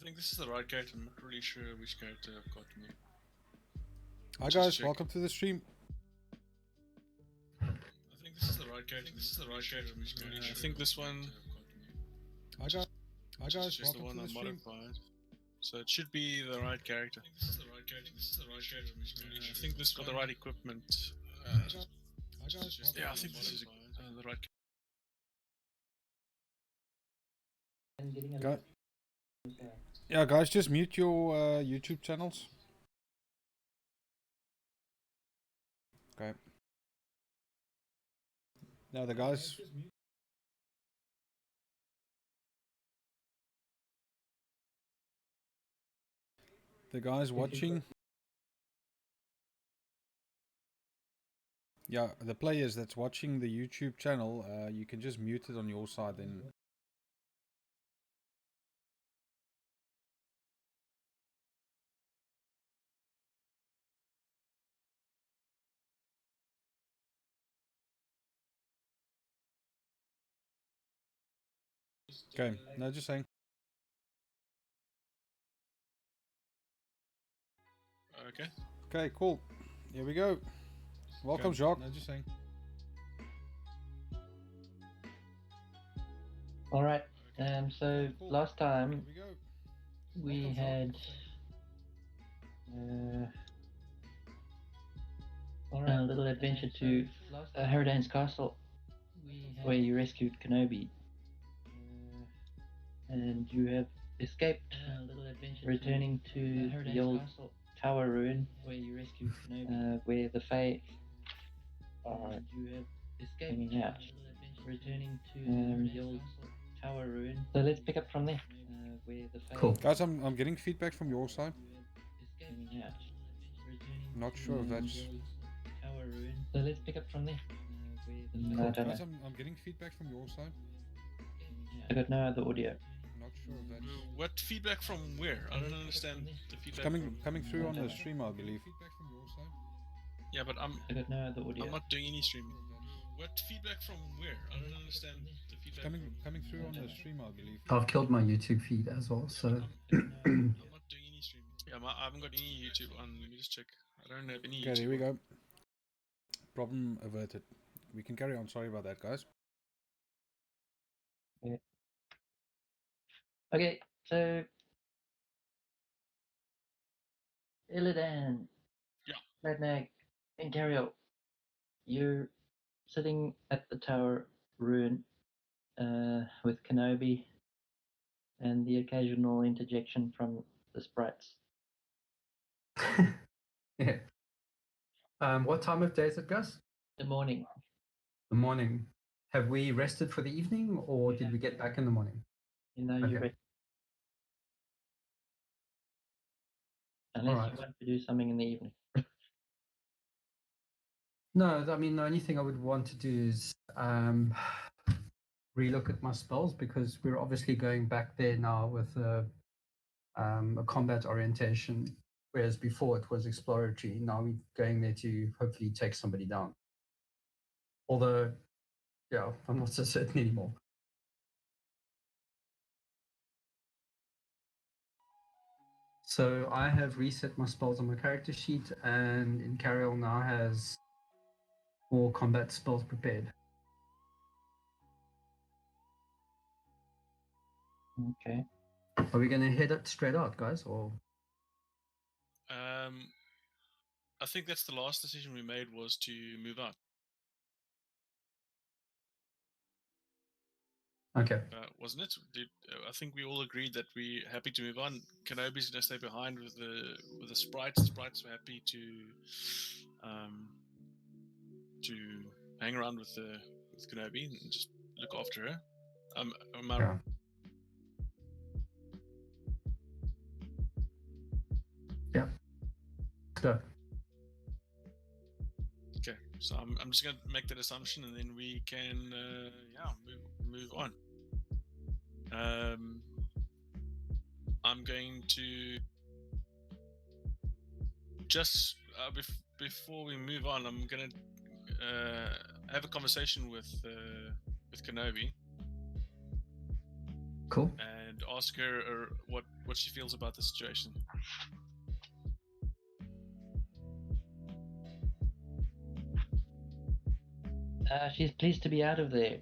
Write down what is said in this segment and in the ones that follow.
think this is the right character. I'm not really sure which character I've got me. Hi guys, welcome to the stream. I think this is the right character. This is the right character. I think this one. Hi guys, Just the welcome one to I the stream. modified. So it should be the right character. This is the right character. This is the right character. I think this got the right equipment. Hi guys, Yeah, I think this is the right. Yeah, guys, just mute your YouTube channels. Okay. Now the guys. The guys watching. Yeah, the players that's watching the YouTube channel, you can just mute it on your side then. Okay, no, just saying. Okay. Okay, cool. Here we go. Welcome, Okay. Jacques. No, just saying. Alright, so Cool. last time Here we go. we Welcome, had a little adventure to Heridane's Castle, where you rescued Kenobi, and you have escaped, returning to the old tower ruin, where you rescued Kenobi, where the Fae are hanging out. Returning to the old tower ruin. So let's pick up from there. Where the Fae Cool. Guys, I'm getting feedback from your side. hanging out. Not sure if that's. Tower ruin. So let's pick up from there. I don't Guys, know. I'm getting feedback from your side. I got no other audio. Not sure if that's. What feedback from where? I don't understand the It's feedback. coming through on the stream, I believe. Feedback from your side. Yeah, but I got no other audio. I'm not doing any streaming. What feedback from where? I don't understand the It's feedback. coming through on the stream, I believe. I've killed my YouTube feed as well, so I'm not doing any streaming. Yeah, I haven't got any YouTube on. Let me just check. I don't have any Okay, YouTube. there we go. Problem averted. We can carry on. Sorry about that, guys. Okay, so Illidan, Yeah. Redneck, and Gario, you're sitting at the tower ruin with Kenobi and the occasional interjection from the sprites. yeah. What time of day is it, Gus? The morning. The morning. Have we rested for the evening, or did we get back in the morning? You know, Okay. Unless Alright. you want to do something in the evening. No, I mean, the only thing I would want to do is relook at my spells, because we're obviously going back there now with a combat orientation, whereas before it was exploratory. Now we're going there to hopefully take somebody down. Although, yeah, I'm not so certain anymore. So I have reset my spells on my character sheet, and Incarial now has 4 combat spells prepared. Okay. Are we going to head it straight out, guys, or? I think that's the last decision we made was to move on. Okay. Wasn't it? I think we all agreed that we're happy to move on. Kenobi's gonna stay behind with the sprites. The sprites were happy to hang around with Kenobi and just look after her. Yeah. Yeah. Go. Okay, so I'm just gonna make that assumption, and then we can move on. I'm going to just before we move on, I'm gonna have a conversation with Kenobi. Cool. And and ask her what she feels about the situation. She's pleased to be out of there.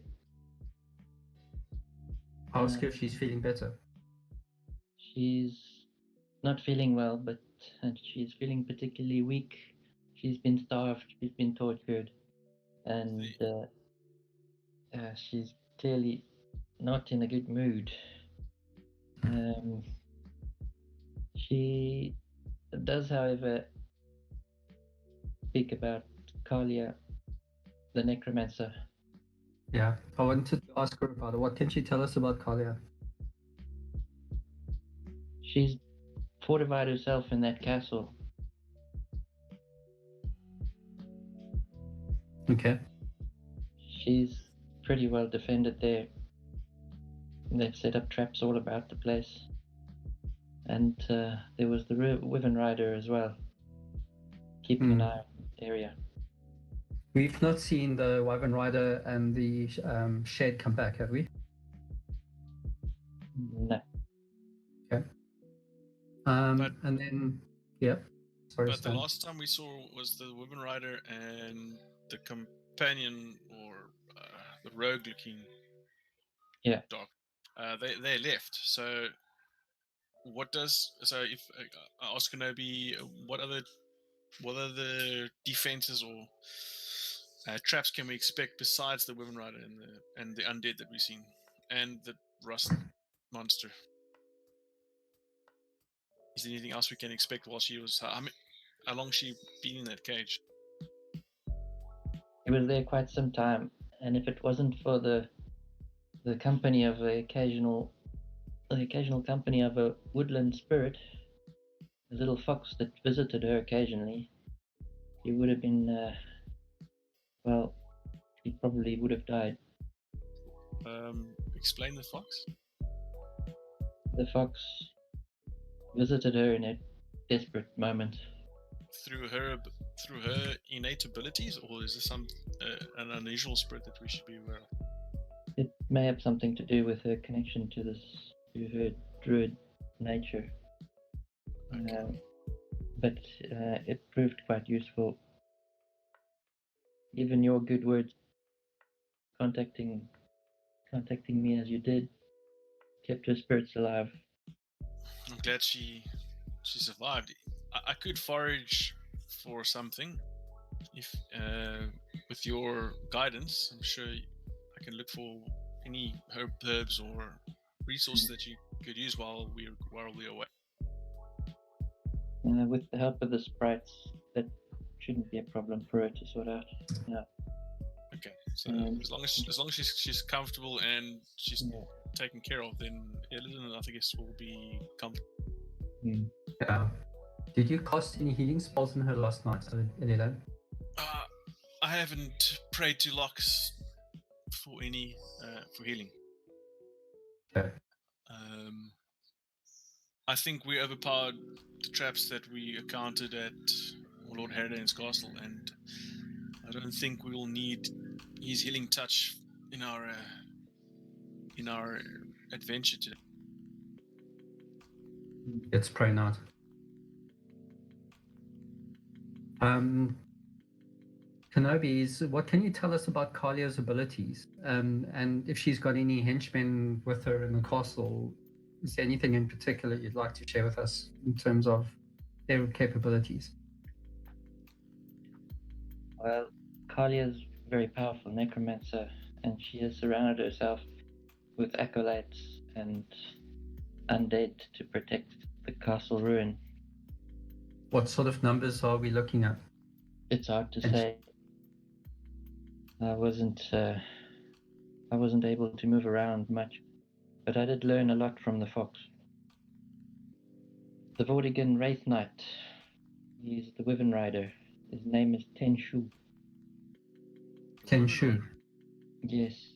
Ask her if she's feeling better. She's not feeling well, but she's feeling particularly weak. She's been starved, she's been tortured, and she's clearly not in a good mood. She does, however, speak about Kalia, the necromancer. Yeah, I wanted to ask her about it. What can she tell us about Kalia? She's fortified herself in that castle. Okay. She's pretty well defended there. They've set up traps all about the place. And there was the Wyvern Rider as well, keeping an eye on the area. We've not seen the Wyvern Rider and the shed come back, have we? No. Okay. But- and then, yeah. Sorry, But the Stan. last time we saw was the Woman Rider and the companion, or the rogue-looking dog. They left. So if I ask Kenobi, what other defenses or traps can we expect besides the Woman Rider and the undead that we've seen, and the rust monster? Is there anything else we can expect while she was? How long she been in that cage? He was there quite some time, and if it wasn't for the company of the occasional company of a woodland spirit, a little fox that visited her occasionally, he would have been he probably would have died. Explain the fox. The fox visited her in a desperate moment. Through her innate abilities, or is this an unusual spirit that we should be aware of? It may have something to do with her connection to her druid nature. Okay. But it proved quite useful. Even your good words, contacting me as you did, kept her spirits alive. I'm glad she survived. I could forage for something if with your guidance. I'm sure I can look for any herbs or resources that you could use while we're away. With the help of the sprites, that shouldn't be a problem for her to sort out. Yeah. Okay, so as long as she's comfortable and she's taken care of, then Ellen, I guess, will be comfortable. Yeah. Did you cast any healing spells on her last night, Ellen? I haven't prayed to Locks for any for healing. Okay. I think we overpowered the traps that we encountered at Lord Harridane's castle, and I don't think we will need his healing touch in our adventure today. Let's pray not. Kenobi, what can you tell us about Kalia's abilities? And if she's got any henchmen with her in the castle, is there anything in particular you'd like to share with us in terms of their capabilities? Well, Kalia's a very powerful necromancer, and she has surrounded herself with acolytes and undead to protect the castle ruin. What sort of numbers are we looking at? It's hard to say. I wasn't able to move around much, but I did learn a lot from the fox. The Vortigern Wraith Knight. He's the Wyvern Rider. His name is Tenshu. Tenshu. Yes.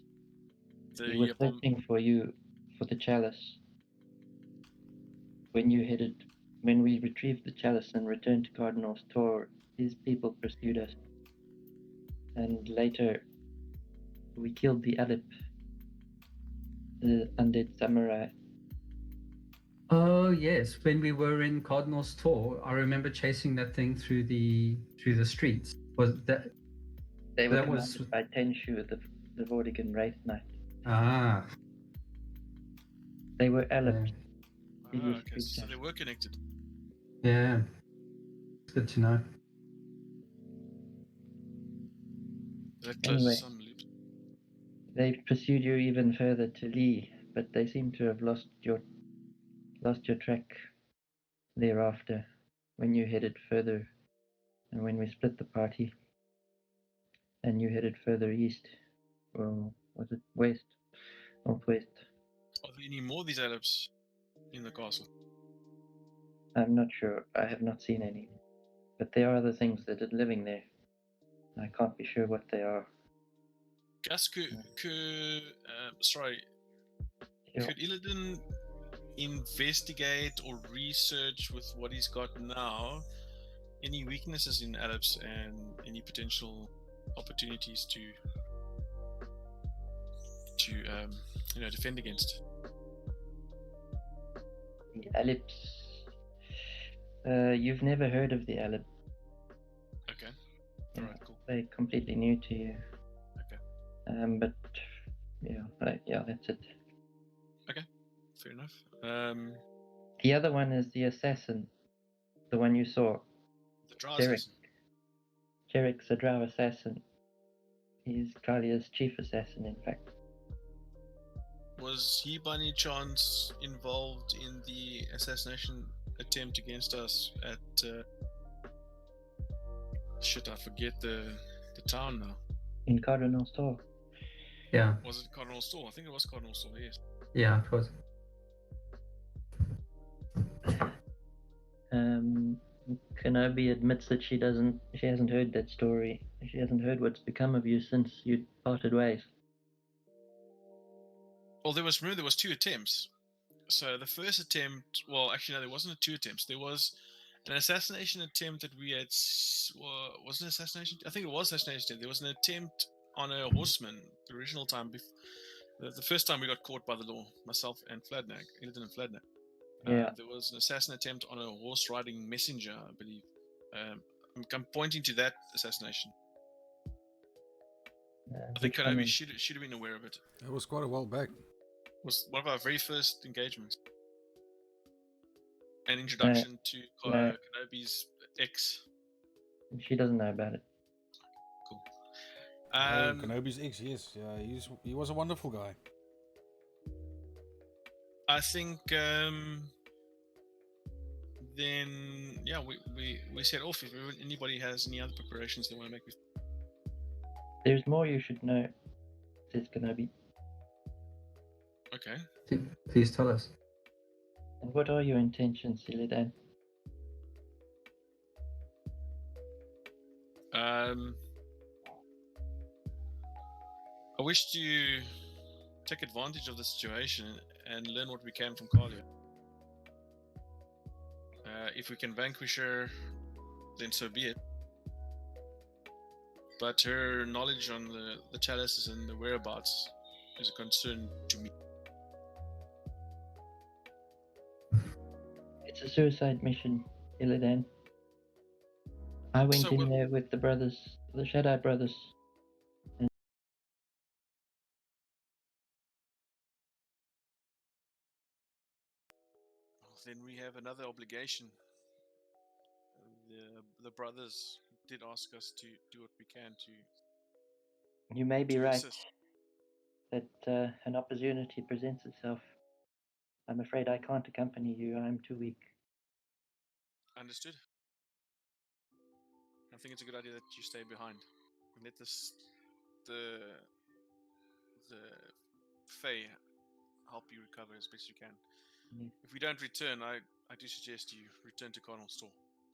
He was searching for you for the chalice. When we retrieved the chalice and returned to Cardinal's Tor, his people pursued us. And later, we killed the Alip, the undead samurai, Oh yes, when we were in Cardinal's Tor, I remember chasing that thing through the streets. Was that They were that was commanded by Tenshu, the Vortigern Wraith Knight. ah They were yeah, Allips, hideous Okay, so they creatures. were connected. yeah. It's good to know. That Anyway. closes some loops. They pursued you even further to Lee, but they seem to have lost your track thereafter when you headed further, and when we split the party and you headed further east, or was it west, northwest? Are there any more of these Alps in the castle? I'm not sure. I have not seen any, but there are other things that are living there. I can't be sure what they are. Gus, sorry, Yeah. could Illidan investigate or research with what he's got now any weaknesses in Alps and any potential opportunities to defend against? The Allips. You've never heard of the Alip. Okay. Yeah, Alright, cool. they're completely new to you. Okay. But yeah, that's it. Fair enough. The other one is the assassin, the one you saw. The drow Derek. assassin. Derek's a drow assassin. He's Kalia's chief assassin, in fact. Was he by any chance involved in the assassination attempt against us at shit, I forget the town now. In Cardinal's Tor. Yeah, Was it Cardinal Store? I think it was Cardinal Store, yes. yeah, it was. Kenobi admits that she hasn't heard that story. She hasn't heard what's become of you since you parted ways. Well, there was two attempts. So the first attempt, well, actually no, there wasn't two attempts. There was an assassination attempt that we had. Was it an assassination? I think it was an assassination attempt. There was an attempt on a horseman the original time. The first time we got caught by the law, myself and Fladnag, Illidan and Fladnag. Yeah. There was an assassin attempt on a horse riding messenger, I believe. I'm pointing to that assassination. I think Kenobi should have been aware of it. It was quite a while back. It was one of our very first engagements. An introduction to Kenobi's ex. She doesn't know about it. Cool. Kenobi's ex, yes. He was a wonderful guy. I think then yeah, we set off. If anybody has any other preparations they want to make. There's more you should know, says Kenobi. Okay. Please tell us. And what are your intentions, Illidan? I wish to take advantage of the situation and learn what we can from Kalia. If we can vanquish her, then so be it. But her knowledge on the chalices and the whereabouts is a concern to me. It's a suicide mission, Illidan. I went in there with the brothers, the Shadow brothers. Then we have another obligation. The brothers did ask us to do what we can to. You may be right assist. that an opportunity presents itself. I'm afraid I can't accompany you. I'm too weak. Understood. I think it's a good idea that you stay behind and let the Fae help you recover as best you can. Yes. If we don't return, I do suggest you return to Cardinal Store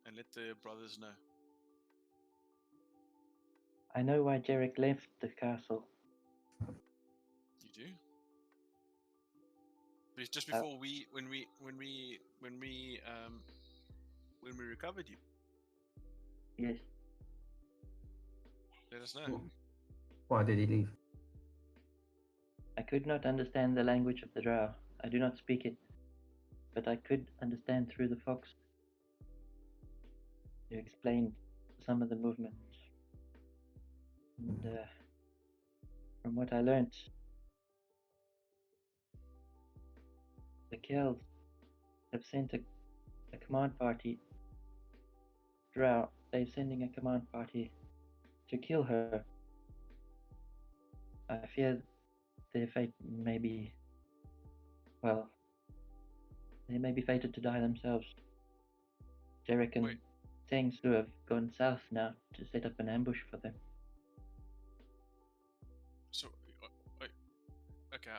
and let the brothers know. I know why Jarek left the castle. You do? But it's just before when we recovered you. Yes. Let us know. Why did he leave? I could not understand the language of the drow. I do not speak it. but I could understand through the fox. You explained some of the movements. And from what I learnt, the Kells have sent a command party. Drow, they're sending a command party to kill her. I fear their fate may be, well, they may be fated to die themselves. Jarek and Wait. Tangsu have gone south now to set up an ambush for them. So, okay,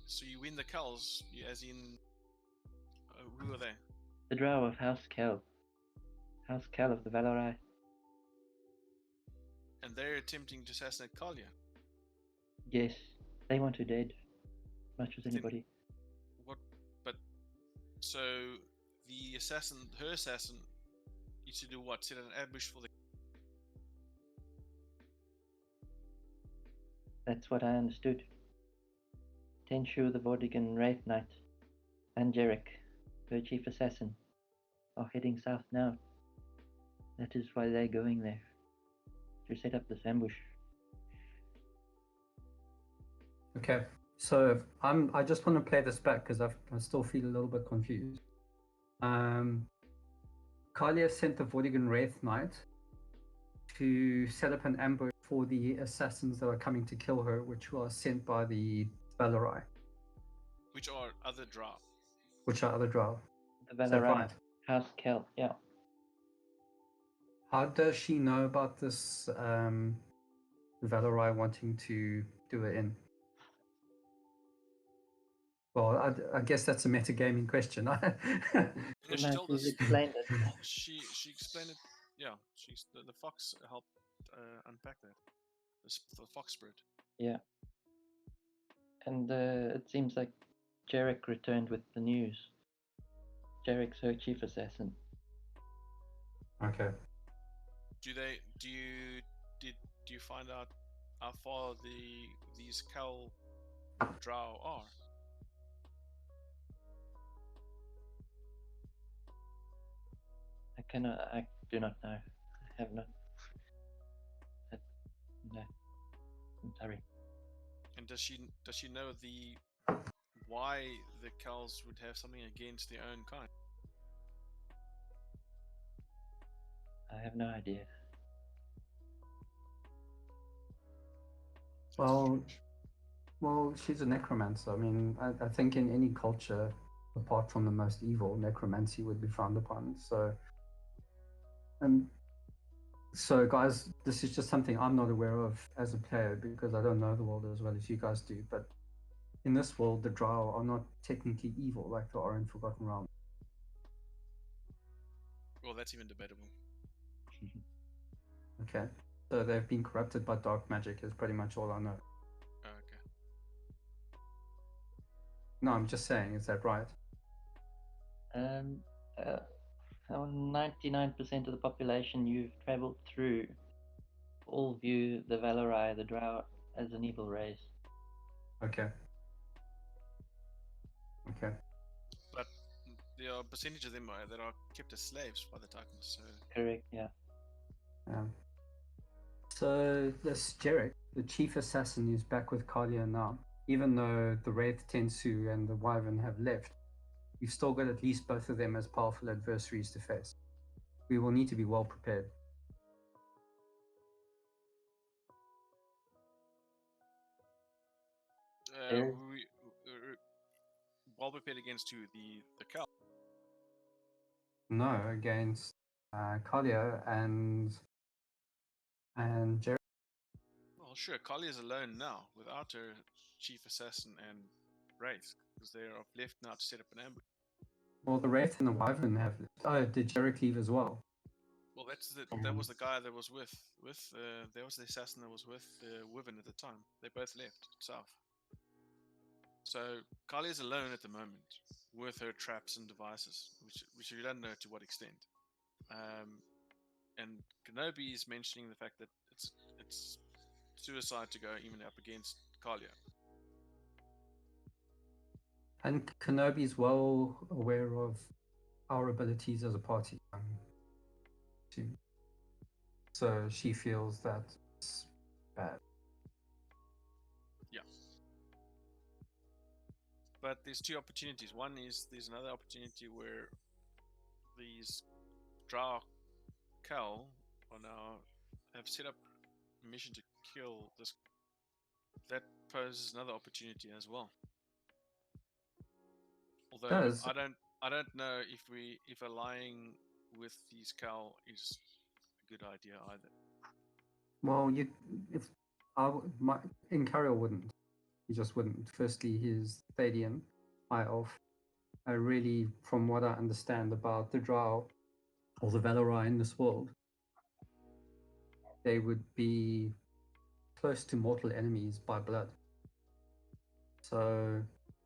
so you win the Kells, as in, who are they? The Drow of House Kell of the Valorai. And they're attempting to assassinate Kalia. Yes, they want her dead, as much as anybody. What? But so her assassin, used to do what? Set an ambush for the. That's what I understood. Tenshu, the Vortigern Wraith Knight, and Jarek, her chief assassin, are heading south now. That is why they're going there, to set up this ambush. Okay, so I just want to play this back because I still feel a little bit confused. Kalia sent the Vortigern Wraith Knight to set up an ambush for the assassins that are coming to kill her, which were sent by the Valorai. Which are other Drow. Which are other Drow. The Is that Valorai, right? House Kell, yeah. How does she know about this Valorai wanting to do it in? Well, I guess that's a metagaming question. No, she No, told she's us. explained it. She explained it. Yeah, the fox helped unpack that. The fox spread. Yeah. And it seems like Jarek returned with the news. Jarek's her chief assassin. Okay. Do you find out how far these Cal Drow are? I do not know. I have not. No. I'm sorry. And does she know why the Cals would have something against their own kind? I have no idea. That's Well, strange. Well, she's a necromancer. I mean, I think in any culture, apart from the most evil, necromancy would be frowned upon. So guys, this is just something I'm not aware of as a player because I don't know the world as well as you guys do. But in this world, the Drow are not technically evil like they are in Forgotten Realms. Well, that's even debatable. Okay, so they've been corrupted by dark magic is pretty much all I know. Oh, okay. No, I'm just saying, is that right? 99% of the population you've travelled through all view the Valorai, the Drow, as an evil race. Okay. Okay. But there are a percentage of them that are kept as slaves by the Titans. So Correct, yeah. Yeah. So this Jarek, the chief assassin, is back with Kalia now. Even though the Wraith Tensu and the Wyvern have left, we've still got at least both of them as powerful adversaries to face. We will need to be well prepared. we well prepared against who? The Cal. No, against Kalia and Jarek. Well, sure. Kali is alone now without her chief assassin and Wraith, because they are left now to set up an ambush. Well, the Wraith and the Wyvern have. Oh, did Jarek leave as well? Well, that was the guy that was with there was the assassin that was with Wyvern at the time. They both left south. So Kali is alone at the moment with her traps and devices, which you don't know to what extent. And Kenobi is mentioning the fact that it's suicide to go even up against Kalia. And Kenobi's well aware of our abilities as a party. Too. So she feels that it's bad. Yeah. But there's two opportunities. One is there's another opportunity where these Drow Cal are now have set up a mission to kill this. That poses another opportunity as well. Although Does. I don't know if allying with these Cal is a good idea either. Well, if Incario wouldn't. He just wouldn't. Firstly, he's Thadian, High Elf. Really, from what I understand about the Drow or the Valarai in this world, they would be close to mortal enemies by blood. So,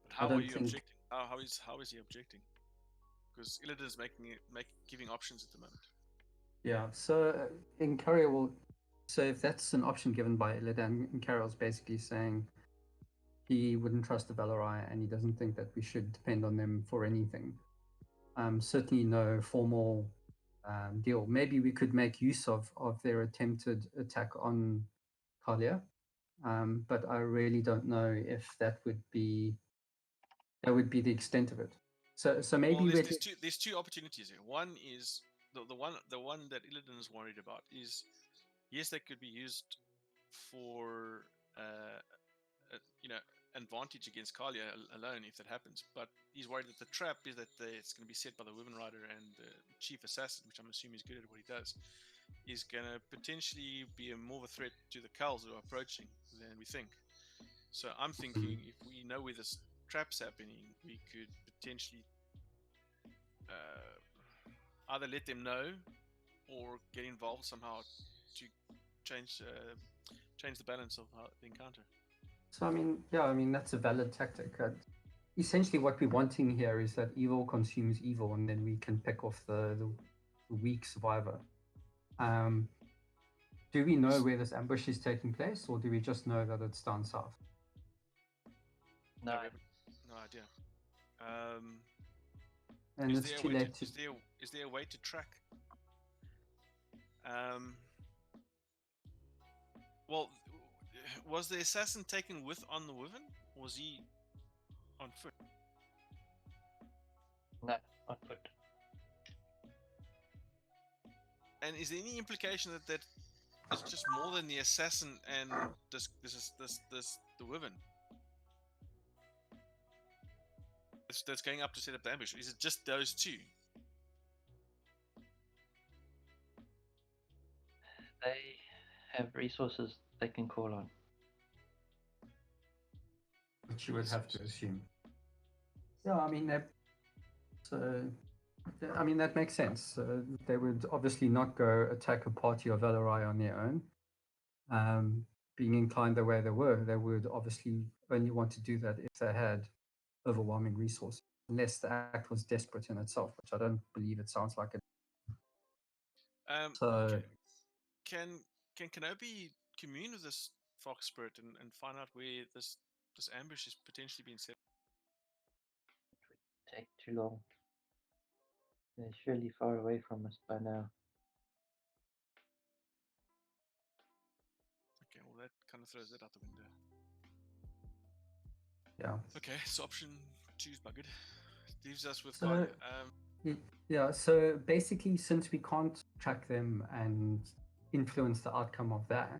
But how I don't are you think... objecting? How is he objecting? Because Illidan's giving options at the moment. Yeah, so Incario will... So if that's an option given by Illidan, Incario's basically saying he wouldn't trust the Valarai and he doesn't think that we should depend on them for anything. Certainly no formal deal. Maybe we could make use of their attempted attack on Kalia, but I really don't know if that would be the extent of it. So maybe Well, there's two opportunities here. One is the one that Illidan is worried about is, yes, that could be used for advantage against Kalia alone if that happens. But he's worried that the trap is that it's going to be set by the Women Rider and the Chief Assassin, which I'm assuming is good at what he does, is going to potentially be more of a threat to the Kals who are approaching than we think. So I'm thinking if we know where this trap's happening, we could potentially either let them know or get involved somehow to change the balance of the encounter. So I mean that's a valid tactic. Essentially, what we're wanting here is that evil consumes evil, and then we can pick off the weak survivor. Do we know where this ambush is taking place, or do we just know that it's down south? No. We have no idea. And it's too late to... Is there a way to track? Well, was the assassin taken with on the Wyvern? Or was he on foot? No, on foot. And is there any implication that it's just more than the assassin and the Wyvern that's going up to set up the ambush? Is it just those two? They have resources they can call on. Which you would have to assume. Yeah, I mean that makes sense. They would obviously not go attack a party of Valarai on their own. Being inclined the way they were, they would obviously only want to do that if they had overwhelming resources, unless the act was desperate in itself, which I don't believe it sounds like it. So can Kenobi commune with this fox spirit and find out where this ambush is potentially being set? It would take too long. They're surely far away from us by now. Okay, well that kind of throws it out the window. Yeah. Okay, so option 2 is buggered. Leaves us with yeah, so basically, since we can't track them and influence the outcome of that,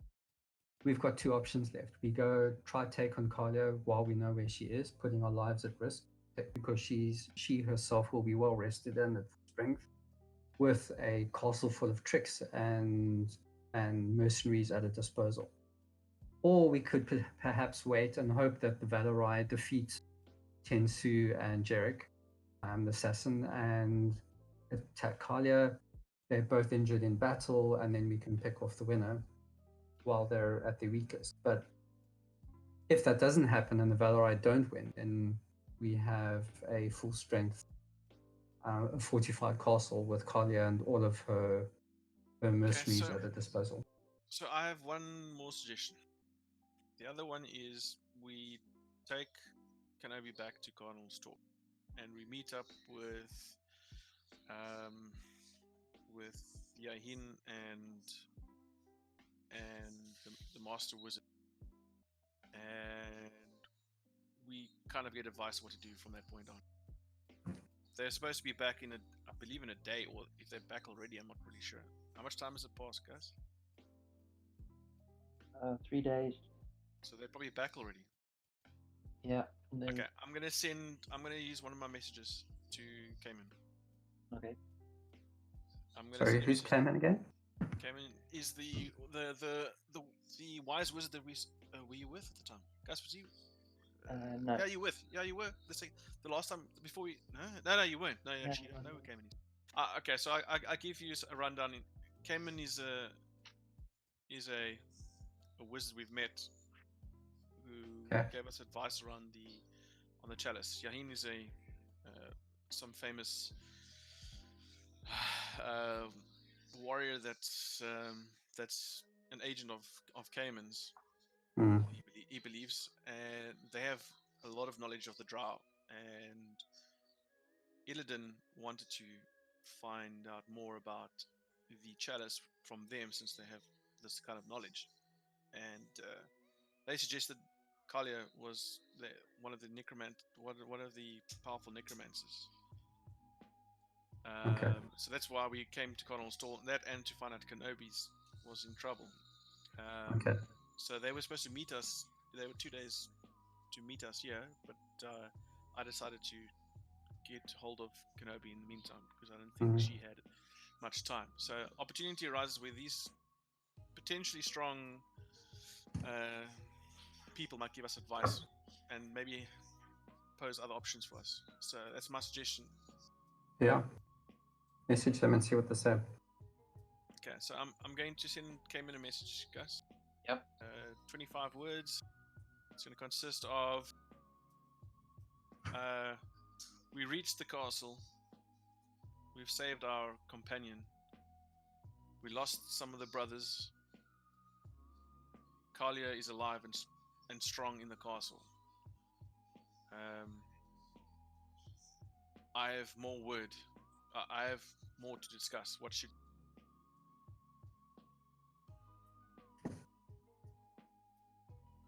we've got two options left. We go try take on Kalia while we know where she is, putting our lives at risk, because she herself will be well rested and at strength, with a castle full of tricks and mercenaries at her disposal. Or we could perhaps wait and hope that the Valarai defeat Tensu and Jarek, the assassin, and attack Kalia. They're both injured in battle, and then we can pick off the winner while they're at their weakest. But if that doesn't happen and the Valarai don't win, then we have a full strength, a fortified castle with Kalia and all of her mercenaries at her disposal. So I have one more suggestion. The other one is we take Kenobi back to Cardinal Store, and we meet up with Yahin and the Master Wizard, and we kind of get advice what to do from that point on. They're supposed to be back I believe in a day, or if they're back already, I'm not really sure. How much time has it passed, guys? 3 days. So they're probably back already. Yeah. Okay, I'm gonna use one of my messages to Cayman. Okay. I'm gonna Sorry, send a who's message. Cayman again? Cayman is the wise wizard that were you with at the time? Gus, was you? No. Yeah, you with? Yeah, you were. The last time before we. No, you weren't. No, you actually don't know who Cayman is. Okay, so I give you a rundown. Cayman is a wizard we've met who gave us advice around on the chalice. Yahin is some famous warrior that's an agent of Cayman's. Mm. He believes, and they have a lot of knowledge of the Drow. And Illidan wanted to find out more about the chalice from them, since they have this kind of knowledge. And they suggested Kalia was one of the one of the powerful necromancers. So that's why we came to Connell's Stall. That, and to find out Kenobi's was in trouble. So they were supposed to meet us. They were 2 days to meet us here, but I decided to get hold of Kenobi in the meantime, because I didn't think she had much time. So opportunity arises where these potentially strong people might give us advice and maybe pose other options for us. So that's my suggestion. Yeah. Message them and see what they say. Okay, so I'm going to send Cayman a message, Gus. Yep. 25 words. It's going to consist of we reached the castle. We've saved our companion. We lost some of the brothers. Kalia is alive and strong in the castle. I have more word. I have more to discuss.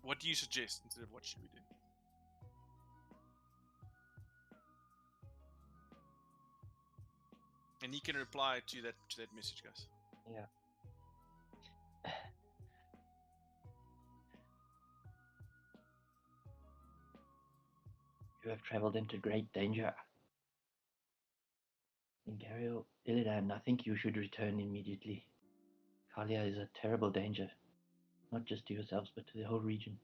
What do you suggest instead of what should we do? And he can reply to that message, guys. Yeah. You have traveled into great danger. Ingariel, Illidan, I think you should return immediately. Kalia is a terrible danger, not just to yourselves, but to the whole region.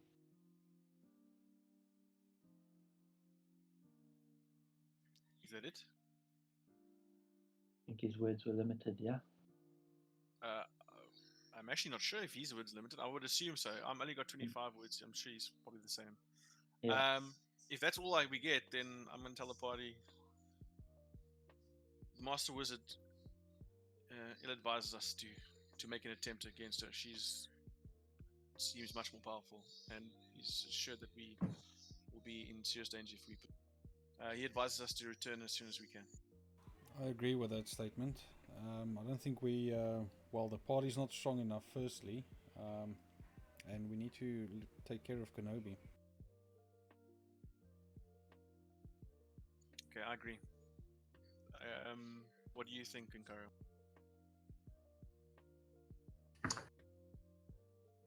Is that it? I think his words were limited, yeah? I'm actually not sure if his words limited. I would assume so. I'm only got 25 words. I'm sure he's probably the same. Yeah. If that's all we get, then I'm going to tell the party. The Master Wizard ill advises us to make an attempt against her. She seems much more powerful, and he's assured that we will be in serious danger if we. He advises us to return as soon as we can. I agree with that statement. I don't think the party's not strong enough, firstly, and we need to take care of Kenobi. Okay, I agree. What do you think, Nkaro?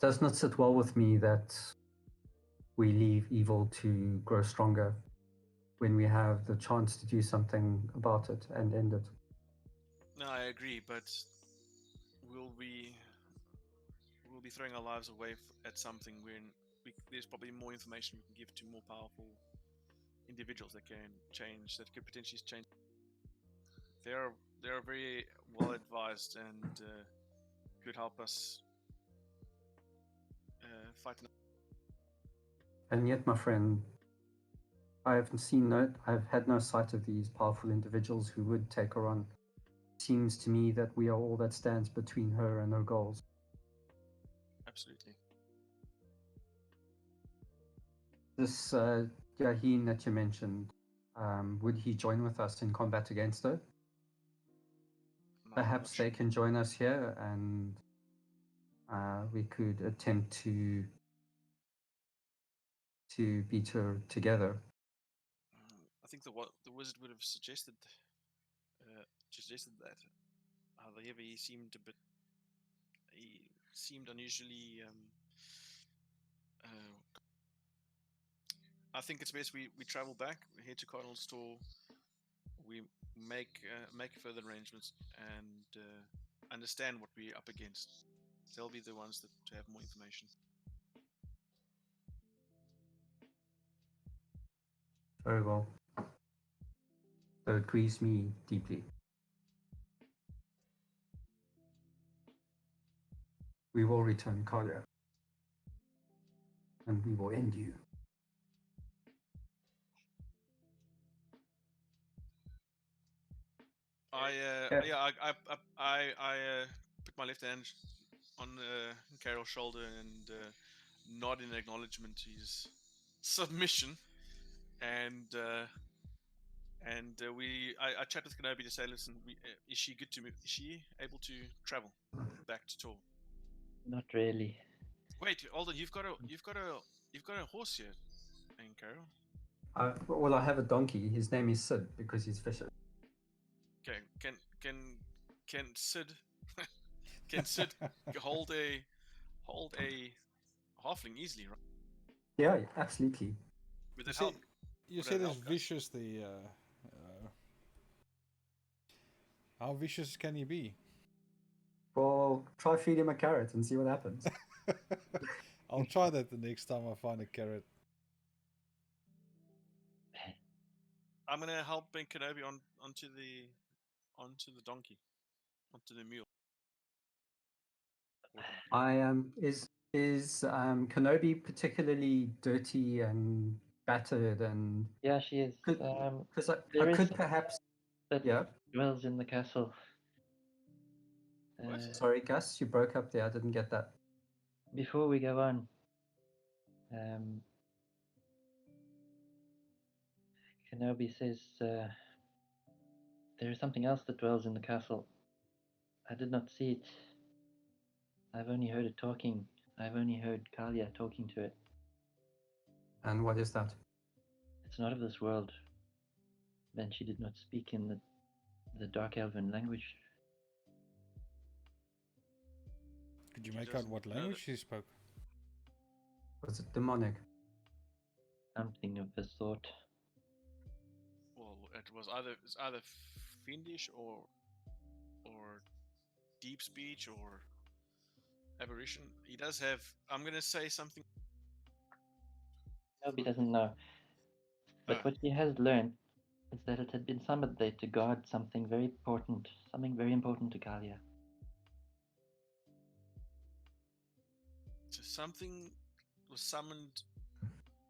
Does not sit well with me that we leave evil to grow stronger when we have the chance to do something about it and end it. No, I agree, but we'll be throwing our lives away at something when there's probably more information we can give to more powerful individuals that can change, that could potentially change. They're very well advised and could help us fight. And yet, my friend, I've had no sight of these powerful individuals who would take her on. Seems to me that we are all that stands between her and her goals. Absolutely. This Yaheen that you mentioned, would he join with us in combat against her? No, I'm Perhaps not they sure. can join us here, and we could attempt to beat her together. I think the wizard would have suggested that. However, he seemed unusually. I think it's best we travel back, we head to Cardinal's store, we make further arrangements, and understand what we're up against. They'll be the ones to have more information. Very well. So it grieves me deeply. We will return Kalia, and we will end you. I put my left hand on Carol's shoulder and nod in acknowledgement to his submission, and I chat with Kenobi to say, listen, is she good to move? Is she able to travel back to Tor? Not really. Wait, hold on. You've got a horse here, and Carol. Well, I have a donkey. His name is Sid because he's vicious. Okay, can Sid can Sid hold a halfling easily, right? Yeah, absolutely. With You that say, help. you Would say that there's help, Gus? vicious. How vicious can he be? Well, try feed him a carrot and see what happens. I'll try that the next time I find a carrot. I'm gonna help bring Kenobi onto the donkey, onto the mule. Is Kenobi particularly dirty and battered and? Yeah, she is. Because I there is could perhaps. that Yeah. dwells in the castle. What? Sorry, Gus, you broke up there. I didn't get that. Before we go on, Kenobi says there is something else that dwells in the castle. I did not see it. I've only heard it talking. I've only heard Kalia talking to it. And what is that? It's not of this world. Then she did not speak in the Dark Elven language. Could you He make out doesn't what know language she spoke? Was it demonic? Something of the sort. Well, it's either fiendish or deep speech or aberration. He does have. I'm gonna say something. Kenobi doesn't know. But what he has learned is that it had been summoned there to guard something very important to Kalia. So something was summoned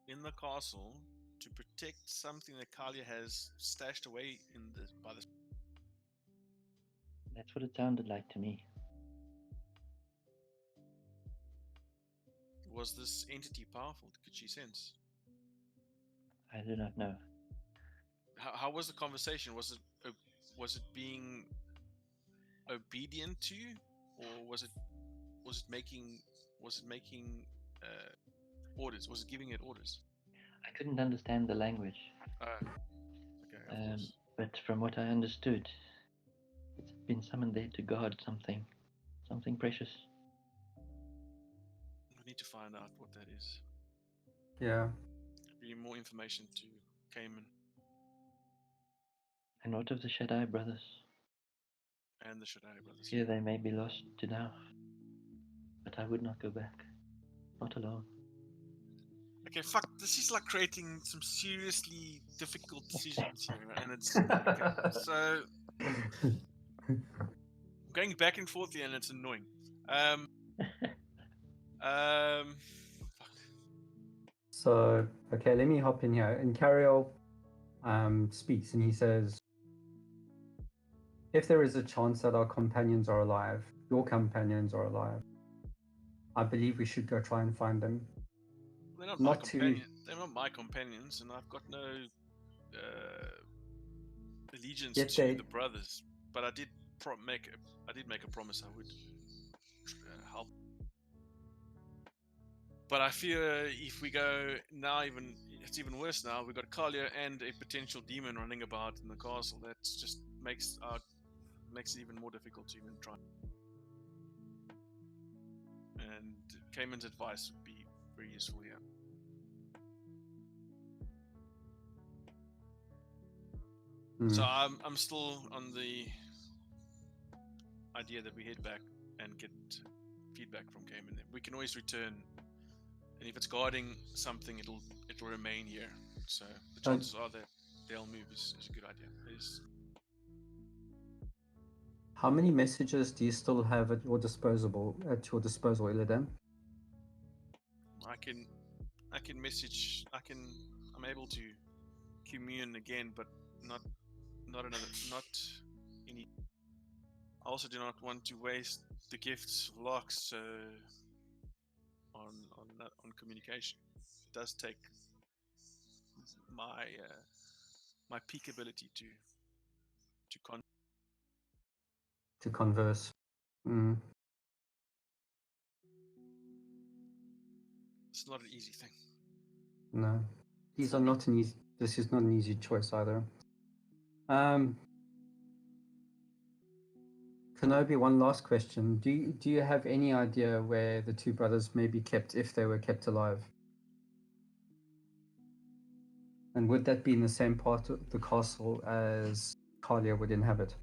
in the castle to protect something that Kalia has stashed away by the. That's what it sounded like to me. Was this entity powerful? Could she sense? I do not know. How was the conversation? Was it being obedient to you, or was it making orders? Was it giving it orders? I couldn't understand the language. Okay, of course. But from what I understood, it's been summoned there to guard something precious. We need to find out what that is. Yeah. Be more information to Cayman And what of the Shaddai brothers? and the Shaddai brothers. Here they may be lost to now, but I would not go back. Not alone. Okay, fuck. This is like creating some seriously difficult decisions here, and it's okay. So going back and forth here, and it's annoying. Fuck. So, okay, let me hop in here. And Cariel speaks and he says, if there is a chance that our companions are alive, your companions are alive, I believe we should go try and find them. They're not Not my to- companion. they're not my companions, and I've got no allegiance Yet to they- the brothers. But I did make a promise I would help. But I fear if we go now, it's even worse now. We've got Kalia and a potential demon running about in the castle. That just makes it even more difficult to even try. And Cayman's advice would be very useful here. So I'm still on the idea that we head back and get feedback from Cayman. We can always return, and if it's guarding something, it'll remain here. So the chances are that they'll move is a good idea. How many messages do you still have at your disposal, Illidan? I can message. I'm able to commune again, but not any. I also do not want to waste the gifts of Locks on communication. It does take my peak ability To converse. It's not an easy thing. No, this is not an easy choice either. Kenobi, one last question. Do you have any idea where the two brothers may be kept if they were kept alive? And would that be in the same part of the castle as Kalia would inhabit?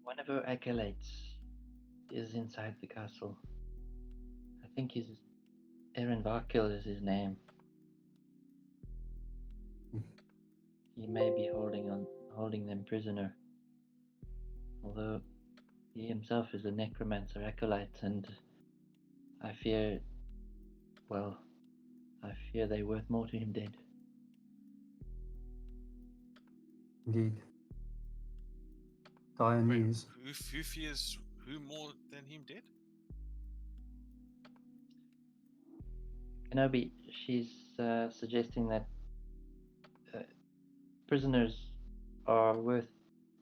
One of our acolytes is inside the castle. I think he's Aaron Varkil is his name. He may be holding them prisoner. Although he himself is a necromancer acolyte, and I fear they're worth more to him dead. Indeed. Dire news. Who fears who more than him dead? Kenobi, she's suggesting that prisoners are worth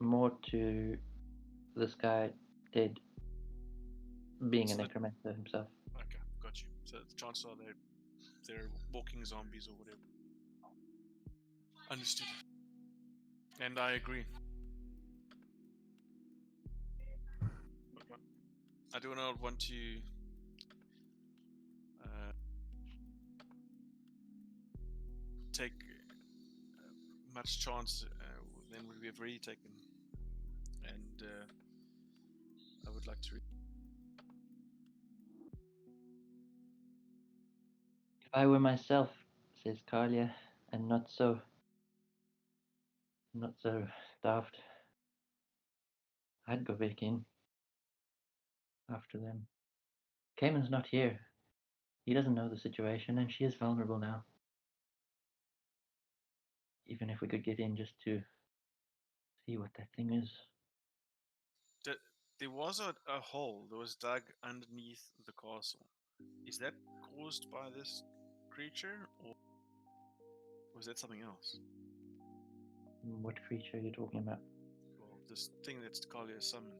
more to this guy dead, being a necromancer himself. Okay, got you. So the chances are they're walking zombies or whatever. Understood. And I agree. I do not want to take much chance than we have already taken, and I would like to. If I were myself, says Kalia, and not so daft, I'd go back in after them. Cayman's not here. He doesn't know the situation, and she is vulnerable now. Even if we could get in just to see what that thing is. There was a hole that was dug underneath the castle. Is that caused by this creature, or was that something else? What creature are you talking about? Well, this thing that's Kalia summoned.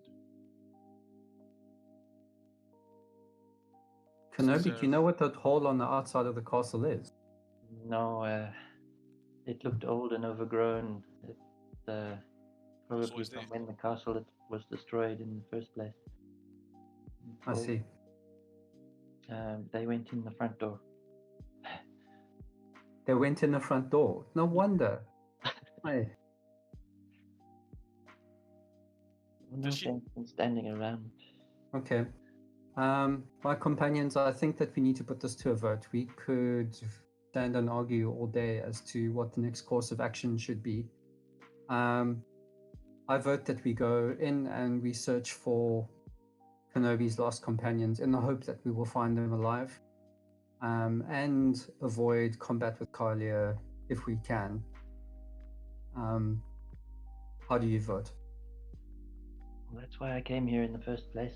Kenobi, do you know what that hole on the outside of the castle is? No, it looked old and overgrown. It probably from when the castle was destroyed in the first place. I see. They went in the front door. They went in the front door. No wonder. Hey. No sense in standing around. Okay. My companions, I think that we need to put this to a vote. We could stand and argue all day as to what the next course of action should be. I vote that we go in and we search for Kenobi's lost companions in the hope that we will find them alive, and avoid combat with Kalia if we can. How do you vote? Well, that's why I came here in the first place,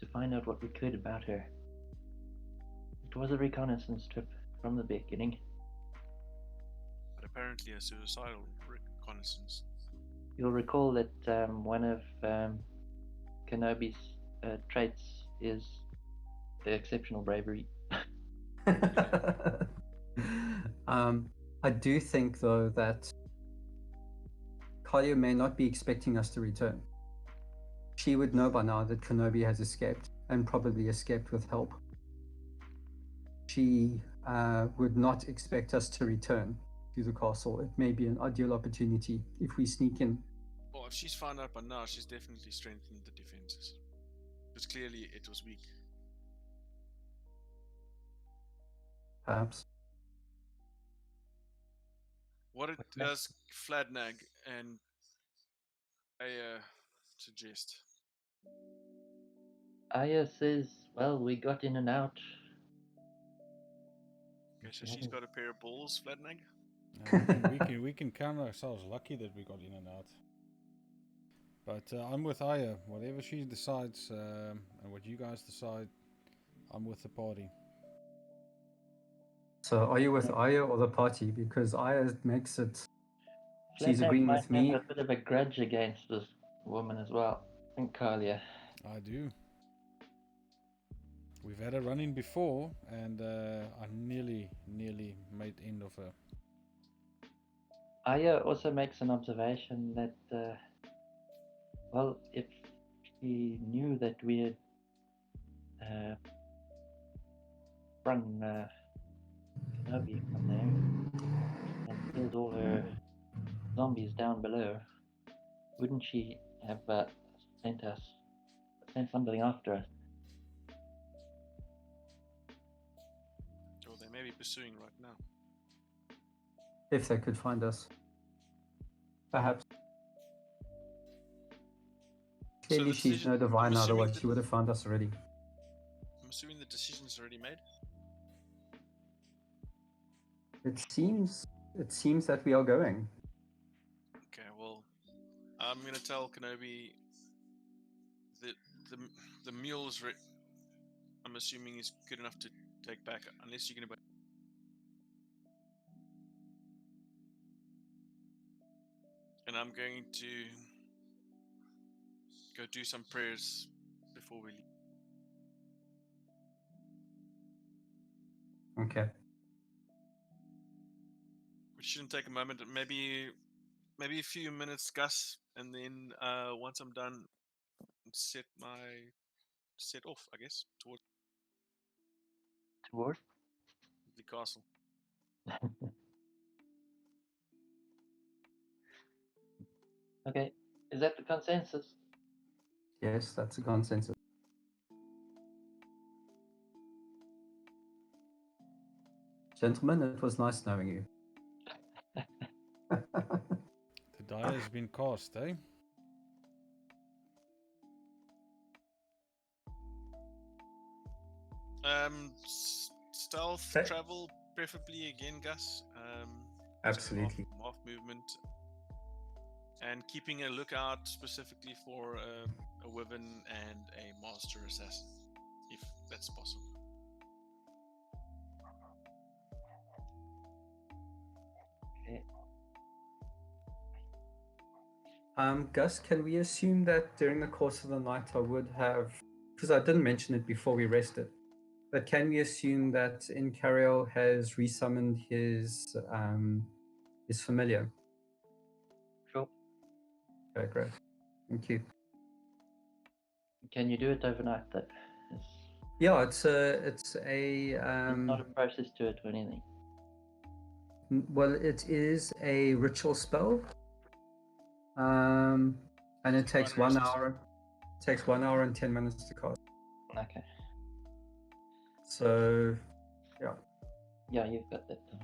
to find out what we could about her. It was a reconnaissance trip from the beginning. But apparently a suicidal reconnaissance. You'll recall that one of Kenobi's traits is the exceptional bravery. I do think, though, that Kalia may not be expecting us to return. She would know by now that Kenobi has escaped, and probably escaped with help. She would not expect us to return to the castle. It may be an ideal opportunity if we sneak in. Well, if she's found out by now, she's definitely strengthened the defenses. Because clearly it was weak. Perhaps. What does Fladnag and Aya suggest? Aya says, well, we got in and out. Okay, so she's got a pair of balls, Fladnag? We can count ourselves lucky that we got in and out. But I'm with Aya. Whatever she decides and what you guys decide, I'm with the party. So are you with Aya or the party? Because Aya makes it... She's agreeing with me. I have a bit of a grudge against this woman as well. And Kalia. I do. We've had a run-in before, and I nearly made end of her. Aya also makes an observation that, well, if she knew that we had sprung Kenobi from there and killed all her zombies down below, wouldn't she have sent somebody after us? Or they may be pursuing right now. If they could find us. Perhaps. Clearly she's no divine, otherwise she would have found us already. I'm assuming the decision's already made? It seems that we are going. Okay, well, I'm gonna tell Kenobi that the mule's I'm assuming is good enough to take back, unless you're gonna. And I'm going to go do some prayers before we leave. Okay. We shouldn't take a moment. Maybe a few minutes, Gus, and then once I'm done, set off, I guess, towards the castle. Okay, is that the consensus? Yes, that's a consensus. Gentlemen, it was nice knowing you. The die has been cast, eh? Stealth travel, preferably again, Gus. Absolutely. So half movement, and keeping a lookout specifically for a Wyvern and a Master Assassin, if that's possible. Okay. Gus, can we assume that during the course of the night I would have, because I didn't mention it before we rested, but can we assume that Incariel has resummoned his familiar? Sure. Okay, great. Thank you. Can you do it overnight though? Yeah, it's a It's not a process to it or anything. Well, it is a ritual spell. And it takes 1 hour. It takes 1 hour and 10 minutes to cast. Okay. So, yeah. Yeah, you've got that done.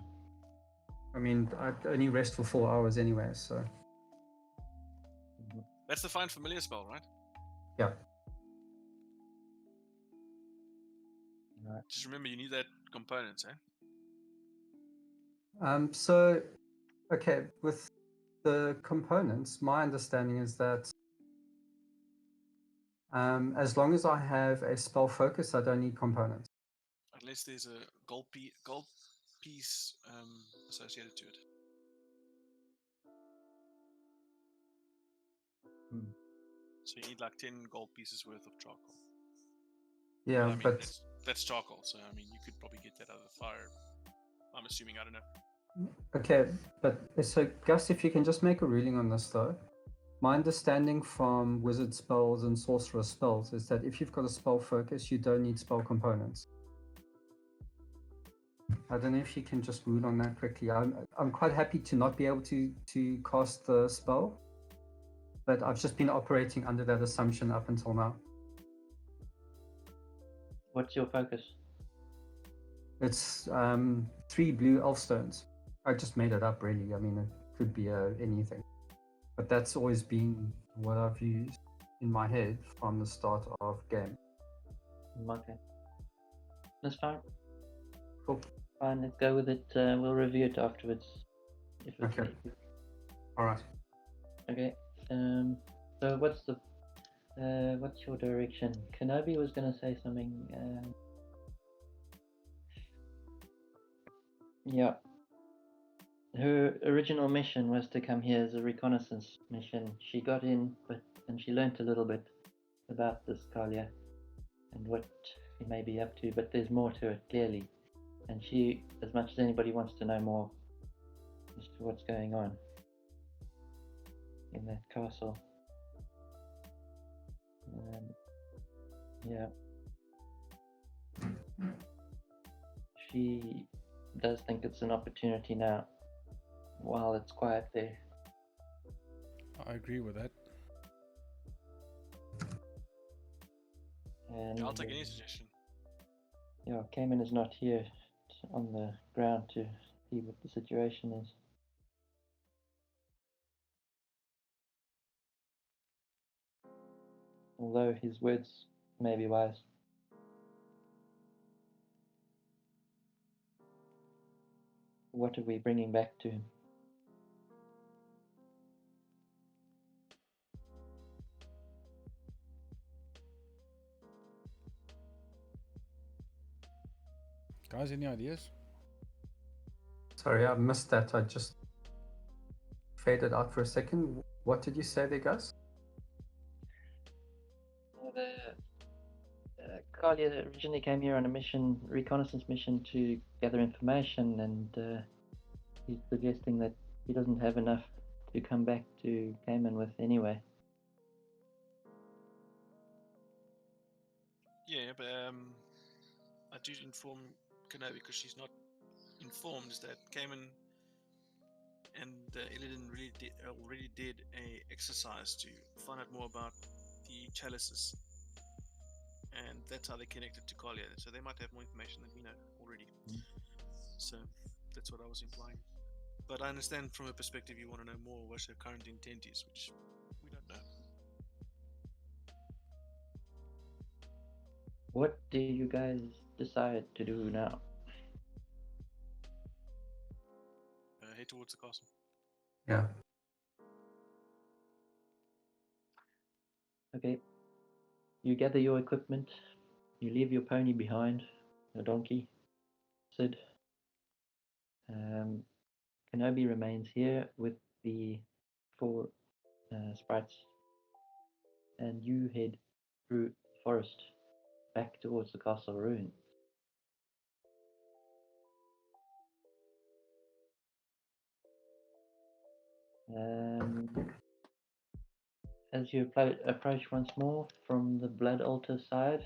I mean, I only rest for 4 hours anyway, so. That's the Find Familiar spell, right? Yeah. Right. Just remember, you need that components, eh? So, okay, with the components, my understanding is that as long as I have a spell focus, I don't need components. unless there's a gold piece associated to it. So you need like 10 gold pieces worth of charcoal. Yeah, I mean, but that's charcoal, so I mean, you could probably get that out of the fire. I'm assuming, I don't know. okay, but so Gus, if you can just make a ruling on this though. My understanding from wizard spells and sorcerer spells is that if you've got a spell focus, you don't need spell components. I don't know if you can just rule on that quickly. I'm quite happy to not be able to cast the spell, but I've just been operating under that assumption up until now. What's your focus? It's 3 blue elf stones. I just made it up, really. I mean, it could be anything, but that's always been what I've used in my head from the start of game. Okay. That's fine. Cool. Fine, let's go with it. We'll review it afterwards. If it's Okay. All right. Okay. So what's your direction? Kenobi was gonna say something. Yeah. Her original mission was to come here as a reconnaissance mission. She got in, and she learnt a little bit about this Kalia and what he may be up to, but there's more to it, clearly. And she, as much as anybody, wants to know more as to what's going on in that castle. Yeah. She does think it's an opportunity now, while it's quiet there. I agree with that. And I'll take any suggestion. yeah, Cayman is not here on the ground to see what the situation is. Although his words may be wise. What are we bringing back to him? Guys, any ideas? Sorry, I missed that. I just faded out for a second. What did you say there, Gus? Kalia originally came here on a mission, reconnaissance mission, to gather information, and he's suggesting that he doesn't have enough to come back to Cayman with anyway. Yeah, but I do inform Kenobi, because she's not informed, is that Cayman and Illidan already did a exercise to find out more about the chalices, and that's how they connected to Kalia. So they might have more information than we know already. So that's what I was implying. But I understand from her perspective, you want to know more what her current intent is, which we don't know. What do you guys decide to do now? Head towards the castle. Yeah. Okay. You gather your equipment. You leave your pony behind, a donkey, Sid. Kenobi remains here with the 4 sprites, and you head through the forest back towards the castle ruin. As you approach once more from the blood altar side,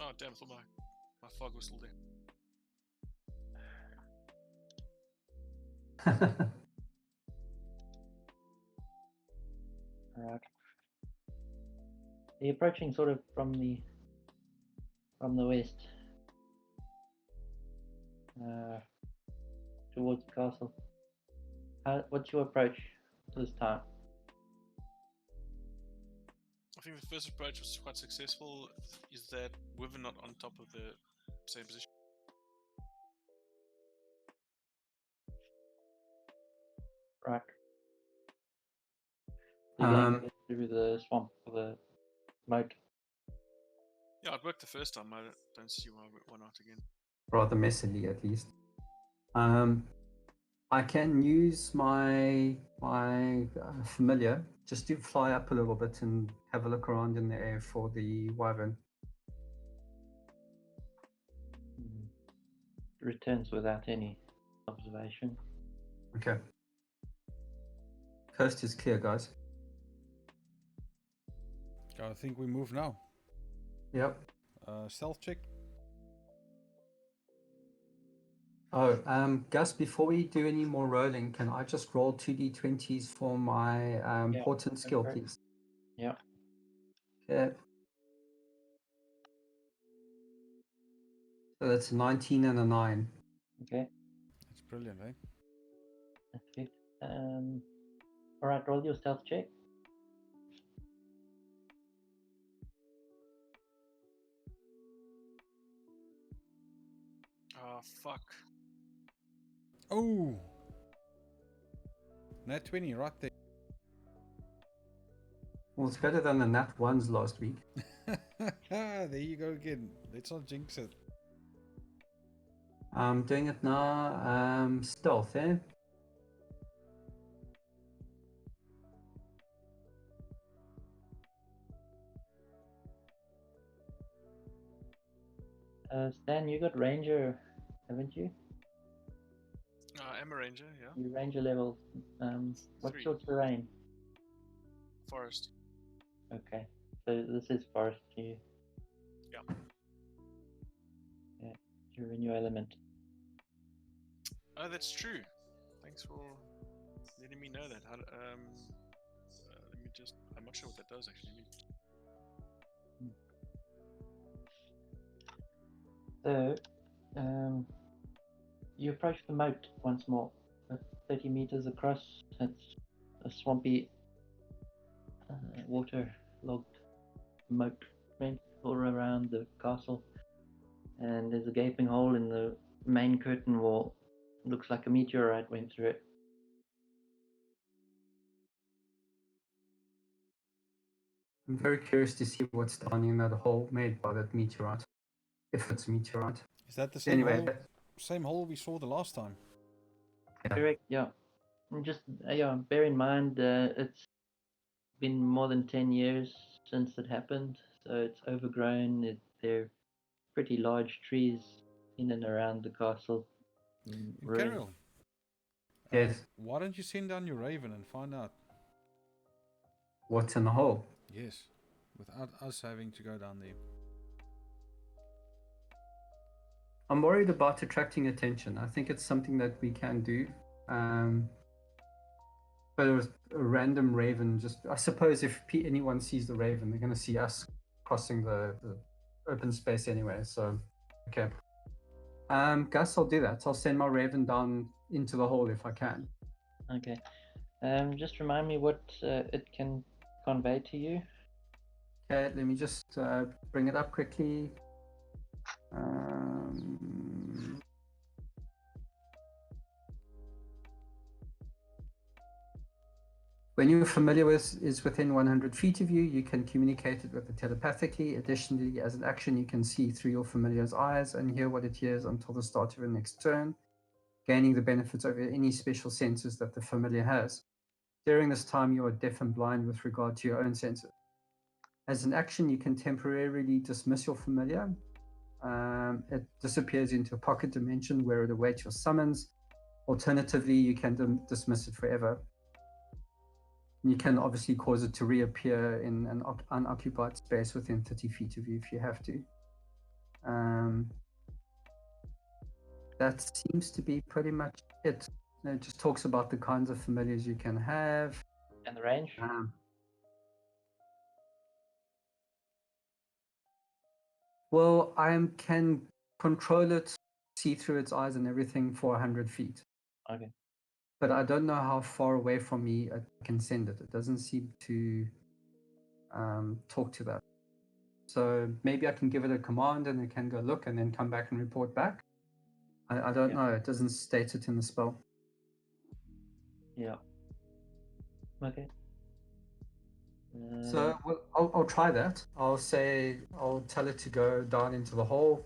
Oh damn! I thought my fog was still there. Alright. You're approaching sort of from the west, towards the castle. What's your approach this time? I think the first approach was quite successful. Is that we were not on top of the same position? Right. So you're going through the swamp or the moat. Yeah, it worked the first time. I don't see why not again. rather messily at least. I can use my familiar just to fly up a little bit and have a look around in the air for the wyvern. Returns without any observation. Okay. Coast is clear, guys. I think we move now. Yep. Stealth check. Oh, Gus, before we do any more rolling, can I just roll 2d20s for my Yeah, portent skill, for it. please? Yeah. Okay. So that's 19 and a 9. Okay. That's brilliant, eh? That's good. All right. Roll your stealth check. Oh, fuck. Oh! Nat 20 right there. Well, it's better than the nat 1s last week. There you go again. Let's not jinx it. I'm doing it now. Stealth, eh? Stan, you got ranger, haven't you? I'm a ranger, yeah. Your ranger level. What's 3. your terrain? Forest. Okay. So this is forest to you. Yeah. Yeah. You're in your element. Oh, that's true. Thanks for letting me know that. Let me just. I'm not sure what that does actually. So, you approach the moat once more. 30 meters across. It's a swampy, water-logged moat all around the castle. And there's a gaping hole in the main curtain wall. Looks like a meteorite went through it. I'm very curious to see what's down in that hole made by that meteorite. If it's a meteorite. Is that the same Anyway, hole? Same hole we saw the last time? Yeah. Correct, yeah. And just bear in mind it's been more than 10 years since it happened, so it's overgrown. They're pretty large trees in and around the castle. Carol, Yes. why don't you send down your raven and find out? What's in the hole? Yes, without us having to go down there. I'm worried about attracting attention. I think it's something that we can do. But it was a random raven. Just, I suppose if anyone sees the raven, they're going to see us crossing the open space anyway. So, okay. Gus, I'll do that. I'll send my raven down into the hole if I can. Okay. Just remind me what it can convey to you. Okay, let me just bring it up quickly. When your familiar is within 100 feet of you, you can communicate it with it telepathically. Additionally, as an action, you can see through your familiar's eyes and hear what it hears until the start of your next turn, gaining the benefits over any special senses that the familiar has. During this time, you are deaf and blind with regard to your own senses. As an action, you can temporarily dismiss your familiar. It disappears into a pocket dimension where it awaits your summons. Alternatively, you can dismiss it forever. You can obviously cause it to reappear in an unoccupied space within 30 feet of you if you have to. That seems to be pretty much it. It just talks about the kinds of familiars you can have. And the range? Well, I can control it, see through its eyes and everything for 100 feet. Okay. But I don't know how far away from me I can send it. It doesn't seem to talk to that. So maybe I can give it a command and it can go look and then come back and report back. I don't know. It doesn't state it in the spell. Yeah. Okay. So I'll try that. I'll tell it to go down into the hole,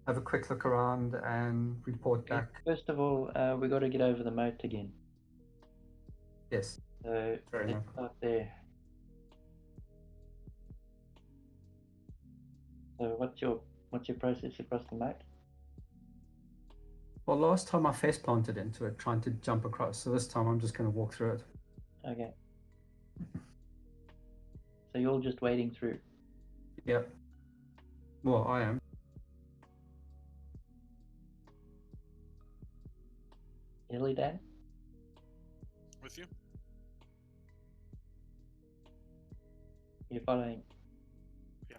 have a quick look around, and report back. First of all, we got to get over the moat again. Yes. So Fair let's enough. start there. So what's your process across the moat? Well, last time I face planted into it, trying to jump across. So this time I'm just going to walk through it. Okay. So you're just wading through. Yep. Well, I am. Hilly Dan? With you? You're following. Yeah.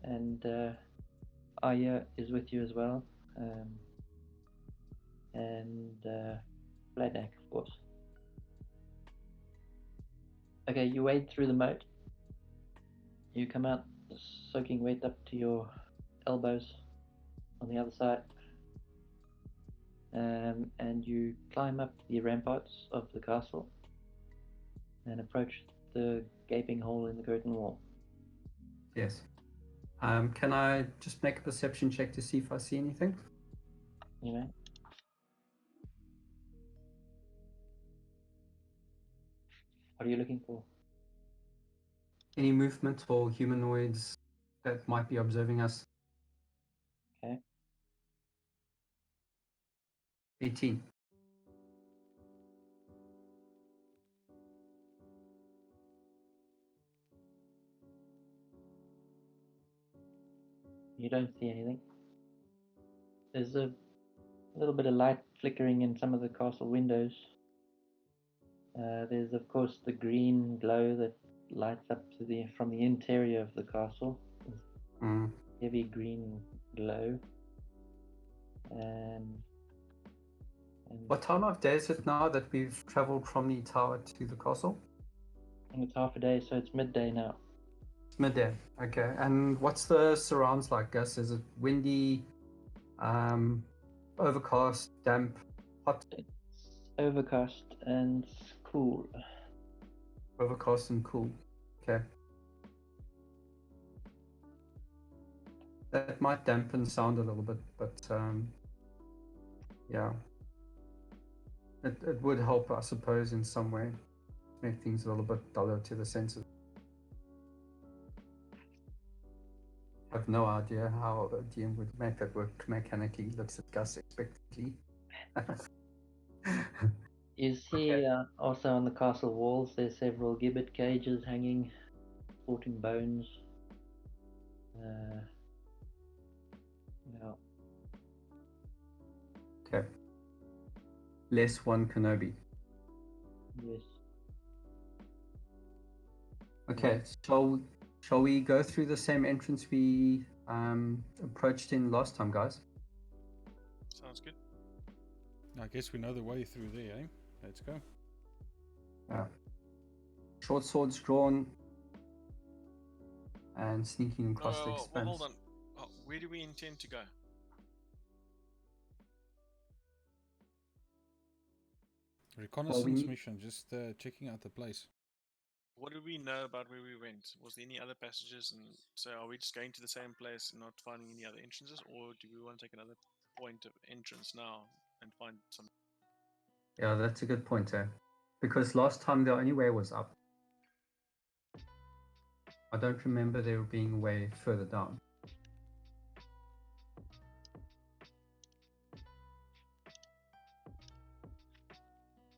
And Aya is with you as well. And Bladak, of course. Okay, you wade through the moat. You come out soaking wet up to your elbows on the other side. And you climb up the ramparts of the castle and approach the gaping hole in the curtain wall. Yes. Can I just make a perception check to see if I see anything? You know? What are you looking for? Any movement or humanoids that might be observing us? Okay. 18. You don't see anything. There's a little bit of light flickering in some of the castle windows. There's of course the green glow that lights up from the interior of the castle. Mm. Heavy green glow. And What time of day is it now that we've traveled from the tower to the castle? it's half a day, so it's midday now. It's midday. Okay. And what's the surrounds like, Gus? Is it windy, overcast, damp, hot? It's overcast and cool. Overcast and cool. Okay. That might dampen sound a little bit, but yeah. It would help, I suppose, in some way. Make things a little bit duller to the senses. I have no idea how the DM would make that work mechanically. Looks at Gus expectantly. You see also on the castle walls there's several gibbet cages hanging, sporting bones. Yeah. Okay. Less one Kenobi. Yes. Okay, shall we go through the same entrance we approached in last time, guys? Sounds good. I guess we know the way through there, eh? Let's go. Yeah. Short swords drawn and sneaking across the Well, expanse. hold on. Where do we intend to go? Reconnaissance mission, just checking out the place. What do we know about where we went? Was there any other passages? And so are we just going to the same place and not finding any other entrances? Or do we want to take another point of entrance now and find some? Yeah, that's a good point, eh? Because last time the only way was up. I don't remember there being a way further down.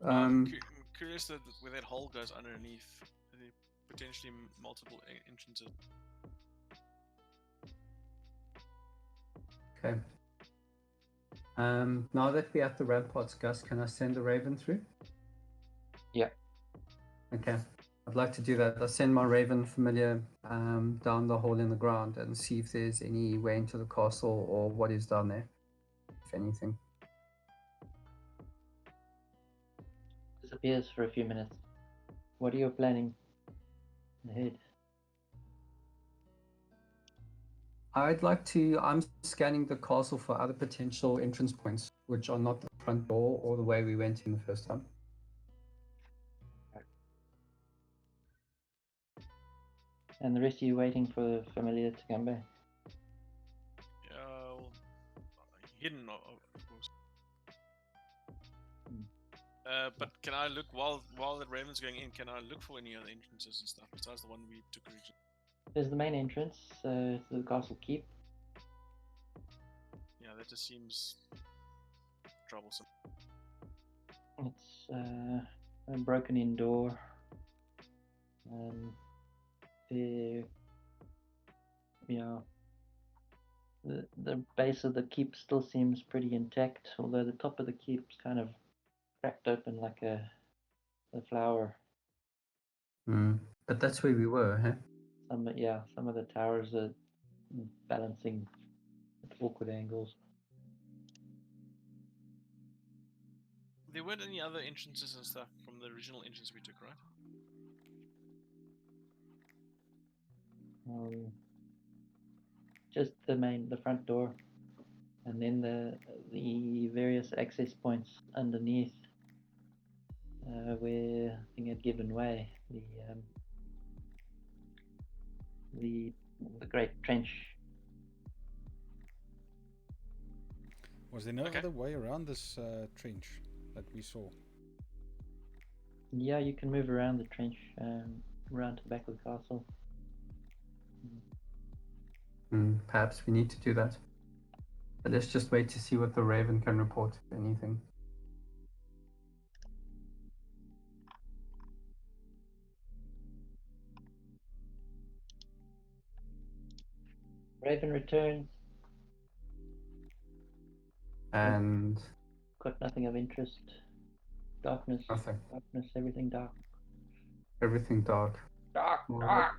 I'm curious where that hole goes underneath. Are there potentially multiple entrances? Okay. Now that we're at the ramparts, Gus, can I send a raven through? Yeah. Okay. I'd like to do that. I'll send my raven familiar down the hole in the ground and see if there's any way into the castle or what is down there, if anything. Disappears for a few minutes. What are you planning ahead? I'm scanning the castle for other potential entrance points, which are not the front door or the way we went in the first time. And the rest of you waiting for the familiar to come back. Yeah, well, hidden, of course. But can I look while the Raven's going in? Can I look for any other entrances and stuff besides the one we took originally? There's the main entrance to the castle keep. Yeah, that just seems troublesome. It's a broken-in door. The base of the keep still seems pretty intact, although the top of the keep's kind of cracked open like a flower. But that's where we were, huh? Some of the towers are balancing at awkward angles. There weren't any other entrances and stuff from the original entrance we took, right? Just the front door, and then the various access points underneath where I think had given way. The great trench. Was there no Okay. other way around this trench that we saw? Yeah, you can move around the trench, around to the back of the castle. Perhaps we need to do that. But let's just wait to see what the Raven can report, if anything. Raven returns. And Got nothing of interest. Darkness. nothing. Darkness. Everything dark. Everything dark. Dark. Well, Dark.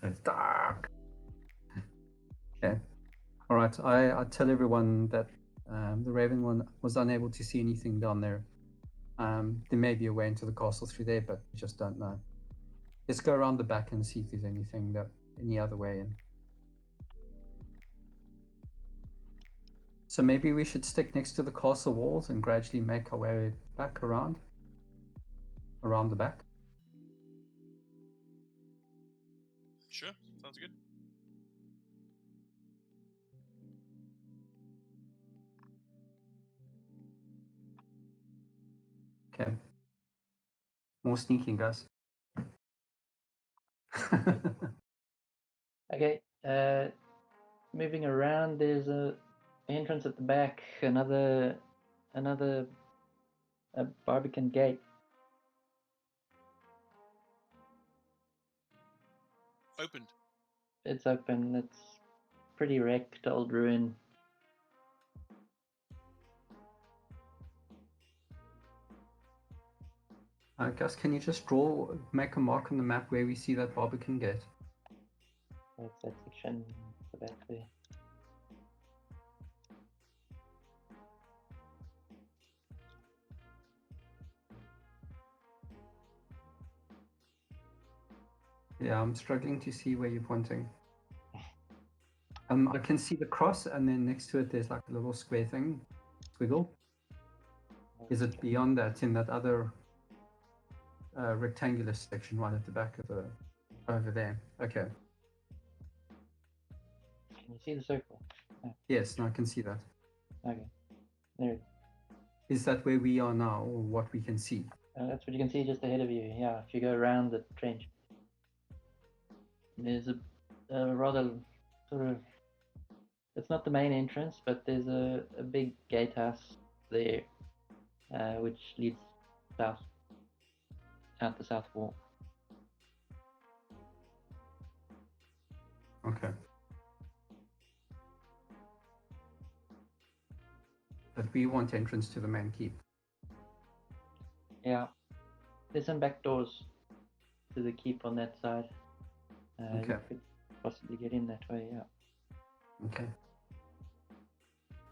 It's dark. Okay. All right. I tell everyone that the Raven one was unable to see anything down there. There may be a way into the castle through there, but we just don't know. Let's go around the back and see if there's any other way in. So maybe we should stick next to the castle walls and gradually make our way back around the back. Sure, sounds good. Okay. More sneaking, Gus. Okay. Moving around, there's a entrance at the back. Another Barbican gate. Opened. It's open. It's pretty wrecked, old ruin. Gus, can you just make a mark on the map where we see that Barbican gate? That's that section for that there. Yeah, I'm struggling to see where you're pointing. I can see the cross, and then next to it there's like a little square thing, squiggle. Is it beyond that, in that other rectangular section right at the back of over there? Okay. Can you see the circle? Yes, no, I can see that. Okay. There. Is that where we are now, or what we can see? That's what you can see just ahead of you. Yeah, if you go around the trench. There's a rather sort of, it's not the main entrance, but there's a big gatehouse there, which leads south, out the south wall. Okay. But we want entrance to the main keep. Yeah, there's some back doors to the keep on that side. Okay. You could possibly get in that way, yeah. Okay.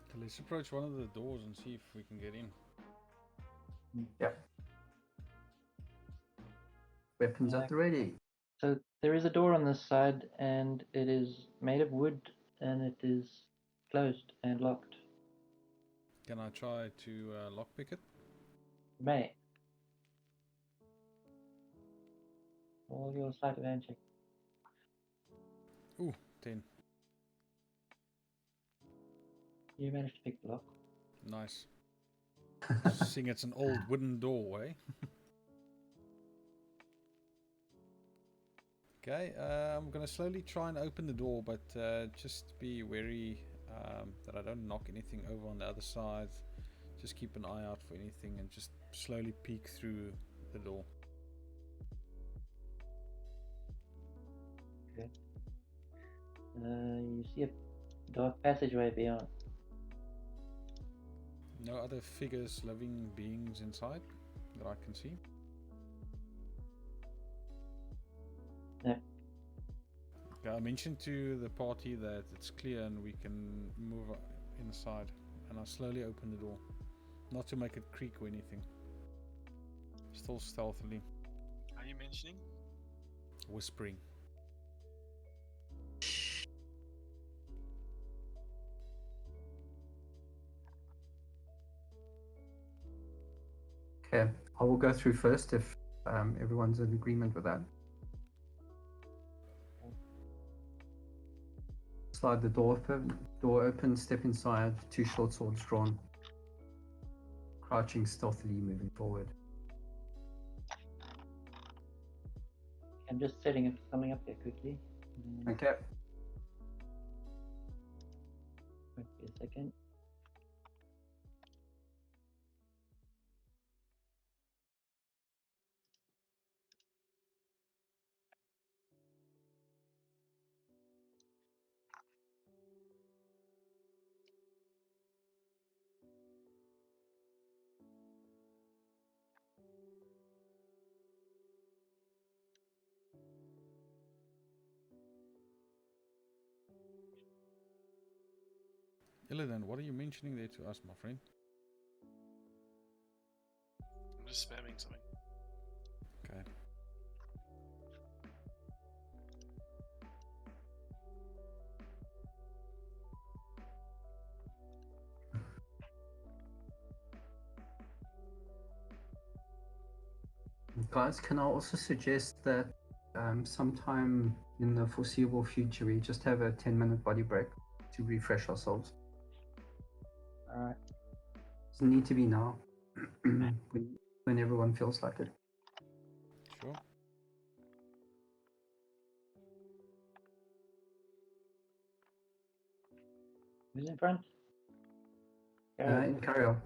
So let's approach one of the doors and see if we can get in. Yep. Weapons at the ready. So there is a door on this side, and it is made of wood, and it is closed and locked. Can I try to lockpick it? May. Well, Roll your sleight of hand check. Ooh, 10. You managed to pick the lock. Nice. Seeing it's an old wooden doorway. Okay, I'm gonna slowly try and open the door, but just be wary that I don't knock anything over on the other side. Just keep an eye out for anything and just slowly peek through the door. Okay. You see a dark passageway beyond. No other figures, living beings inside that I can see? No. Okay, I mentioned to the party that it's clear and we can move inside, and I slowly open the door. Not to make it creak or anything. Still stealthily. Are you mentioning? Whispering. Okay, I will go through first if everyone's in agreement with that. Slide the door open, step inside, 2 short swords drawn. Crouching stealthily, moving forward. I'm just setting up something up there quickly. Okay. Wait a second. Illidan, what are you mentioning there to us, my friend? I'm just spamming something. Okay. Guys, can I also suggest that sometime in the foreseeable future we just have a 10-minute body break to refresh ourselves? Alright. Doesn't need to be now. when everyone feels like it. Sure. Who's in front? In carry on.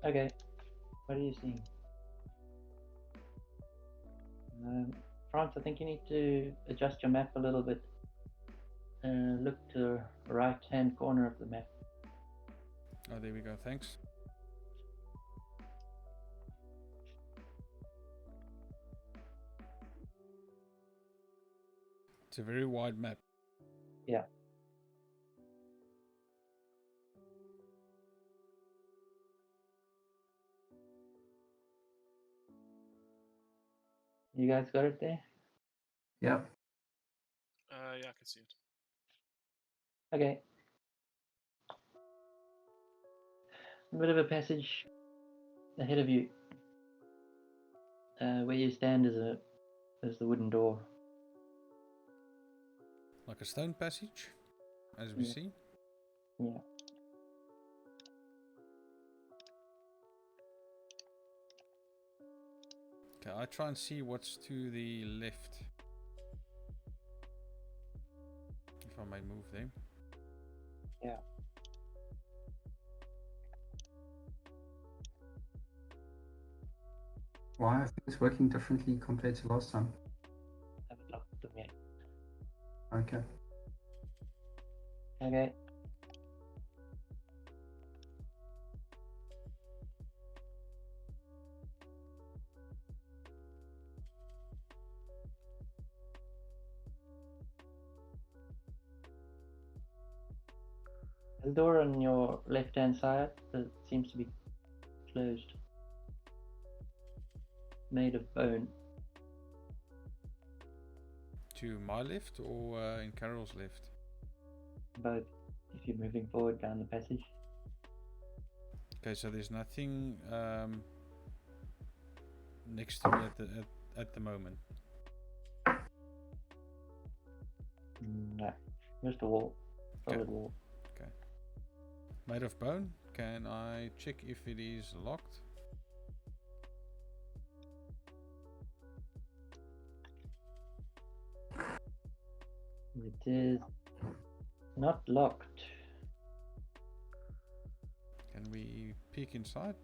Okay. What are you seeing? France, I think you need to adjust your map a little bit. Look to the right-hand corner of the map. Oh, there we go. Thanks. It's a very wide map. Yeah. You guys got it there? Yeah. Yeah, I can see it. Okay. A bit of a passage ahead of you. Where you stand is the wooden door. Like a stone passage, as we see. Yeah. Okay, I try and see what's to the left. If I may move there. Yeah. Why are things working differently compared to last time? Haven't locked them yet. Okay. Okay. The door on your left-hand side that seems to be closed. Made of bone. To my left or in Carol's left? Both. If you're moving forward down the passage. Okay, so there's nothing next to me at the moment. No, just a wall, Okay. solid wall. Made of bone. Can I check if it is locked? It is not locked. Can we peek inside?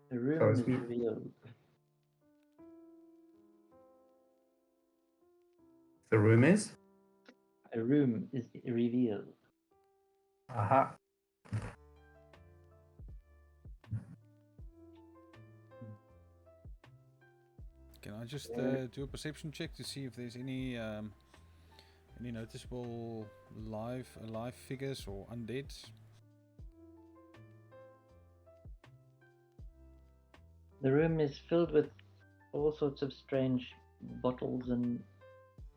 The room So is it's me- revealed. The room is? A room is revealed. Aha. Can I just Yeah. do a perception check to see if there's any noticeable alive figures or undeads? The room is filled with all sorts of strange bottles, and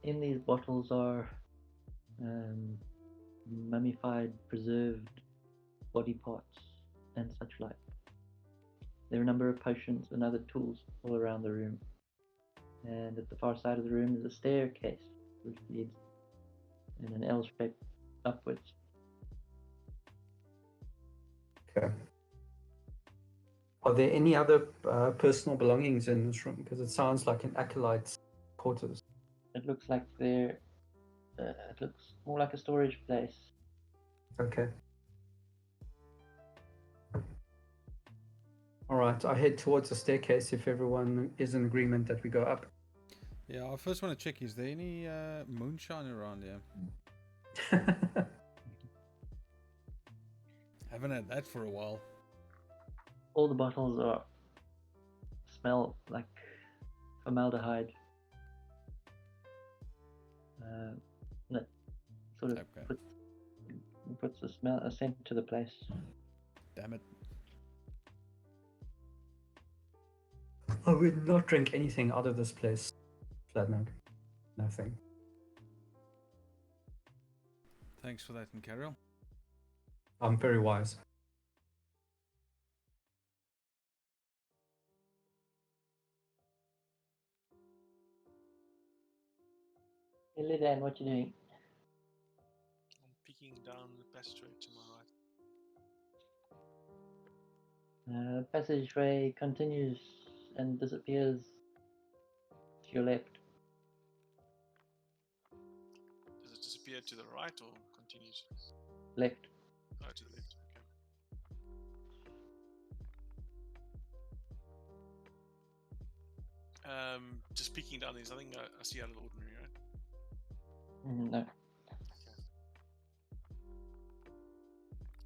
in these bottles are mummified, preserved body parts and such like. There are a number of potions and other tools all around the room. And at the far side of the room is a staircase which leads in an L shape upwards. Okay. Are there any other personal belongings in this room? Because it sounds like an acolyte's quarters. It looks like it looks more like a storage place. Okay. All right, I head towards the staircase if everyone is in agreement that we go up. Yeah, I first want to check, is there any moonshine around here? Haven't had that for a while. All the bottles smell like formaldehyde. That sort of Okay. puts a scent to the place. Damn it. I would not drink anything out of this place, Flatnote. Nothing. Thanks for that, and carry on. I'm very wise. Hey, Lidan, what you doing? I'm peeking down the passageway to my right. Passageway continues and disappears to your left. Does it disappear to the right or continues? Left. Oh, to the left. Okay. Just peeking down, there's nothing I see out of the ordinary, right? No.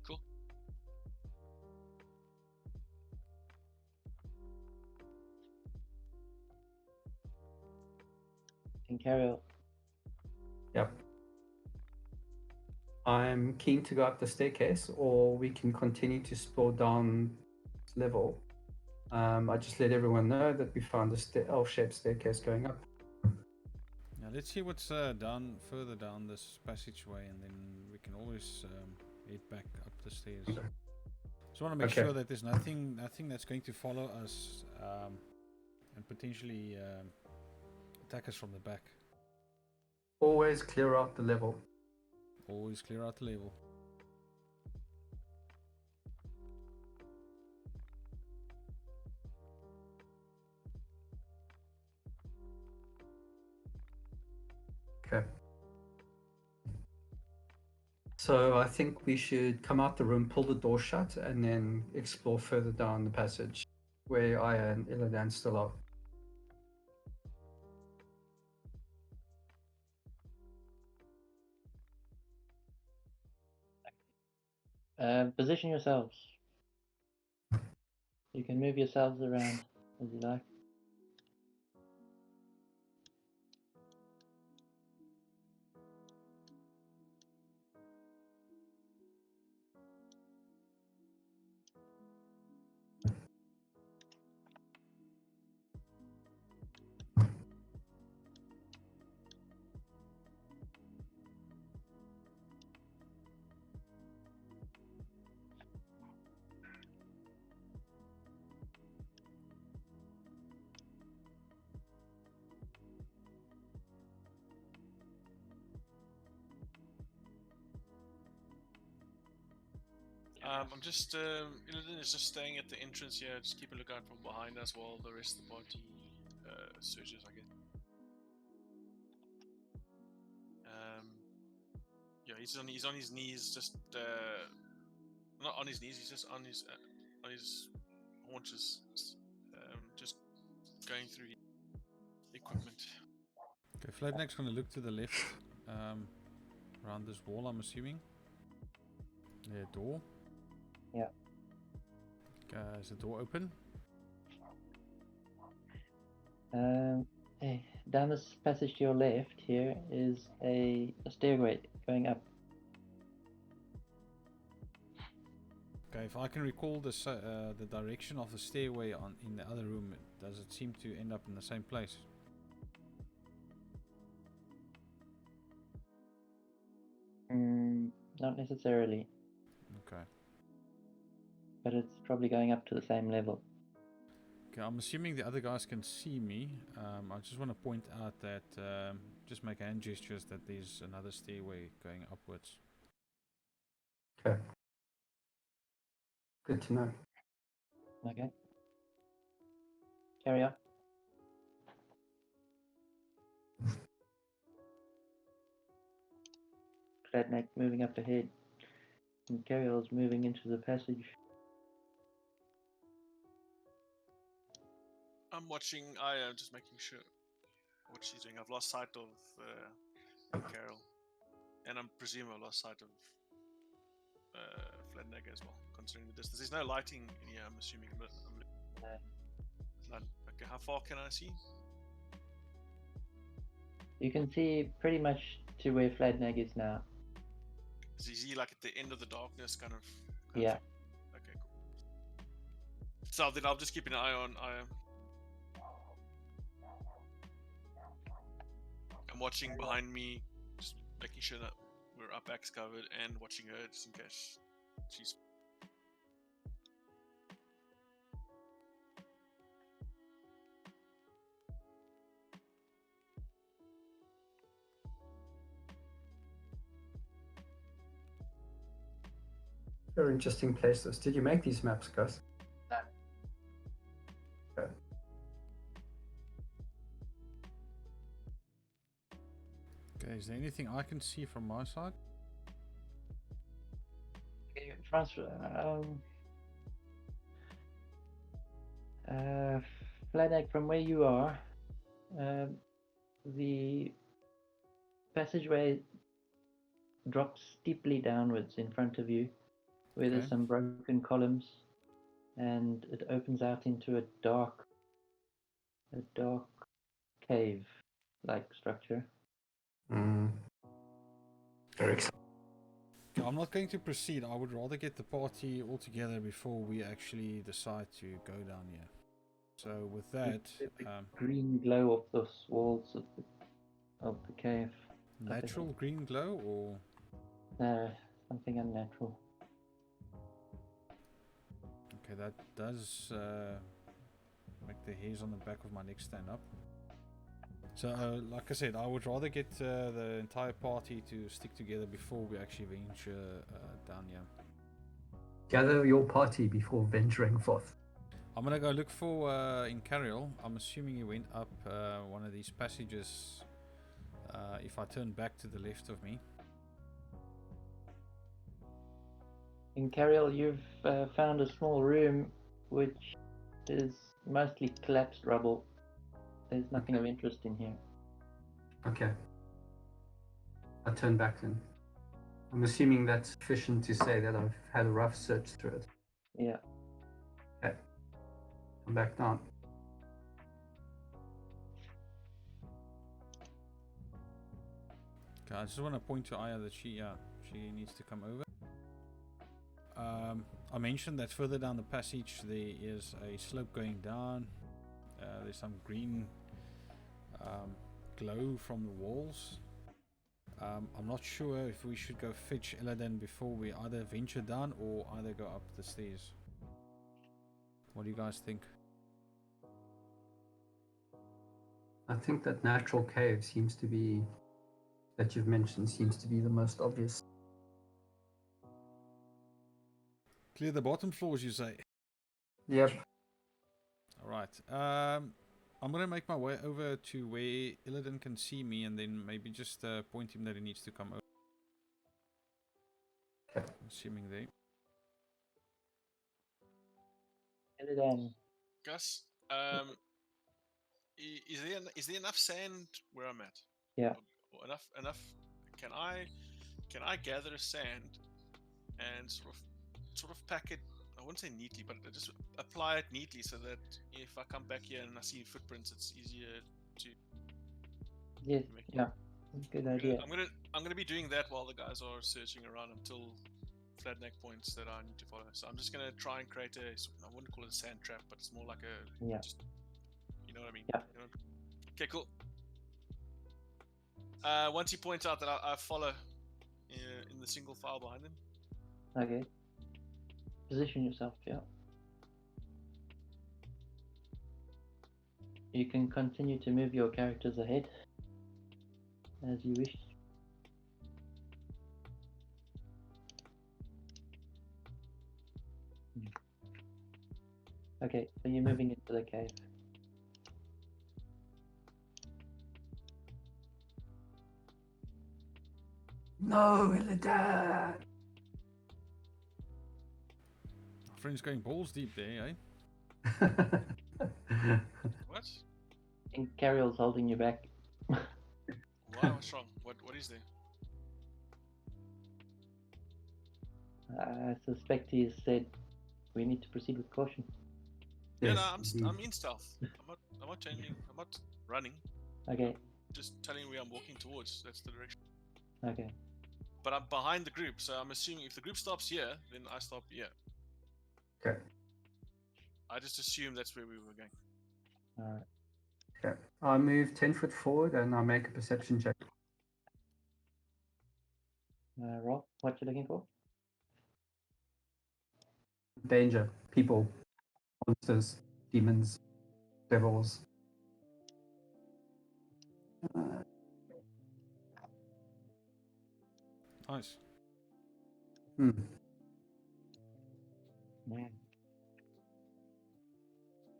Cool. Can carry on. Yep. I'm keen to go up the staircase, or we can continue to explore down level. I just let everyone know that we found the L-shaped staircase going up. Now let's see what's further down this passageway, and then we can always head back up the stairs. Just want to make Okay. sure that there's nothing that's going to follow us and potentially attack us from the back. Always clear out the level. Always clear out the level. Okay. So I think we should come out the room, pull the door shut, and then explore further down the passage where Aya and Illidan still are. Position yourselves. You can move yourselves around as you like. I'm just Illidan is just staying at the entrance here. Just keep a lookout from behind us while the rest of the party searches, I guess. Yeah, he's on his knees, just not on his knees. He's just on his haunches, just going through equipment. Okay, Flatneck's gonna look to the left, around this wall, I'm assuming. Yeah, door. Yeah. Is the door open? Down this passage to your left here is a stairway going up. Okay, if I can recall the direction of the stairway in the other room, does it seem to end up in the same place? Not necessarily, Okay. but it's probably going up to the same level. Okay, I'm assuming the other guys can see me. I just want to point out that, just make hand gestures that there's another stairway going upwards. Okay. Good to know. Okay. Carry on. Gladneck moving up ahead, and Carriel's moving into the passage. I'm watching Aya, just making sure what she's doing. I've lost sight of Carol, and I'm presuming I've lost sight of Flatneck as well, considering the distance. There's no lighting in here, I'm assuming. But okay, how far can I see? You can see pretty much to where Fladnag is now. Is he like at the end of the darkness, kind of Yeah. thing? Okay, cool. So then I'll just keep an eye on Aya. I'm watching behind me, just making sure that our back's covered, and watching her just in case she's. Very interesting places. Did you make these maps, Gus? No. Okay. Okay, is there anything I can see from my side? Fladnag, from where you are, the passageway drops steeply downwards in front of you, where there's Okay. some broken columns, and it opens out into a dark cave-like structure. Very exciting. Okay, I'm not going to proceed. I would rather get the party all together before we actually decide to go down here. So with that, Green glow off the walls of the cave. natural green glow or Something unnatural. okay, that does make the hairs on the back of my neck stand up. So, like I said, I would rather get the entire party to stick together before we actually venture down here. Gather your party before venturing forth. I'm gonna go look for in Carriel. I'm assuming he went up one of these passages. If I turn back to the left of me. In Carriel, you've found a small room which is mostly collapsed rubble. There's nothing of interest in here. Okay. I turn back then. I'm assuming that's sufficient to say that I've had a rough search through it. Yeah. Okay. I'm back down. Okay, I just want to point to Aya that she needs to come over. I mentioned that further down the passage there is a slope going down. There's some green glow from the walls. I'm not sure if we should go fetch Illidan before we either venture down or either go up the stairs. What do you guys think? I think that natural cave seems to be, that you've mentioned, seems to be the most obvious. Clear the bottom floors, you say? Yep. All right. I'm gonna make my way over to where Illidan can see me, and then maybe just point him that he needs to come over. Okay. Assuming there. Illidan, Gus, is there enough sand where I'm at? Yeah. Or enough. Can I gather sand and sort of pack it? I wouldn't say neatly, but just apply it neatly so that if I come back here and I see footprints, it's easier to. yes, yeah, good idea. I'm gonna be doing that while the guys are searching around until flat neck points that I need to follow. So I'm just gonna try and create I wouldn't call it a sand trap, but it's more like a Yeah. just, you know what I mean? Yeah. You know? Okay, cool. Once he points out that I follow in the single file behind him. Okay. Position yourself, yeah. You can continue to move your characters ahead as you wish. Okay, so you're moving into the cave. No, Illidan! Our friend's going balls deep there, eh? What? I think Carriel's holding you back. Why? What's wrong? What is there? I suspect he has said we need to proceed with caution. Yeah, Yes, no, I'm indeed. in stealth. I'm not changing. I'm not running. Okay, Just telling you where I'm walking towards. That's the direction. okay. But I'm behind the group, so I'm assuming if the group stops here, then I stop here. Okay. I just assume that's where we were going. Alright. Okay. I move 10 foot forward and I make a perception check. Roll, what you looking for? Danger. People. Monsters. Demons. Devils. Nice. Hmm. Man.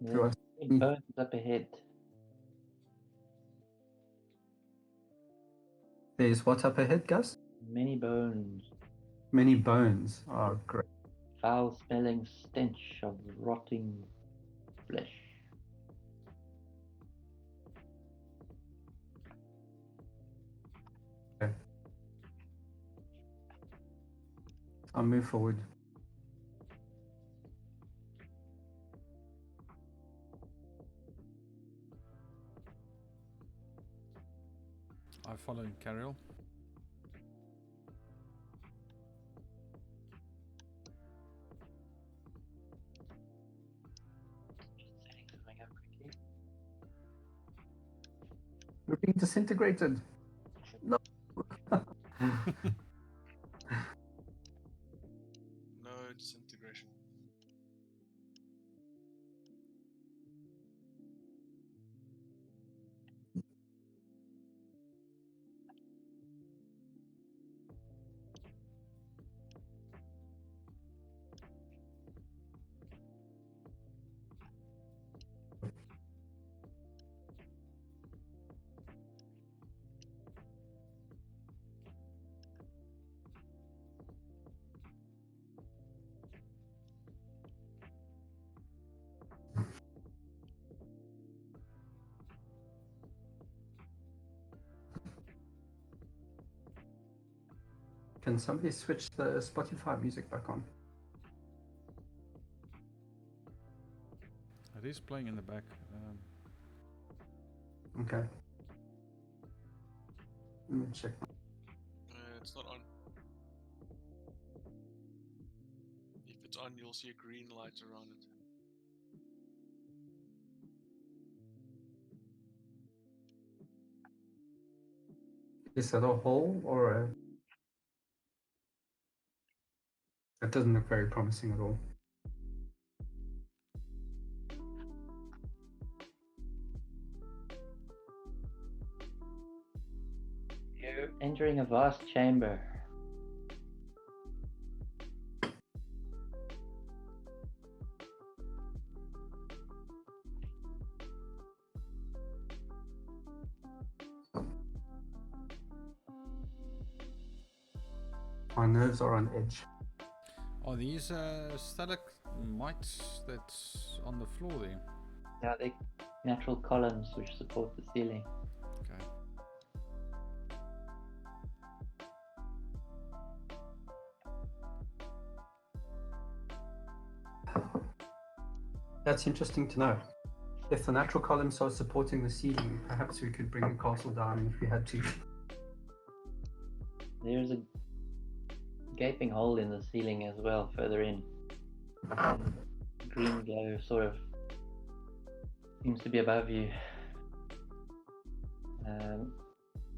Do I There's bones up ahead. There's what's up ahead, Gus? Many bones. Many bones. Oh, great. Foul smelling stench of rotting flesh. I'll move forward. I follow Carriel. Just setting something up quickly. We're being disintegrated. No. No disintegration. Can somebody switch the Spotify music back on? It is playing in the back. Okay. Let me check. It's not on. If it's on, you'll see a green light around it. Is that a hole or a... That doesn't look very promising at all. You're entering a vast chamber. My nerves are on edge. Are these stalagmites that's on the floor there? Yeah, they natural columns which support the ceiling. Okay. That's interesting to know. If the natural columns are supporting the ceiling, perhaps we could bring the castle down if we had to. There's a gaping hole in the ceiling as well, further in. And green glow sort of seems to be above you.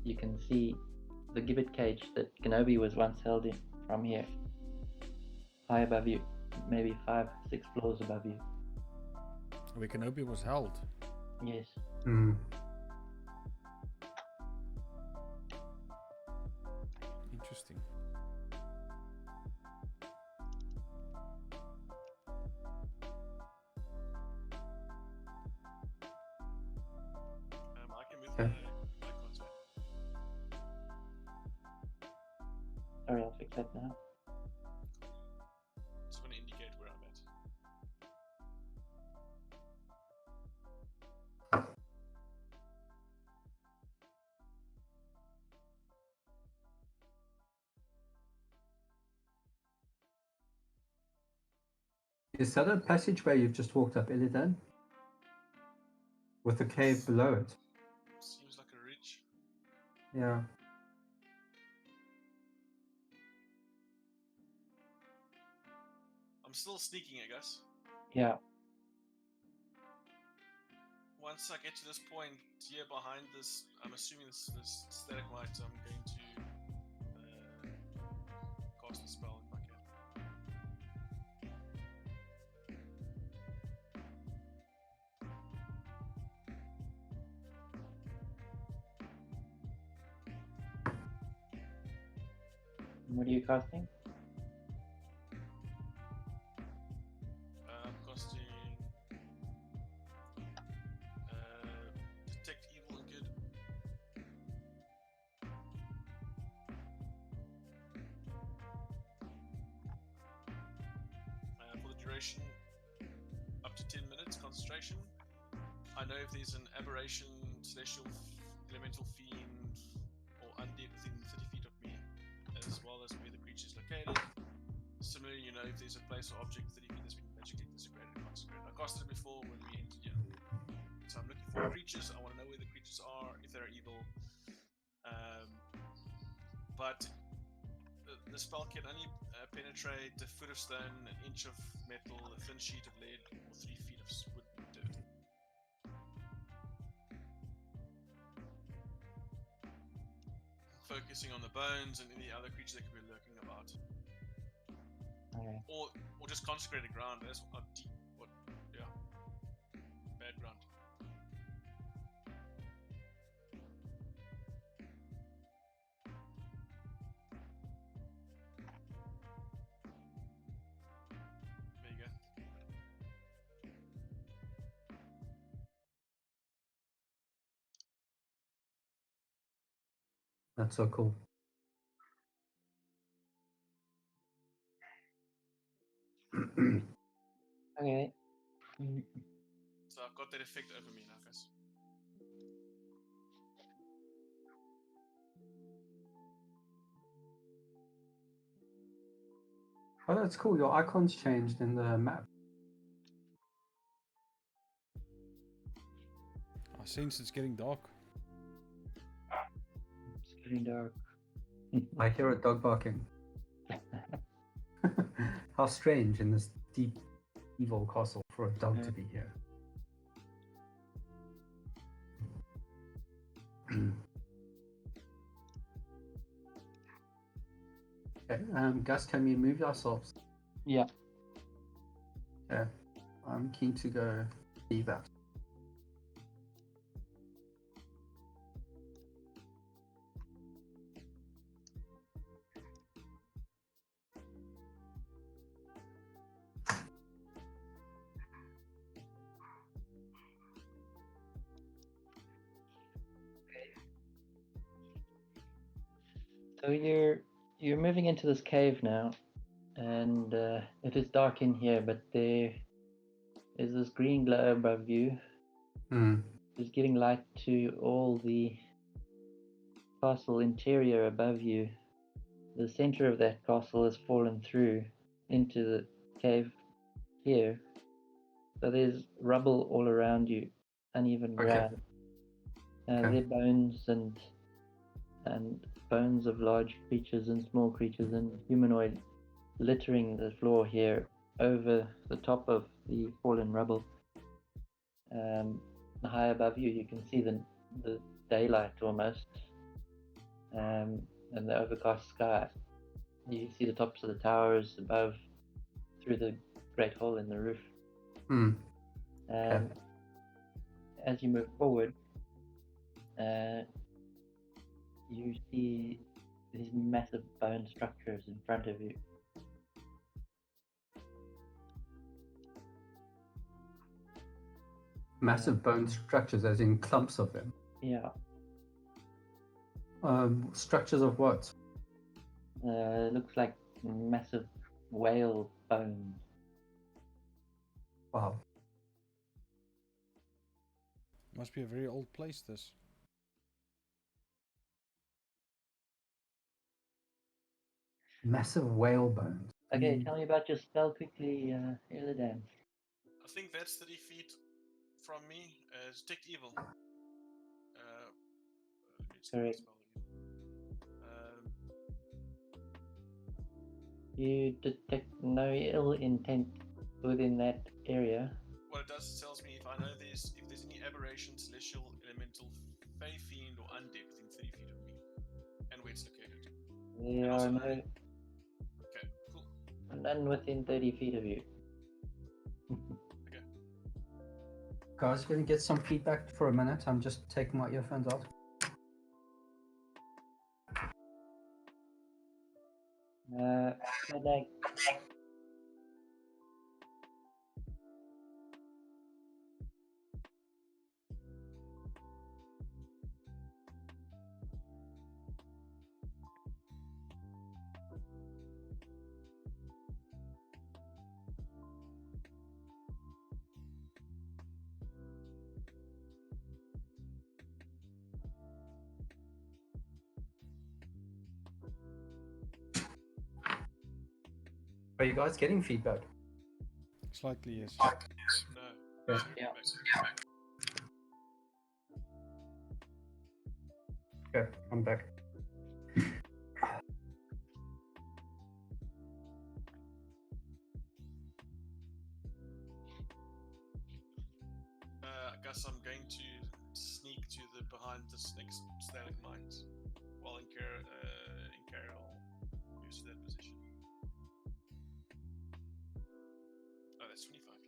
You can see the gibbet cage that Kenobi was once held in from here, high above you, maybe 5-6 floors above you. Where Kenobi was held. Yes. Interesting. I can move Okay. the icons. Sorry, I'll fix that now. Just want to indicate where I'm at. Is that a passageway you've just walked up, Illidan? With a cave below it? Seems like a ridge. Yeah. I'm still sneaking, I guess. Yeah. Once I get to this point here behind this, I'm assuming this stalagmite, I'm going to cast a spell if I can. What are you casting? I'm casting detect evil and good. For the duration, up to 10 minutes concentration. I know if there's an aberration, celestial, elemental fiend, or undead within 30 feet of me, as well as where the creature is located. Similarly, you know if there's a place or object 30 feet that's been magically desecrated or consecrated. I casted it before when we entered here. So I'm looking for creatures. I want to know where the creatures are, if they're evil. But the spell can only penetrate a foot of stone, an inch of metal, a thin sheet of lead, or 3 feet of wood and dirt. Focusing on the bones and any other creatures that could be lurking about. Okay. Or just consecrated ground. That's not deep. Yeah. Bad ground. There you go. That's so cool. Okay. So I've got that effect over me now, guys. Oh, that's cool. Your icon's changed in the map. I sense it's getting dark. It's getting dark. I hear a dog barking. How strange in this deep, evil castle for a dog to be here. Okay, Gus, can we move ourselves? Yeah. Okay, I'm keen to go see that. So you're You're moving into this cave now, and it is dark in here, but there is this green glow above you. Hmm. It's giving light to all the castle interior above you. The center of that castle has fallen through into the cave here. So there's rubble all around you, uneven Okay. ground. Okay. There are bones and bones of large creatures and small creatures and humanoid littering the floor here over the top of the fallen rubble. High above you, you can see the daylight almost, and the overcast sky. You see the tops of the towers above through the great hole in the roof. Hmm. Okay. As you move forward, you see these massive bone structures in front of you. Massive bone structures, as in clumps of them. Yeah. Structures of what? Looks like massive whale bones. Wow. Must be a very old place, this. Massive whale bones. Okay, tell me about your spell quickly, Illidan. I think that's 30 feet from me. Detect evil. Let me just get the Correct. spell again. You detect no ill intent within that area. What it does, it tells me if I know if there's any aberration, celestial, elemental, fey, fiend, or undead within 30 feet of me, and where it's located. There And are also no Okay, cool. none within 30 feet of you. Okay. Guys, can you get some feedback for a minute? I'm just taking my earphones out. Like, Are you guys getting feedback? Slightly, yes. No. Yeah. yeah. Okay, I'm back. I guess I'm going to sneak to the behind this next stalagmite while in Carol moves to that position. Oh, that's 25 feet.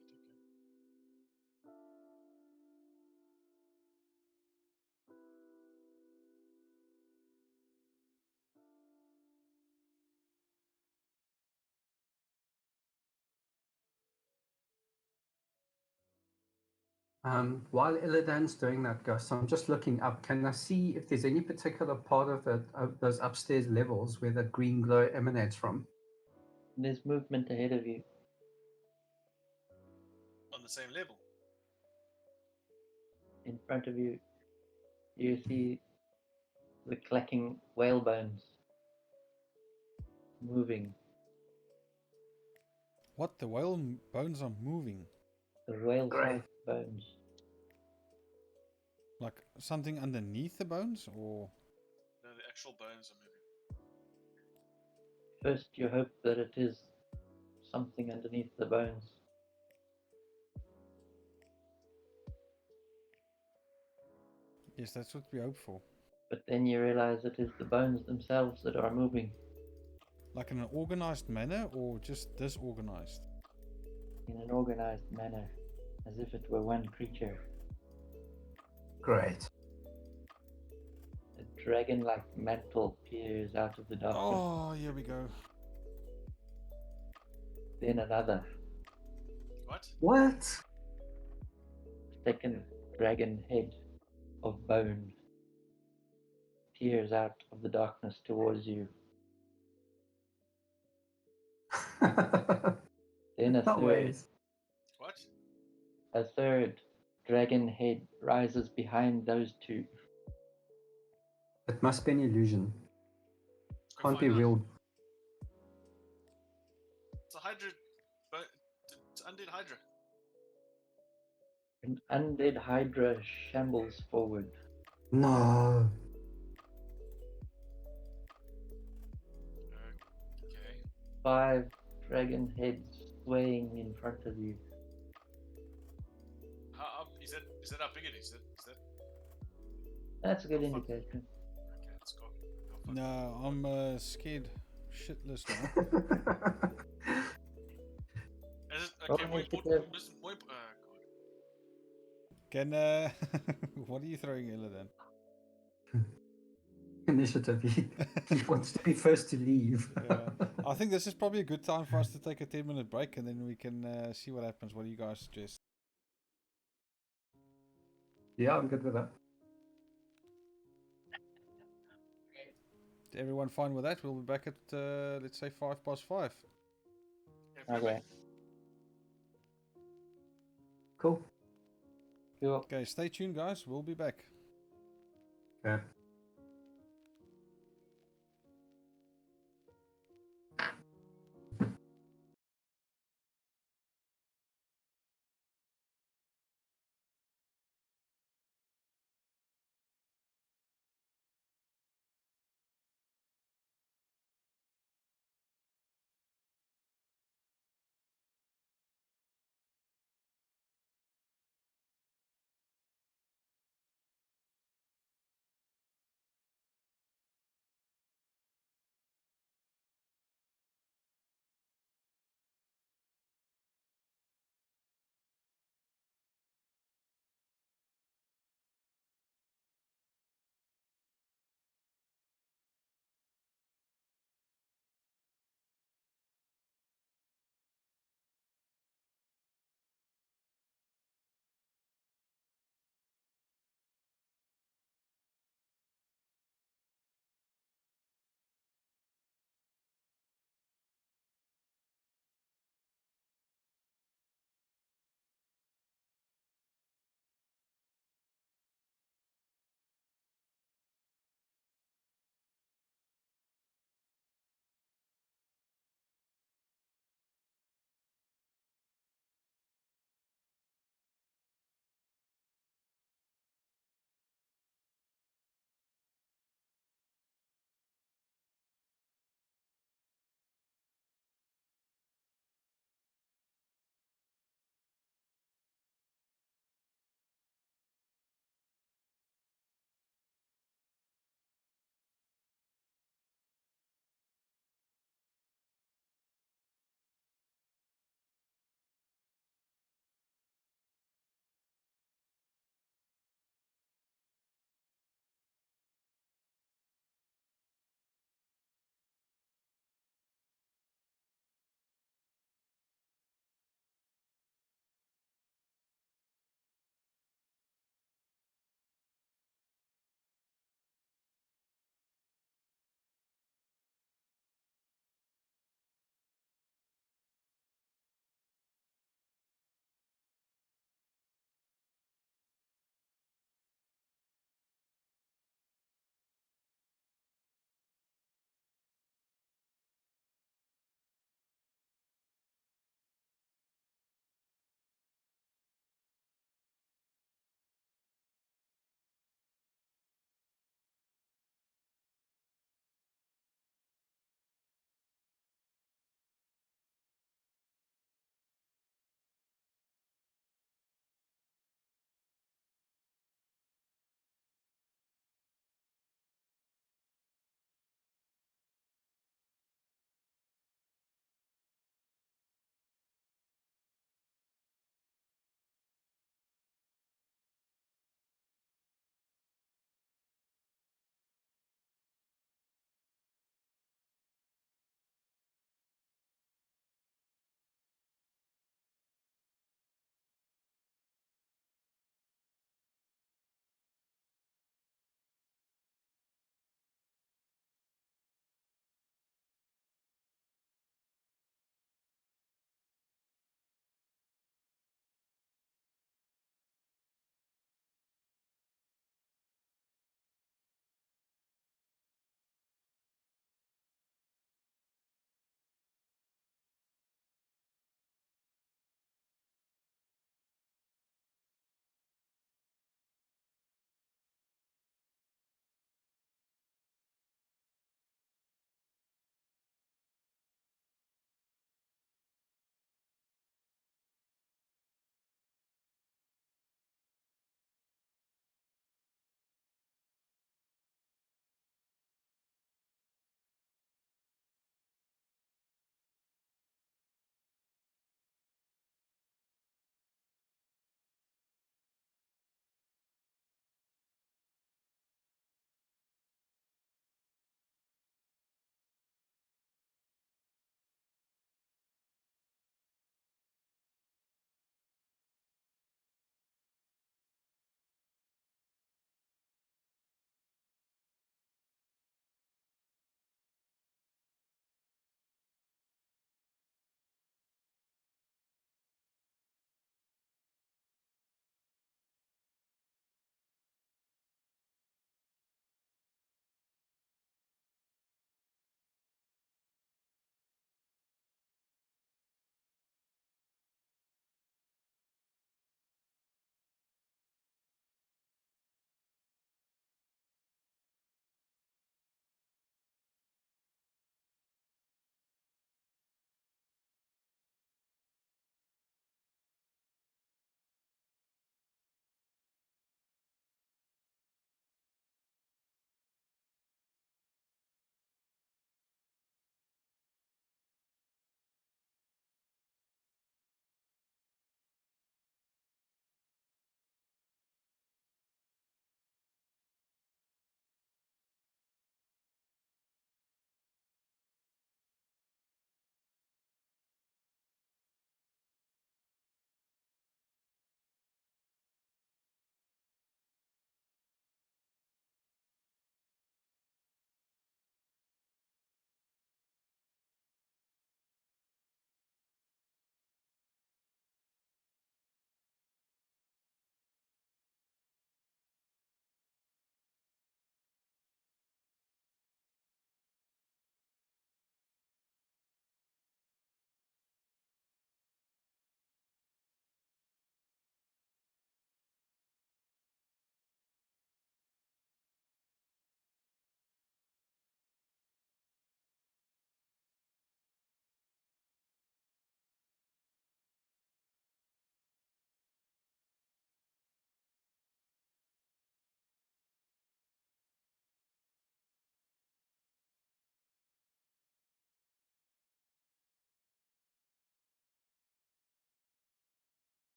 Okay. While Illidan's doing that, Gus, I'm just looking up. Can I see if there's any particular part of it, of those upstairs levels where that green glow emanates from? There's movement ahead of you. On the same level. In front of you, you see the clacking whale bones moving. What? The whale bones are moving? The whale-sized bones. Like something underneath the bones, or? No, the actual bones are moving. First, you hope that it is something underneath the bones. Yes, that's what we hope for. But then you realize it is the bones themselves that are moving. Like in an organized manner, or just disorganized? In an organized manner, as if it were one creature. Great. A dragon-like mantle peers out of the darkness. Oh, here we go. Then another. What? What? Second dragon head of bone peers out of the darkness towards you. Then No ways. What? a third dragon head rises behind those two. It must be an illusion. Go Can't be find out. real. It's a Hydra. But it's undead Hydra. An undead hydra shambles forward. No. Okay. 5 dragon heads swaying in front of you. How is that how big it is? Is that That's a good Oh, fuck. indication. okay? Let's go. Go fuck. No, I'm scared shitless now. Is it Roll okay? More initiative. important. More God. Can what are you throwing, Illidan? Initiative. He wants to be first to leave. Yeah, I think this is probably a good time for us to take a 10-minute break, and then we can see what happens. What do you guys suggest? Yeah, I'm good with that. Is everyone fine with that? We'll be back at let's say 5:05. Okay. Cool. Cool. Okay, stay tuned, guys. We'll be back. Okay.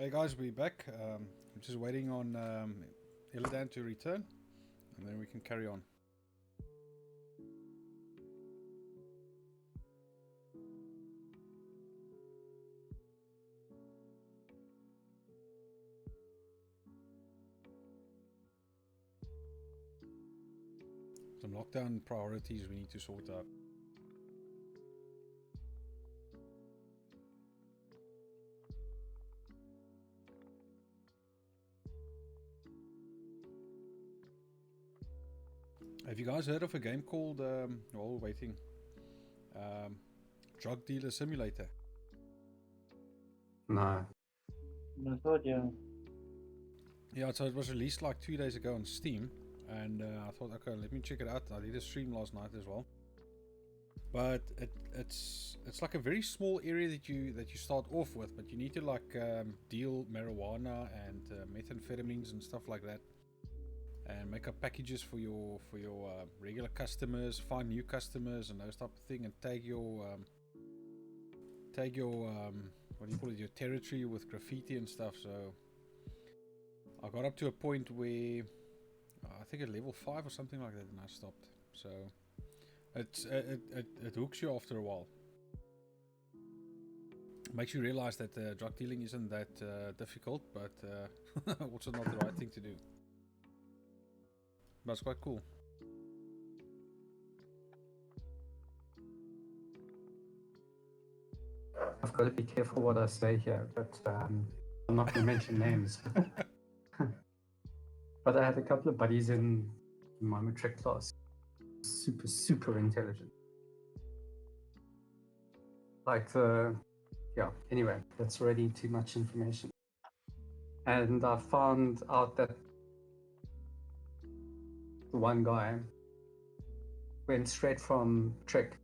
Hey guys, we're back. I'm just waiting on Illidan to return, and then we can carry on. Some lockdown priorities we need to sort out. Have you guys heard of a game called, while we're waiting, Drug Dealer Simulator? No. I thought, yeah. Yeah, so it was released like 2 days ago on Steam, and I thought, okay, let me check it out. I did a stream last night as well. But it's like a very small area that you start off with, but you need to like deal marijuana and methamphetamines and stuff like that, and make up packages for your regular customers, find new customers and those type of thing, and tag your what do you call it, your territory with graffiti and stuff. So I got up to a point where I think at level 5 or something like that, and I stopped. So it hooks you after a while. Makes you realize that drug dealing isn't that difficult, but also not the right thing to do. But it's quite cool. I've got to be careful what I say here, but I'm not going to mention names. But I had a couple of buddies in my matric class. Super intelligent. Anyway, that's already too much information. And I found out that the one guy went straight from trick,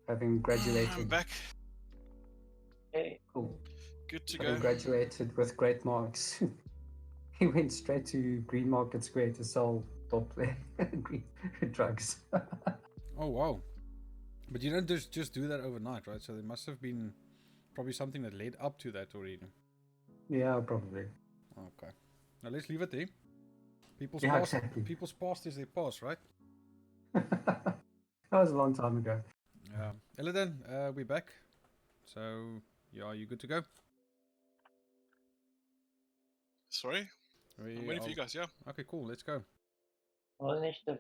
having graduated. I'm back. Hey. Cool. Good to Having go. graduated with great marks. He went straight to Green Market Square to sell dope drugs. Oh wow! But you don't just do that overnight, right? So there must have been probably something that led up to that already. Yeah, probably. Okay. Now let's leave it there. People's Yeah, past, exactly. people's past is their past, right? That was a long time ago. Yeah. Illidan, we're back. So, yeah, are you good to go? Sorry? I'm waiting for you guys, yeah. Okay, cool. Let's go. All initiative.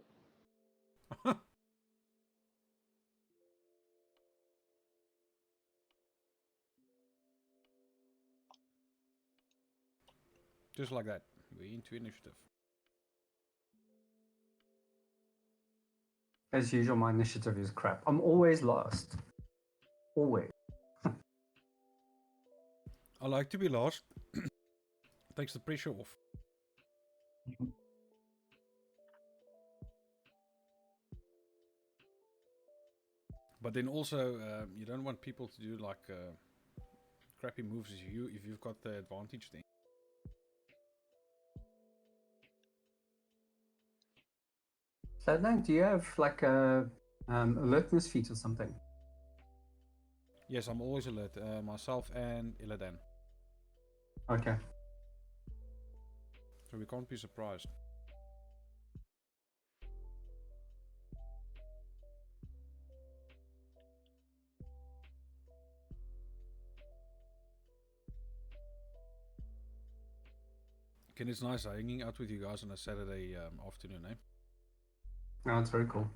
Just like that. We're into initiative. As usual, my initiative is crap. I'm always last. Always. I like to be last. Takes the pressure off. But then also, you don't want people to do like crappy moves as you if you've got the advantage then. So, now, do you have like a alertness feat or something? Yes, I'm always alert. Myself and Illidan. Okay. So we can't be surprised. Again, it's nice hanging out with you guys on a Saturday afternoon, eh? No, it's very cool.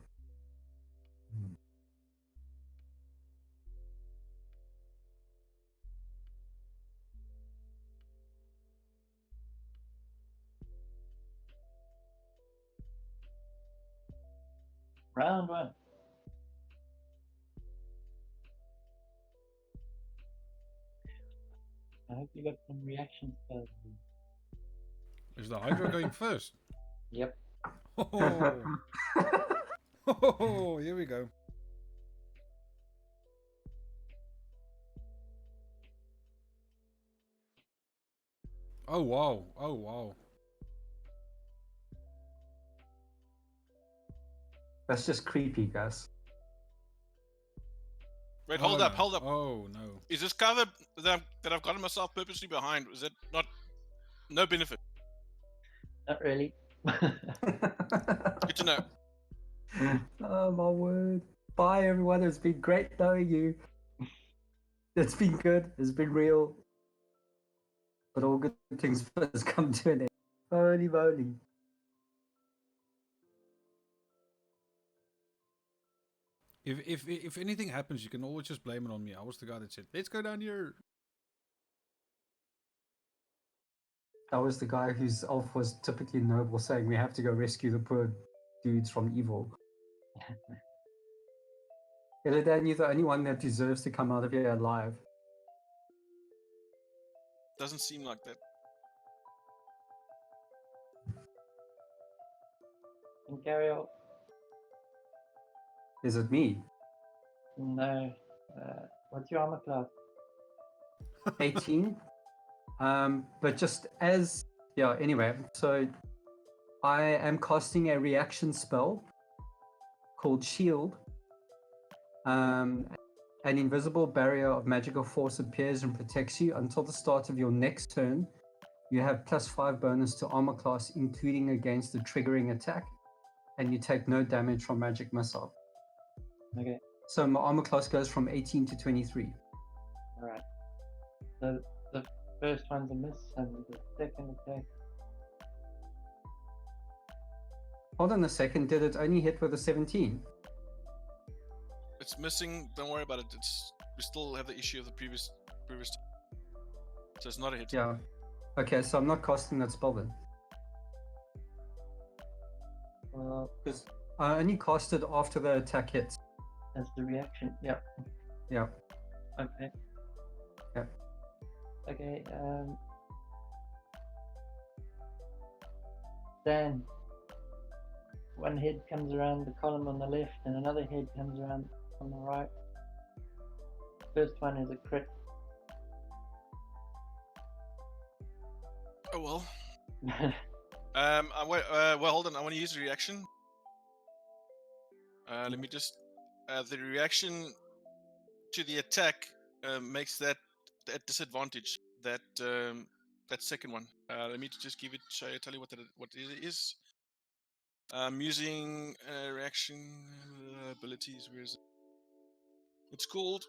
Round 1. I hope you got some reactions. Is the Hydra going first? Yep. Oh, oh, here we go. Oh wow, oh wow. That's just creepy, Gus. Wait, Oh, hold up, no. hold up. Oh no. Is this cover that I've gotten myself purposely behind? Is it not no benefit? Not really. Good to know. Oh my word. Bye everyone. It's been great knowing you. It's been good. It's been real. But all good things first come to an end. Holy moly. If anything happens, you can always just blame it on me. I was the guy that said, "Let's go down here." I was the guy whose elf was typically noble, saying we have to go rescue the poor dudes from evil. Illidan, you're the only one that deserves to come out of here alive. Doesn't seem like that. And carry on. Is it me? No. What's your armor class? 18. But just as anyway, so I am casting a reaction spell called Shield. An invisible barrier of magical force appears and protects you until the start of your next turn. You have +5 bonus to armor class, including against the triggering attack, and you take no damage from magic missile. Okay. So my armor class goes from 18 to 23. Alright. So the first one's a miss and the second attack. Hold on a second. Did it only hit with a 17? It's missing. Don't worry about it. We still have the issue of the previous. So it's not a hit. Yeah. Okay, so I'm not casting that spell then. Because I only cast it after the attack hits. That's the reaction. Yep. Yeah. Okay. Yeah. Okay. Dan. One head comes around the column on the left, and another head comes around on the right. First one is a crit. Oh well. Well, hold on. I want to use the reaction. Let me just. The reaction to the attack makes that disadvantage. That second one. Let me just give it. Tell you what it is. I'm using reaction abilities. Where is it? It's called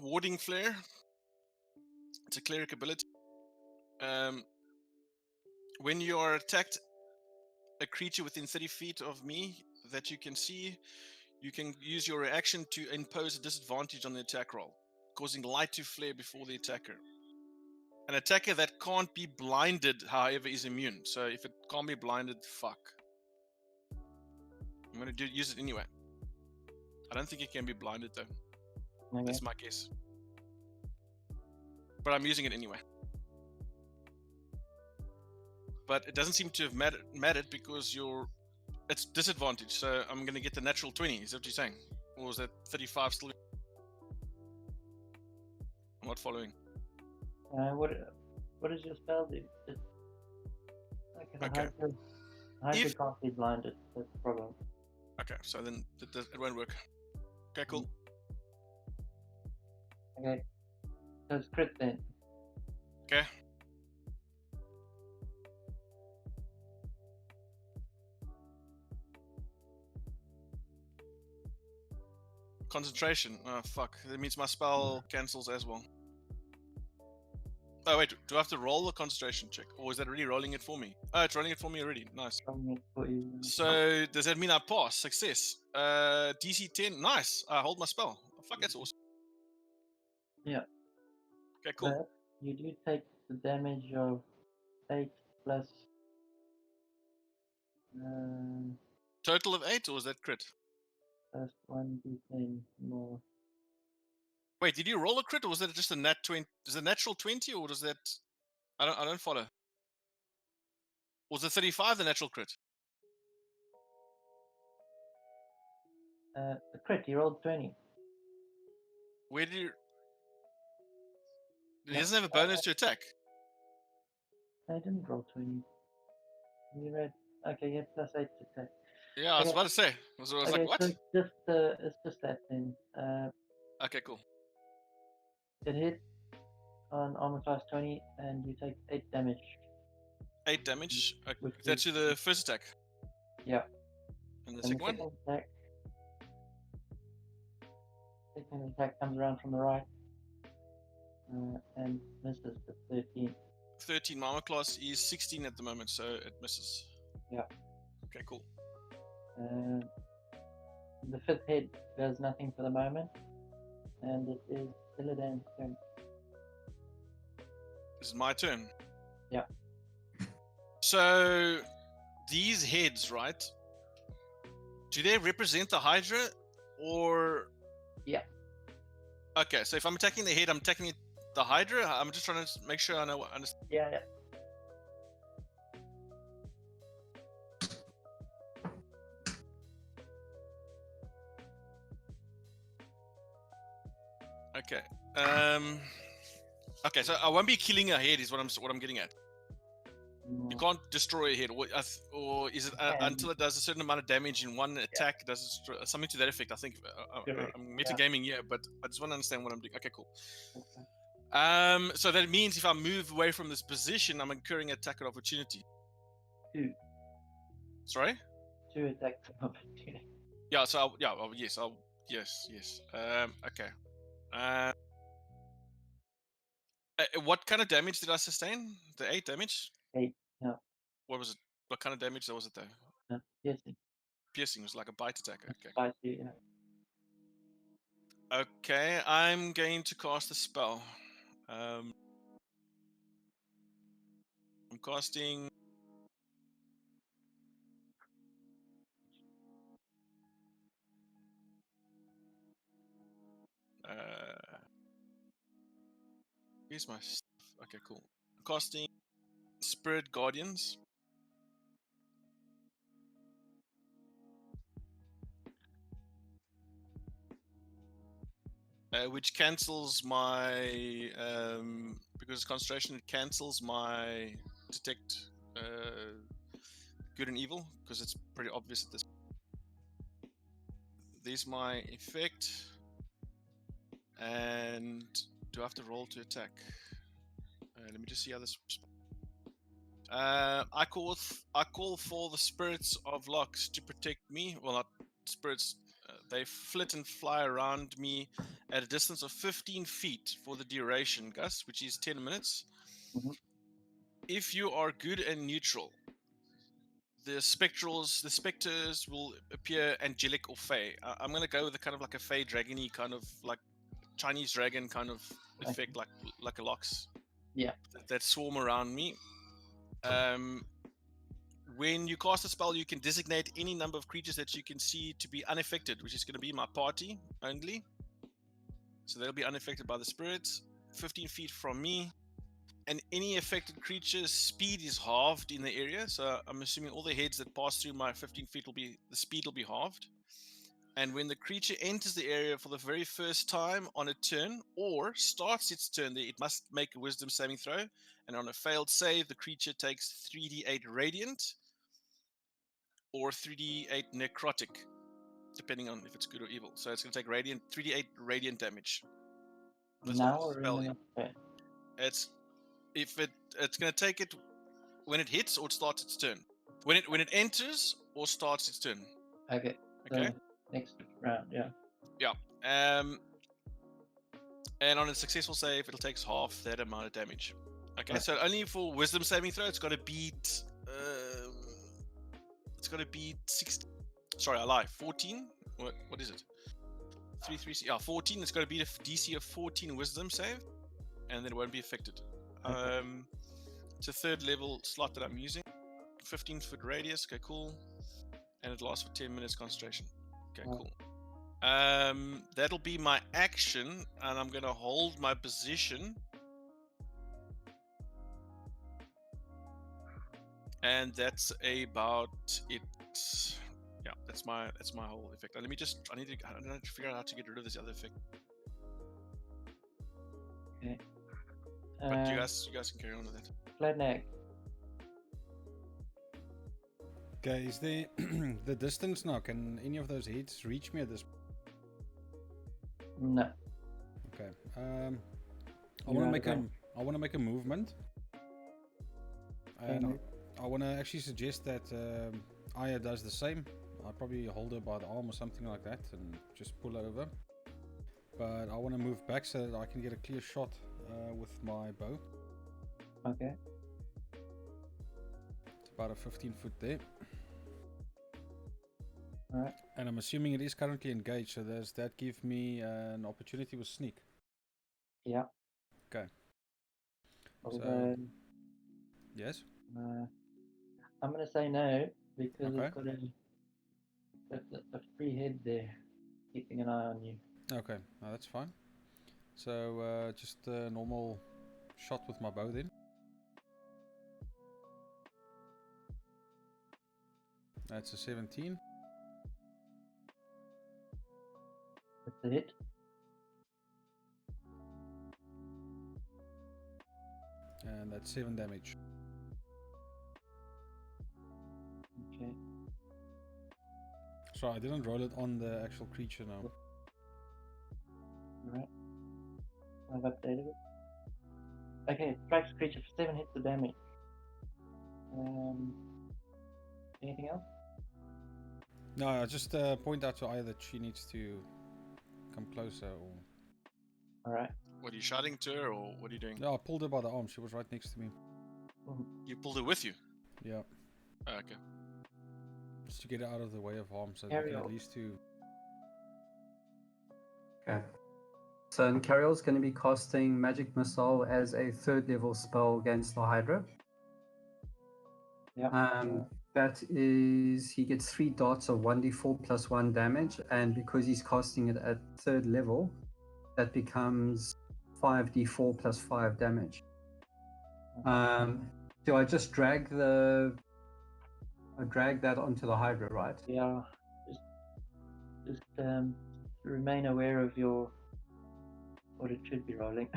Warding Flare. It's a cleric ability. When you are attacked, a creature within 30 feet of me that you can see, you can use your reaction to impose a disadvantage on the attack roll, causing light to flare before the attacker. An attacker that can't be blinded, however, is immune. So if it can't be blinded, fuck. I'm going to use it anyway. I don't think it can be blinded though. Okay. That's my guess. But I'm using it anyway. But it doesn't seem to have mattered because it's disadvantage. So I'm going to get the natural 20. Is that what you're saying? Or is that 35 still? I'm not following. What does your spell do? Okay. Hydra can't be blinded. That's the problem. Okay, so then it won't work. Okay, cool. Okay. So it's crit then. Okay. Concentration. Oh, fuck. That means my spell cancels as well. Oh, wait. Do I have to roll the concentration check? Or is that already rolling it for me? Oh, it's rolling it for me already. Nice. So, does that mean I pass? Success. DC 10. Nice. I hold my spell. Oh, fuck, that's awesome. Yeah. Okay, cool. But you do take the damage of 8 plus... Total of 8, or is that crit? plus 1d10 more. Wait, did you roll a crit, or was that just a nat 20? Is it natural 20, or does that... I don't follow. Was the 35 the natural crit? The crit, you rolled 20. Where did you... He doesn't have a bonus to attack. I didn't roll 20. You read... Okay, yeah, plus 8 to attack. Yeah, I was Okay. about to say. I was Okay, like, what? so it's just that then. Okay, cool. It hit on armor class 20, and you take 8 damage. 8 damage. Which That's is- to the first attack. Yeah. And the And second one? second attack comes around from the right, and misses for 13. 13. My armor class is 16 at the moment, so it misses. Yeah. Okay, cool. The fifth head does nothing for the moment, and it is Illidan's turn. This is my turn. Yeah. So these heads, right? Do they represent the Hydra, or? Yeah. Okay, so if I'm attacking the head, I'm attacking the Hydra. I'm just trying to make sure I know. Understand. Yeah. Okay. Okay, so I won't be killing a head. Is what I'm getting at. You can't destroy a head, or is it until it does a certain amount of damage in one attack? Does it destroy, something to that effect? I think I'm metagaming here, but I just want to understand what I'm doing. Okay, cool. Okay. So that means if I move away from this position, I'm incurring attack of opportunity. 2. Sorry? 2 attacks of opportunity. Yeah. So yes. Okay. What kind of damage did I sustain? The 8 damage. 8. No. What was it? What kind of damage was it though? No. Piercing. Piercing was like a bite attack. Okay. Bite you, yeah. Okay, I'm going to cast a spell. I'm casting. Here's my stuff. Okay, cool. I'm casting Spirit Guardians. Which cancels my because it's concentration, it cancels my detect good and evil because it's pretty obvious at this. There's my effect, and do I have to roll to attack? Let me just see how this. I call for the spirits of Locks to protect me. Well, not spirits. They flit and fly around me at a distance of 15 feet for the duration, Gus, which is 10 minutes. Mhm. If you are good and neutral, the specters will appear angelic or fey. I'm going to go with a kind of like a fey dragony kind of like Chinese dragon kind of effect, like a Locks. Yeah. That swarm around me. When you cast a spell, you can designate any number of creatures that you can see to be unaffected, which is going to be my party only. So they'll be unaffected by the spirits. 15 feet from me. And any affected creature's speed is halved in the area. So I'm assuming all the heads that pass through my 15 feet the speed will be halved. And when the creature enters the area for the very first time on a turn or starts its turn there, it must make a wisdom saving throw. And on a failed save, the creature takes 3d8 radiant or 3d8 necrotic, depending on if it's good or evil. So it's going to take 3d8 radiant damage. Now or in the next turn? It's going to take it when it hits or it starts its turn. When it enters or starts its turn. Okay. Okay. Next round, yeah. Yeah. And on a successful save, it'll take half that amount of damage. Okay. Right. So only for wisdom saving throw, it's got to beat. It's got to beat 16. Sorry, I lie. 14. What is it? 3. Yeah, 14. It's got to beat a DC of 14 wisdom save, and then it won't be affected. Okay. It's a 3rd level slot that I'm using. 15-foot radius. Okay, cool. And it lasts for 10 minutes concentration. Okay, cool. That'll be my action, and I'm gonna hold my position. And that's about it. Yeah, that's my whole effect. I need to figure out how to get rid of this other effect. Okay. But you guys can carry on with it. Flatneck. Okay, is there the distance now? Can any of those hits reach me at this? No. Okay. I You're want to out make of a range. I want to make a movement, and move. I want to actually suggest that Aya does the same. I'll probably hold her by the arm or something like that and just pull over. But I want to move back so that I can get a clear shot with my bow. Okay. It's about a 15-foot there. Alright. And I'm assuming it is currently engaged, so does that give me an opportunity with sneak? Yeah. Okay. Although, Yes? I'm going to say no because Okay. it's got a free head there keeping an eye on you. Okay, no, that's fine. So just a normal shot with my bow then. That's a 17. That's a hit. And that's 7 damage. Okay. Sorry, I didn't roll it on the actual creature now. Alright. I've updated it. Okay, strikes creature for 7 hits of damage. Anything else? No, I just point out to Aya that she needs to come closer. Or Alright. What are you shouting to her, or what are you doing? no, I pulled her by the arm. She was right next to me. You pulled her with you. Yeah, Oh, okay. just to get her out of the way of harm, so that we Carry can at on. least to. Okay. So Cariel's going to be casting Magic Missile as a 3rd level spell against the Hydra. Yeah. That is, he gets 3 dots of 1d4 plus 1 damage, and because he's casting it at 3rd level, that becomes 5d4 plus 5 damage. Do I just drag that onto the Hydra, right? Yeah. Just remain aware of what it should be rolling.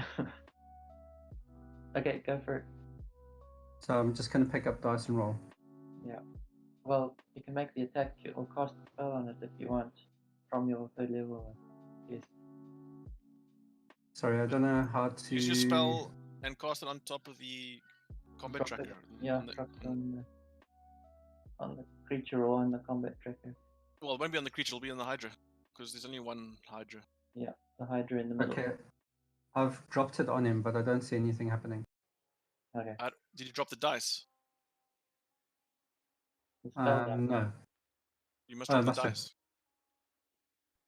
Okay, go for it. So I'm just going to pick up dice and roll. Yeah. Well, you can make the attack or cast a spell on it if you want from your 3rd level. Yes. Sorry, I don't know how to... Use your spell and cast it on top of the combat Drop it. tracker. Yeah, drop it on the creature or on the combat tracker. Well, it won't be on the creature, it'll be on the Hydra. Because there's only one Hydra. Yeah, the Hydra in the middle. Okay, I've dropped it on him, but I don't see anything happening. Okay. Did you drop the dice? The spell die. No. You must drop the must have- dice.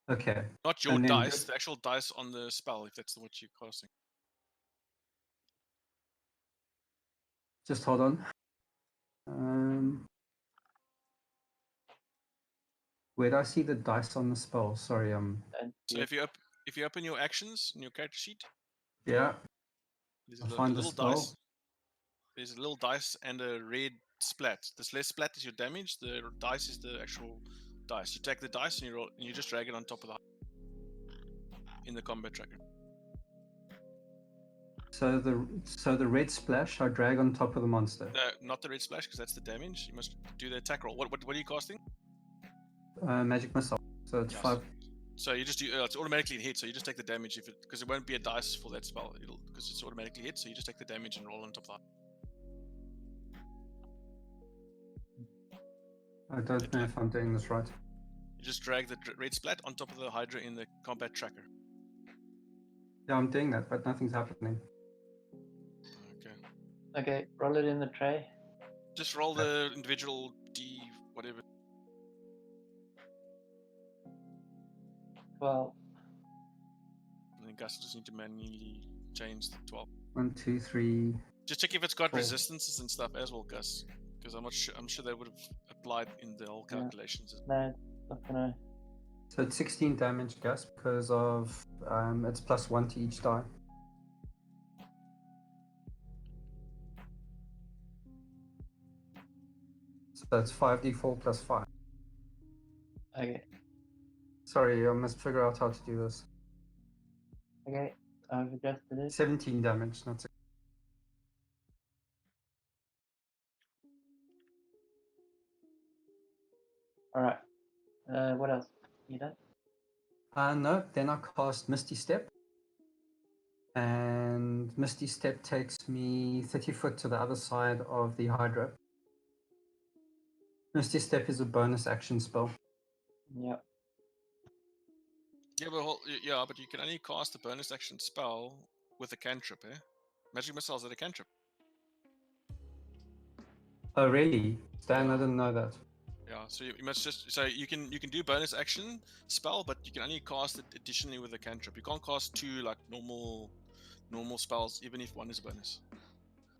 Okay. Not your And then dice, just- the actual dice on the spell, if that's what you're casting. Just hold on. Where do I see the dice on the spell? Sorry, And So if you open your actions in your character sheet, yeah, there's I'll a find the little spell. dice. There's a little dice and a red splat. This less splat is your damage. The dice is the actual dice. You take the dice and you roll, and you just drag it on top of in the combat tracker. So the red splash I drag on top of the monster. No, not the red splash because that's the damage. You must do the attack roll. What are you casting? Magic missile. So it's Yes. 5. So you just do it's automatically hit. So you just take the damage because it won't be a dice for that spell. Because it's automatically hit. So you just take the damage and roll on top of that. I don't know if I'm doing this right. You just drag the red splat on top of the Hydra in the combat tracker. Yeah, I'm doing that, but nothing's happening. Okay. Okay, roll it in the tray. Just roll the individual D whatever. 12. I think Gus just need to manually change the 12. 1, 2, 3. Just check if it's got 4. resistances and stuff as well, Gus. Because I'm not sure. I'm sure they would have applied in the whole Yeah. calculations. No, not gonna. So it's 16 damage, Gus, because of it's plus 1 to each die. So that's 5d4 plus 5. Okay. Sorry, I must figure out how to do this. Okay, I've adjusted it. 17 damage, not 16. What else? You done? No, then I cast Misty Step. And Misty Step takes me 30 foot to the other side of the Hydra. Misty Step is a bonus action spell. Yep. Yeah, but you can only cast a bonus action spell with a cantrip, eh? Magic missiles are a cantrip. Oh, really? Stan, I Yeah. didn't know that. Yeah, so you must you can do bonus action spell, but you can only cast it additionally with a cantrip. You can't cast two like normal spells, even if one is a bonus.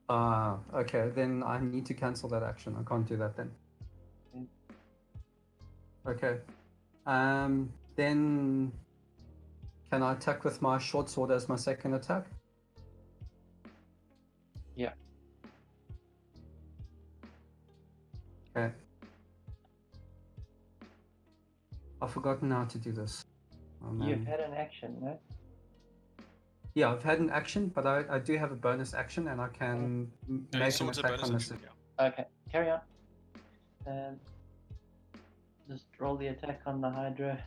Ah, okay. Then I need to cancel that action. I can't do that then. Okay. Then can I attack with my short sword as my second attack? Yeah. Okay. I've forgotten how to do this. Oh, You've man. had an action, no? Yeah, I've had an action, but I do have a bonus action, and I can Yeah, make an swords are attack bonus on action. this. Yeah. Okay, carry on. Just roll the attack on the Hydra.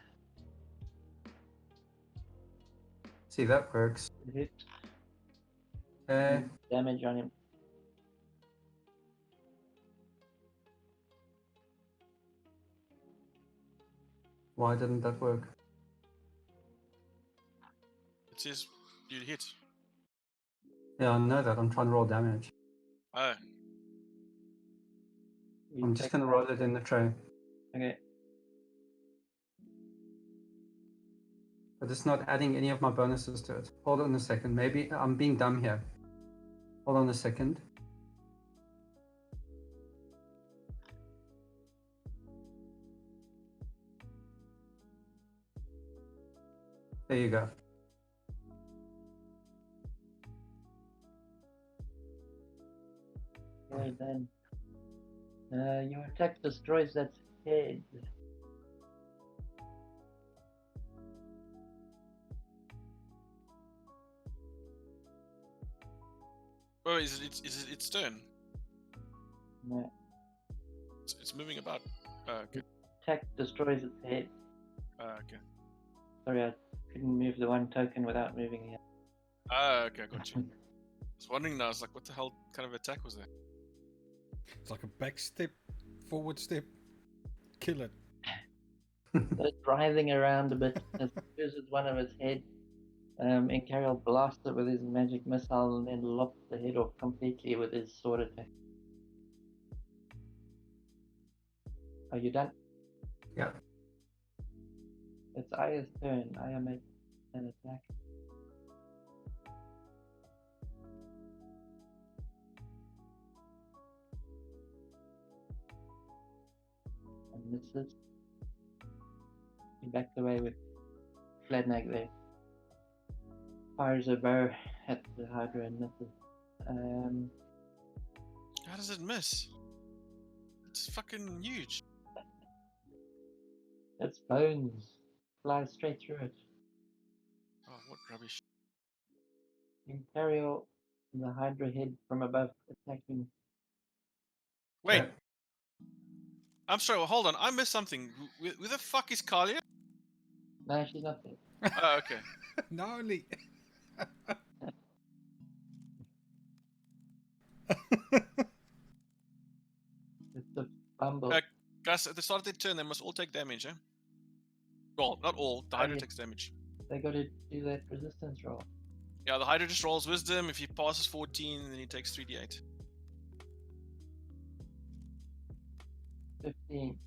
See, that works. Hit. Okay. Damage on him. Why didn't that work? It says you hit. Yeah, I know that. I'm trying to roll damage. Oh, You I'm just take going to that. roll it in the tray. Okay. But it's not adding any of my bonuses to it. Hold on a second. Maybe I'm being dumb here. Hold on a second. There you go. Okay, then. Your attack destroys that head. oh, is it its turn? No. It's moving about. Okay. Attack destroys its head. Okay. Sorry, I couldn't move the one token without moving the other. Okay, I got you. I was wondering now. I was like, what the hell kind of attack was that? It's like a back step, forward step. Kill it. So it's writhing around a bit. It loses one of its head. Incarial blasts it with his magic missile and then lops the head off completely with his sword attack. Are you done? Yeah. It's Aya's turn. Aya makes an attack. And misses. He backed away with Flednag there. Fires a bow at the Hydra and misses. How does it miss? It's fucking huge. Its bones fly straight through it. Oh, what rubbish. Imperial, the Hydra head from above, attacking. Wait, Okay. I'm sorry. Well, hold on. I missed something. Where the fuck is Kalia? No, she's not there. Oh, okay. Gnarly. It's a bumble. Gus, at the start of their turn, they must all take damage, eh? Well, not all. The Hydra yeah. takes damage. They got to do that resistance roll. Yeah, the Hydra just rolls Wisdom. If he passes 14, then he takes 3d8. 15.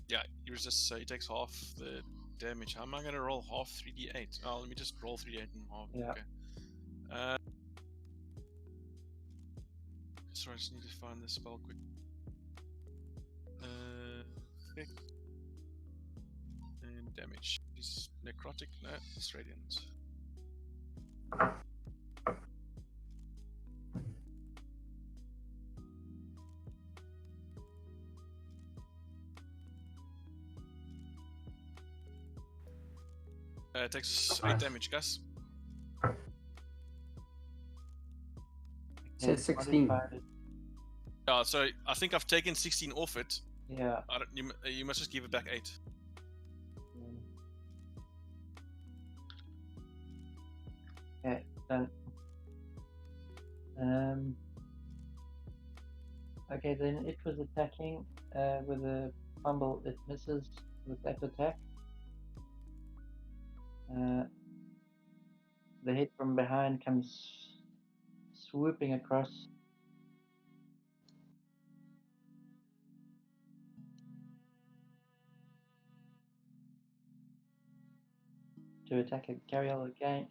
Yeah, he resists, so he takes half the damage. How am I going to roll half 3d8? Oh, let me just roll 3d8 and half. Yeah. Okay. Sorry, I just need to find the spell quick. Okay. And damage. Is necrotic? No, it's radiant. It takes 8 damage, Gus. It says 16. Yeah, so I think I've taken 16 off it. Yeah. You must just give it back 8. done. Okay, then it was attacking with a fumble. It misses with that attack. The hit from behind comes swooping across. To attack a Gariel again.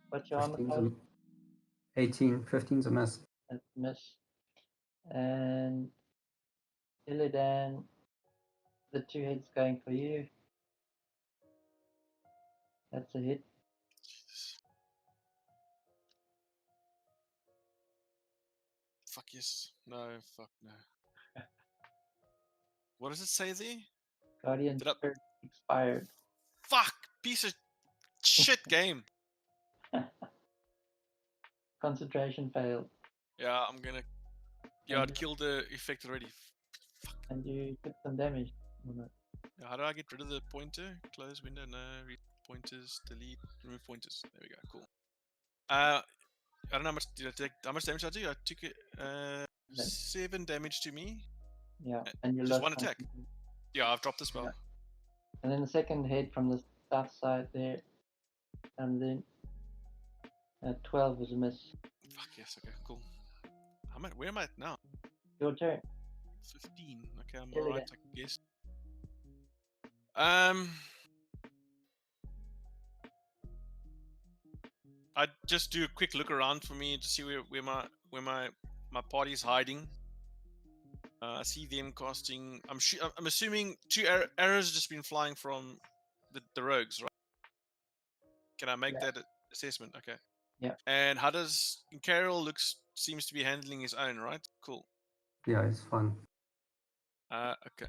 What's your armor 15's class? 18, 15's a miss. That's a miss. And Illidan, the 2 hits going for you. That's a hit. Jesus. Fuck yes. No, fuck no. What does it say there? Guardian Did I- Spirit expired. Fuck! Piece of shit game. Concentration failed. Yeah, I'm gonna. Yeah, And I'd killed the effect already. Fuck. And you took some damage. Yeah, how do I get rid of the pointer? Close window, no. Read pointers, delete, remove pointers. There we go, cool. I don't know how much did I take. How much damage did I do? I took it, 7 damage to me. Yeah, and you Just lost one attack. concentration. Yeah, I've dropped the spell. Yeah. And then the second hit from the south side there. And then 12 was a miss. Fuck yes, okay, cool. Where am I at now? Your turn. 15. Okay, I'm Here we alright, go. I guess. I'd just do a quick look around for me to see where my party's hiding. I see them casting. I'm assuming 2 arrows have just been flying from the rogues, right? Can I make that assessment? Okay. Yeah. And how does Carol seems to be handling his own, right? Cool. Yeah, it's fun. Okay.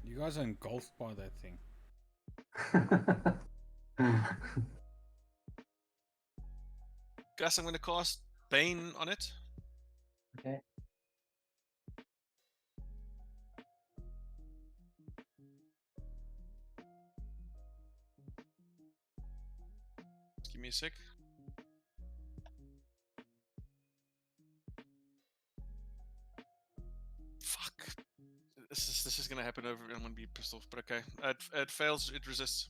You guys are engulfed by that thing. Gus, I'm going to cast Bane on it. Okay. Just give me a sec. Fuck. This is gonna happen over. I'm gonna be pissed off, but okay. It fails. It resists.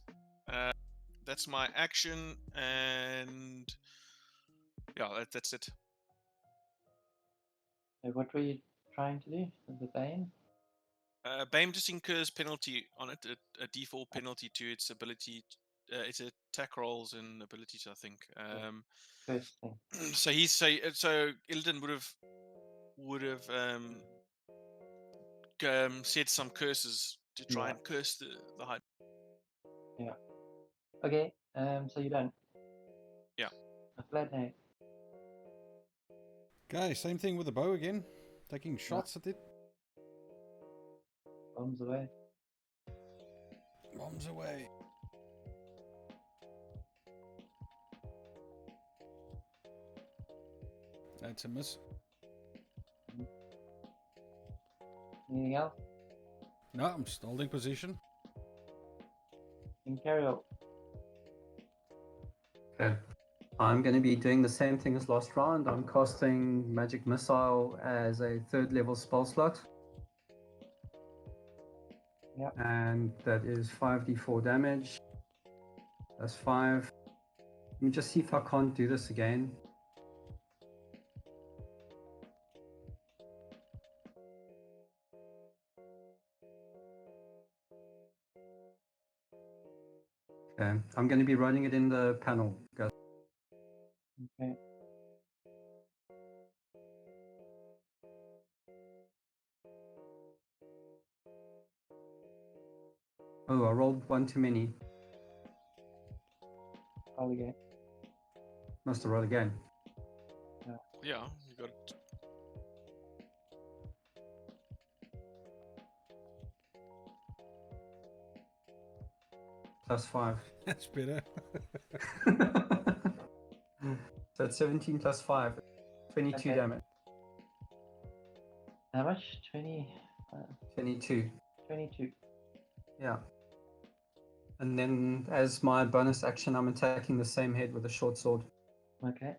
That's my action, and yeah, that's it. What were you trying to do with the Bane? Bane just incurs penalty on it, a default penalty to its ability. Its attack rolls and abilities, I think. First thing. So so Illidan would have said some curses to try and curse the high. Yeah. Okay. So you're done. Yeah. A flat name. Okay, same thing with the bow again. Taking shots at it. Bombs away. Bombs away. That's a miss. Anything else? No, I'm still holding position. Imperial. Okay. I'm going to be doing the same thing as last round. I'm casting Magic Missile as a 3rd level spell slot. Yeah. And that is 5d4 damage. That's 5. Let me just see if I can't do this again. Okay. I'm going to be running it in the panel, guys. Okay. Oh, I rolled one too many. Roll again. Must have rolled again. Yeah, you got it. plus 5. That's better. So it's 17 plus 5. 22 Okay. damage. How much? 20. 22. 22. Yeah. And then as my bonus action, I'm attacking the same head with a short sword. Okay.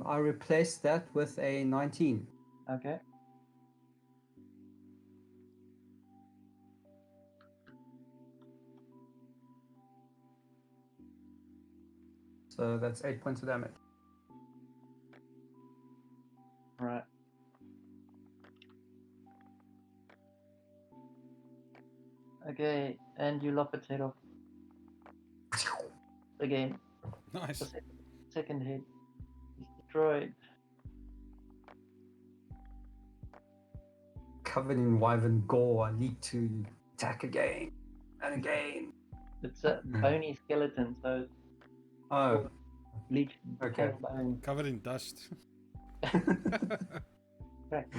I replaced that with a 19. Okay. So that's 8 points of damage. Right. Okay, and you lop its head off. Again. Nice. The second head is destroyed. Covered in wyvern gore, I leap to attack again and again. It's a bony skeleton, so it's Oh, bleached okay. decaying bone. Covered in dust. Correct.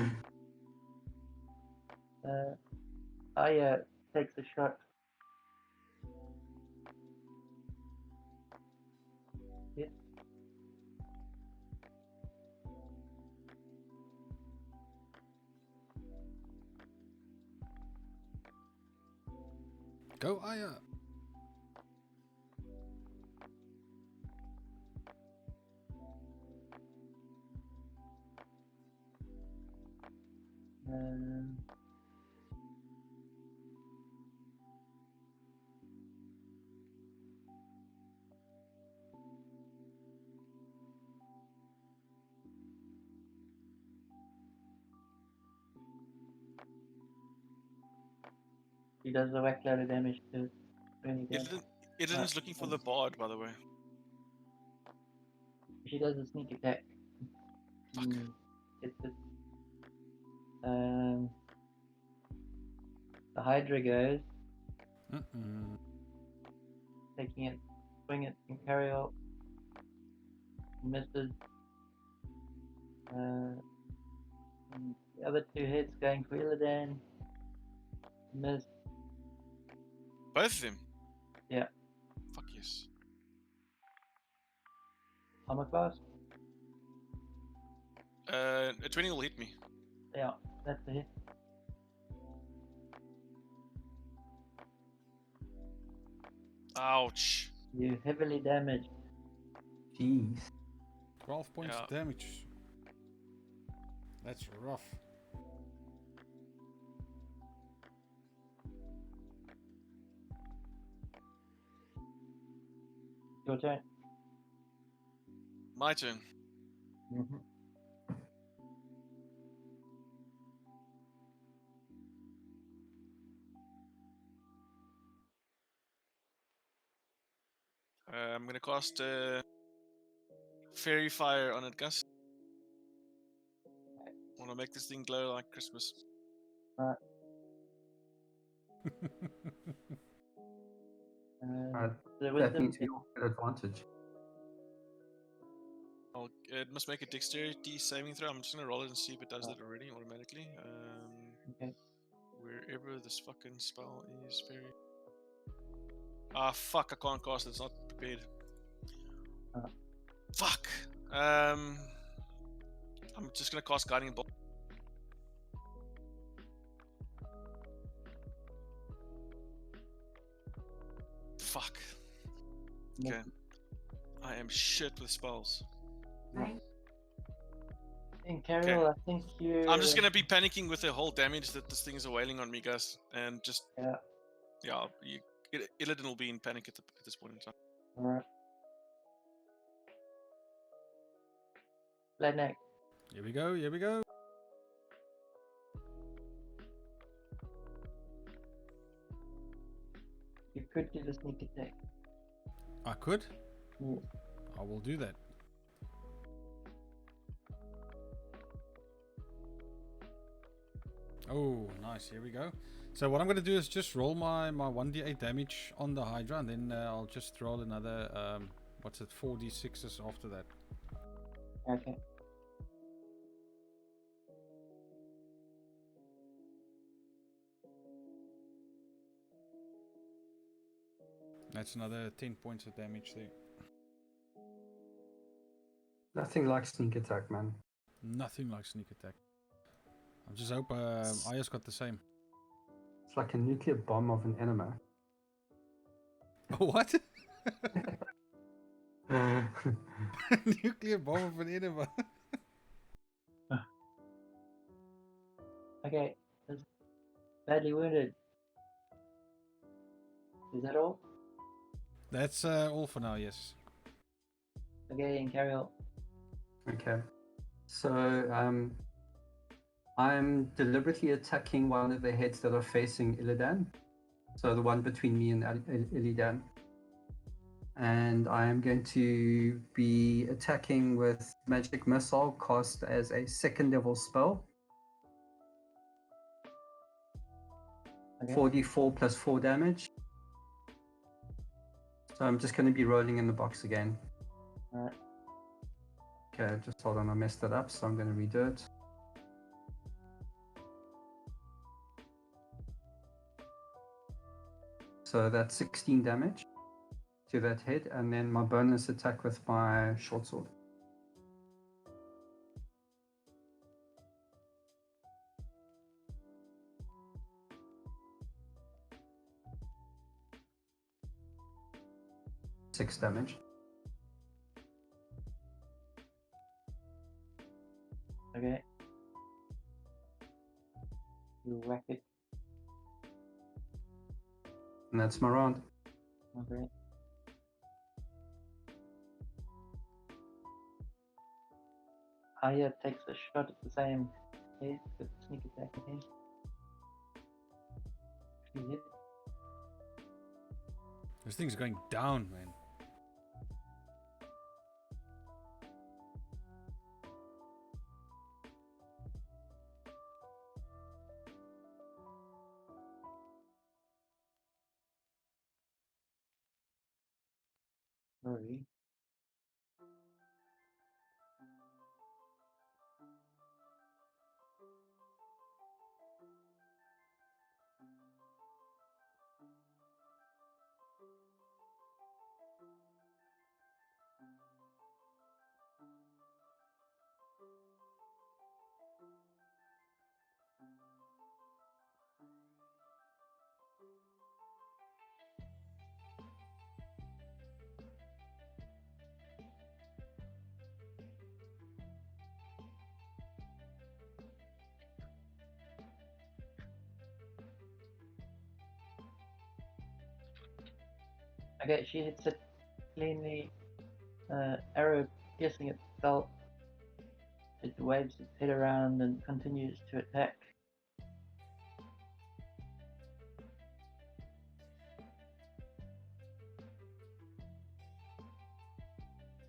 Aya takes a shot. Hit. Go, Aya. He does a whack load of damage to 20 damage. Illidan's looking for the bard, by the way. She does a sneak attack. Fuck. It's it. The Hydra goes, taking it, swing it, and carry out. Misses. The other two hits going for Illidan. Miss. Both of them? Yeah. Fuck yes. Armor class? A 20 will hit me. Yeah, that's a hit. Ouch. You heavily damaged. Jeez. 12 points of damage. That's rough. Your turn. My turn. Mm-hmm. I'm gonna cast Fairy Fire on it, Gus. Wanna make this thing glow like Christmas. The That wisdom means we all get advantage. It must make a dexterity saving throw. I'm just gonna roll it and see if it does that already automatically. Okay. Wherever this fucking spell is, fairy. Ah, fuck! I can't cast it. It's not prepared. Fuck. I'm just gonna cast Guiding Bolt. Fuck. Okay. I am shit with spells. And Carol, I think you. I'm just gonna be panicking with the whole damage that this thing is wailing on me, Gus, and just Illidan will be in panic at this point in time. Alright. Redneck. Here we go, here we go. You could do the sneak attack. I could? Yeah. I will do that. Oh, nice. Here we go. So what I'm going to do is just roll my 1d8 damage on the Hydra, and then I'll just roll another, 4d6s after that. Okay. That's another 10 points of damage there. Nothing like sneak attack, man. Nothing like sneak attack. I just hope Aya's got the same. It's like a nuclear bomb of an enema. What? Nuclear bomb of an enema. Okay, that's badly wounded. Is that all? That's all for now, yes. Okay, and carry on. Okay. So, I'm deliberately attacking one of the heads that are facing Illidan. So the one between me and Illidan. And I am going to be attacking with Magic Missile cast as a second level spell. Okay. 4d4 plus 4 damage. So I'm just going to be rolling in the box again. Alright. Okay, just hold on, I messed it up, so I'm going to redo it. So that's 16 damage to that head, and then my bonus attack with my short sword. Six damage. Okay. You whack it. And that's my round. Okay. Aya takes a shot at the same head with sneak attack again. She hit. This thing's going down, man. Sorry. Okay, she hits it cleanly. Arrow piercing its belt. It waves its head around and continues to attack.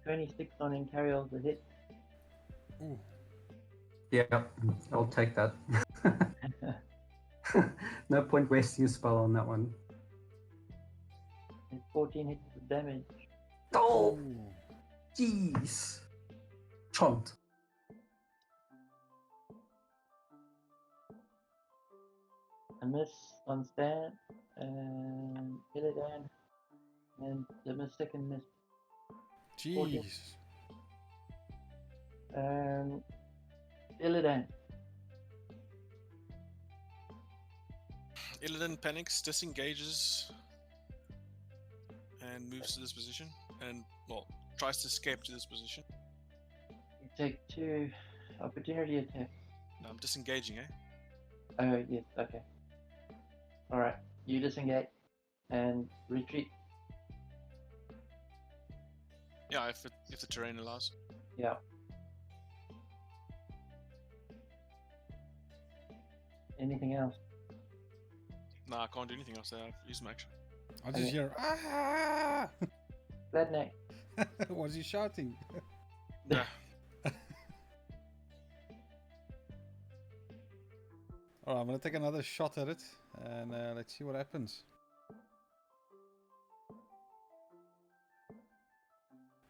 "26 on Incariol's a hit." Ooh. Yeah, I'll take that. No point wasting a spell on that one. And 14 hits of damage. Oh, Ooh. jeez. Chomped. A miss on Stan and Illidan, and the second miss. Jeez. Illidan. Illidan panics, disengages, and moves to this position. And, well, tries to escape to this position. You take 2 opportunity attacks. I'm disengaging, eh? Oh, yes, okay. Alright, you disengage and retreat. Yeah, if the terrain allows. Yeah. Anything else? No, I can't do anything else there. I've used my action. I just hear, ah! Glad night. Was he shouting? Yeah. Alright, I'm gonna take another shot at it, and let's see what happens.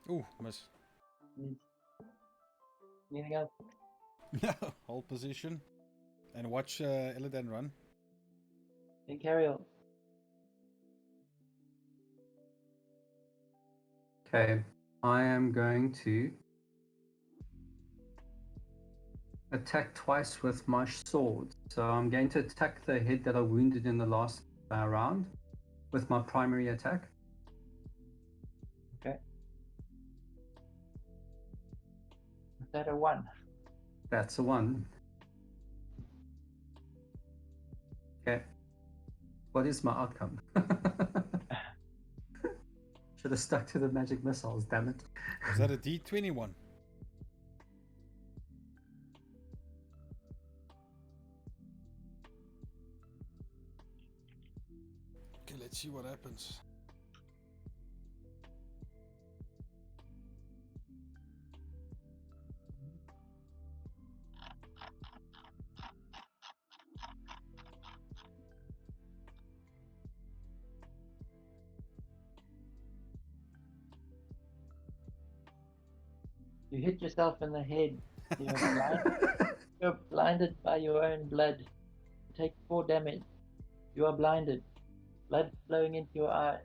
Ooh, miss. Anything else? Hold position. And watch Illidan run. Then carry on. Okay, I am going to attack twice with my sword. So I'm going to attack the head that I wounded in the last round with my primary attack. Okay. Is that a 1? That's a 1. Okay. What is my outcome? Should have stuck to the magic missiles, damn it. Was that a D21? Okay, let's see what happens. You hit yourself in the head. You're blind. You're blinded by your own blood. You take 4 damage. You are blinded. Blood flowing into your eyes.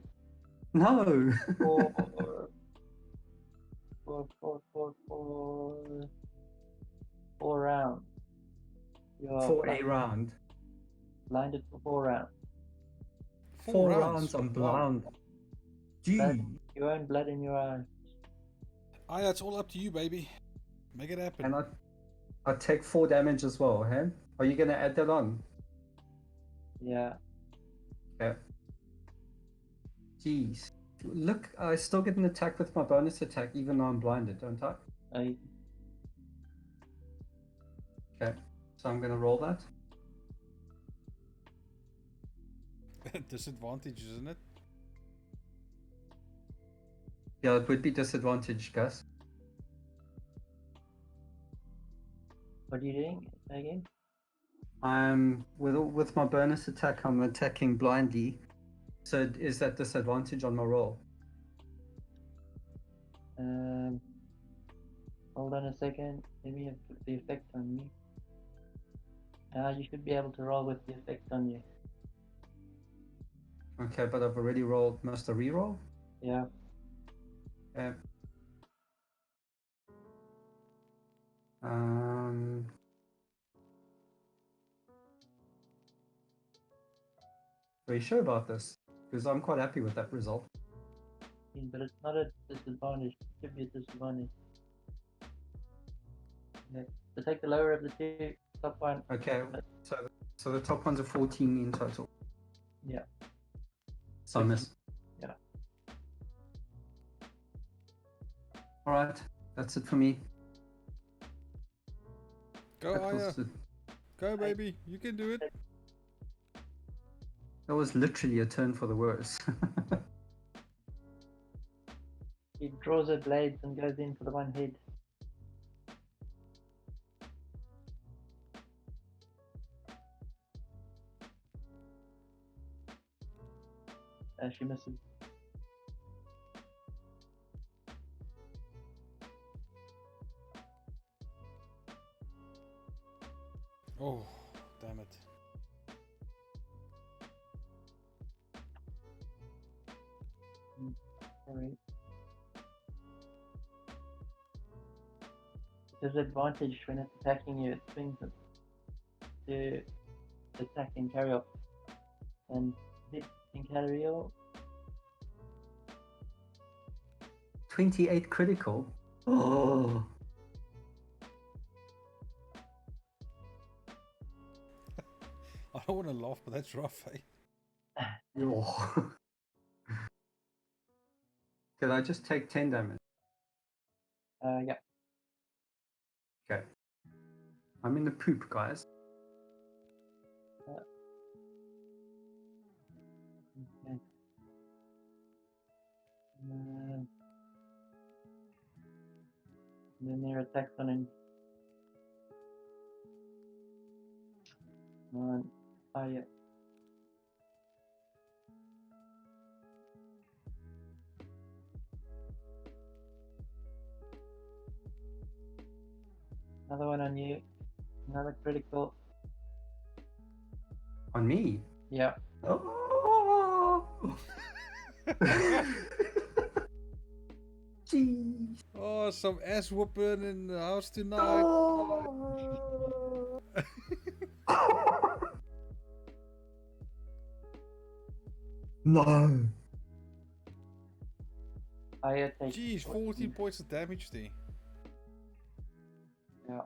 No! Four rounds. You are For a round. blinded for 4 rounds. 4 rounds, I'm blind. Gee. Your own blood in your eyes. Aya, it's all up to you, baby. Make it happen. And I take 4 damage as well, hey? Are you going to add that on? Yeah. Okay. Jeez. Look, I still get an attack with my bonus attack even though I'm blinded, don't I? Okay. So I'm going to roll that. Disadvantage, isn't it? Yeah, it would be disadvantage, Gus. What are you doing? Say again? I'm with my bonus attack. I'm attacking blindly. So is that disadvantage on my roll? Hold on a second. Let me put the effect on you. You should be able to roll with the effect on you. Okay, but I've already rolled. Must I re-roll? Yeah. Okay. Are you sure about this? Because I'm quite happy with that result. But it's not a disadvantage. It should be a disadvantage. Okay. So take the lower of the 2, top one. Okay, so the top one's a 14 in total. Yeah. So I miss. Yeah. Alright, that's it for me. Go, Aya. Go, baby. You can do it. That was literally a turn for the worse. He draws her blades and goes in for the one head. She misses. Oh, damn it. Sorry. Disadvantage when it's attacking you, it swings it to attack and carry off. And hit and carry off. 28 critical. Oh. I don't want to laugh, but that's rough, eh? Oh. Did I just take 10 damage? Yeah. Okay. I'm in the poop, guys. Okay. Then their attacks on him. Fire. Another one on you. Another critical. On me? Yeah. Oh. some ass whooping in the house tonight. No. I take. Jeez, 14 points of damage there. Yeah.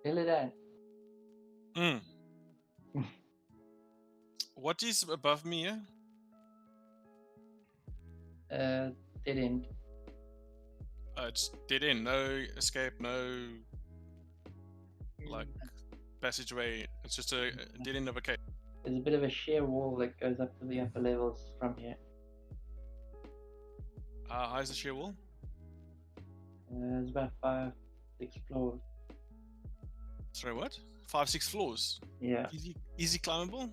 Illidan. Mm. What is above me? Dead end. It's dead end. No escape. No like passageway. It's just a dead end of a cave. There's a bit of a sheer wall that goes up to the upper levels from here. How high is the sheer wall? There's about 5, 6 floors. Sorry, what? 5, 6 floors. Yeah. Easy climbable.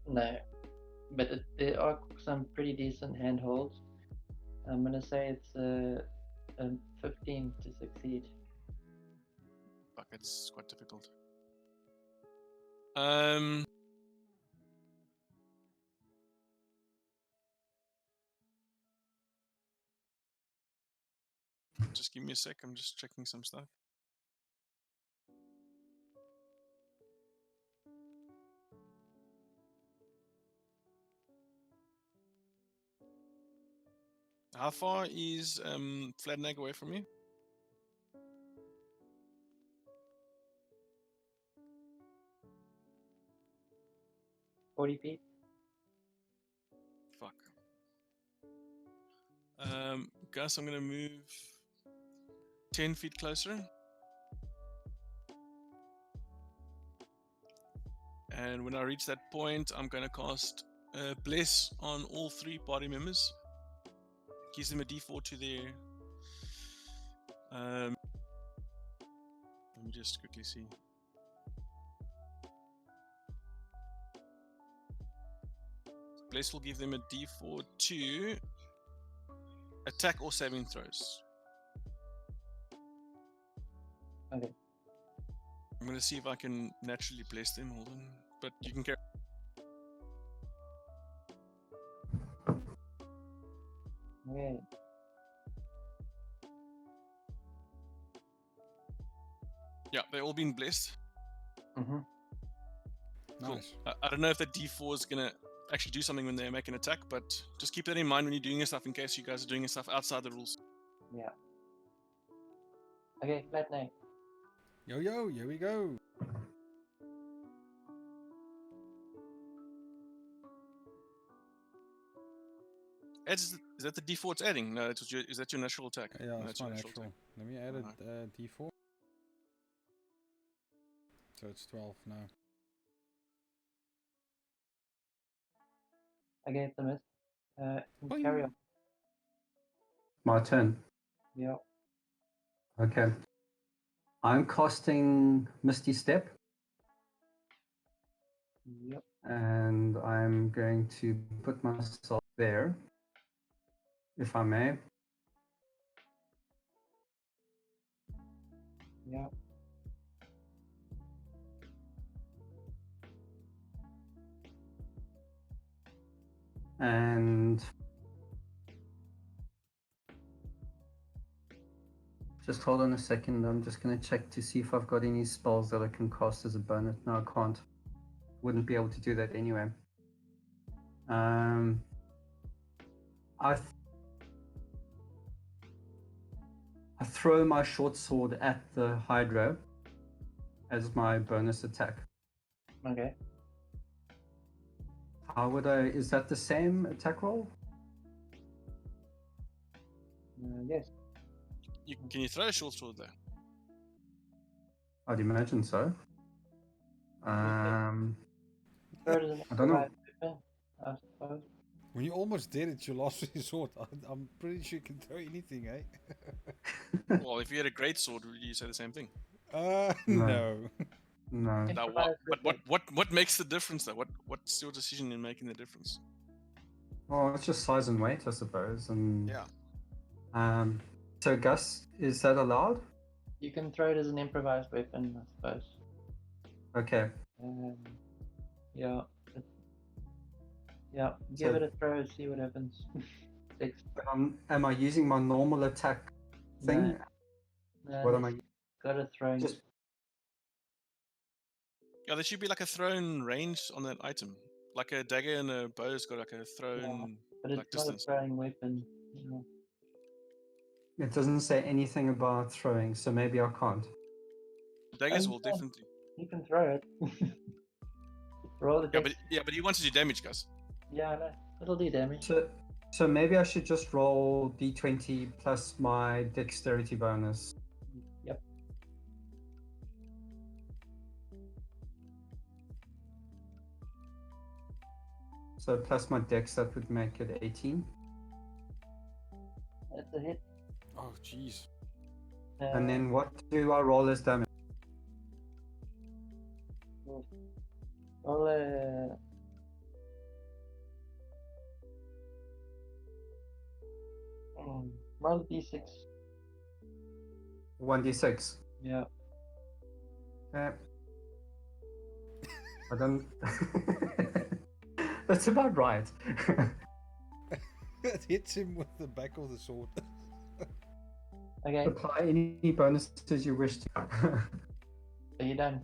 No. But there are some pretty decent handholds. I'm gonna say it's a 15 to succeed. Fuck, it's quite difficult. Just give me a sec. I'm just checking some stuff. How far is Flatneck away from you? $40. Fuck. Gus, I'm gonna move 10 feet closer. And when I reach that point, I'm gonna cast Bless on all 3 party members. Gives them a D4 to their. Let me just quickly see. Bless will give them a D4 to attack or saving throws. Okay. I'm gonna see if I can naturally bless them. Hold on, but you can carry. Okay. Yeah, they've all been blessed. Mm-hmm. Cool. Nice. I don't know if the D4 is gonna actually do something when they make an attack, but just keep that in mind when you're doing your stuff in case you guys are doing your stuff outside the rules. Yeah. Okay, flat night. Yo, here we go. Ed, is that the D4 it's adding? No, is that your natural attack? Yeah, No, it's that's my your natural. attack. Let me add Alright. a D4. So it's 12 now. Okay, it's a miss. Boing. Carry on. My turn. Yeah. Okay. I'm casting Misty Step, Yep. and I'm going to put myself there, if I may. Yeah. And just hold on a second. I'm just going to check to see if I've got any spells that I can cast as a bonus. No, I can't. Wouldn't be able to do that anyway. I throw my short sword at the Hydra as my bonus attack. Okay. How would I? Is that the same attack roll? Yes. Can you throw a short sword there? I'd imagine so. Third is an I don't know. improvised weapon, I suppose. When you almost did it, you lost your sword. I'm pretty sure you can throw anything, eh? Well, if you had a great sword, would you say the same thing? No. No. No. Now, what makes the difference though? What's your decision in making the difference? Well, it's just size and weight, I suppose. And Yeah. So Gus, is that allowed? You can throw it as an improvised weapon, I suppose. Okay. Yeah. Yeah. Give it a throw, see what happens. Dex. But am I using my normal attack thing? No, What am I? got a throwing. Just Yeah, there should be like a thrown range on that item. Like a dagger and a bow's got like a thrown but it's like not distance. a throwing weapon. No. it doesn't say anything about throwing, so maybe I can't. Daggers you will can. definitely. You can throw it. Roll the Yeah, dex. but he wants to do damage, guys. Yeah, I know. It'll do damage. So maybe I should just roll d20 plus my dexterity bonus. Yep. So plus my dex, that would make it 18. That's a hit. Oh, jeez. And then what do I roll as damage? roll a. Roll a d6. 1d6. Yeah. Okay. I don't. That's about right. It hits him with the back of the sword. Okay. Apply any bonuses you wish to. Are you done?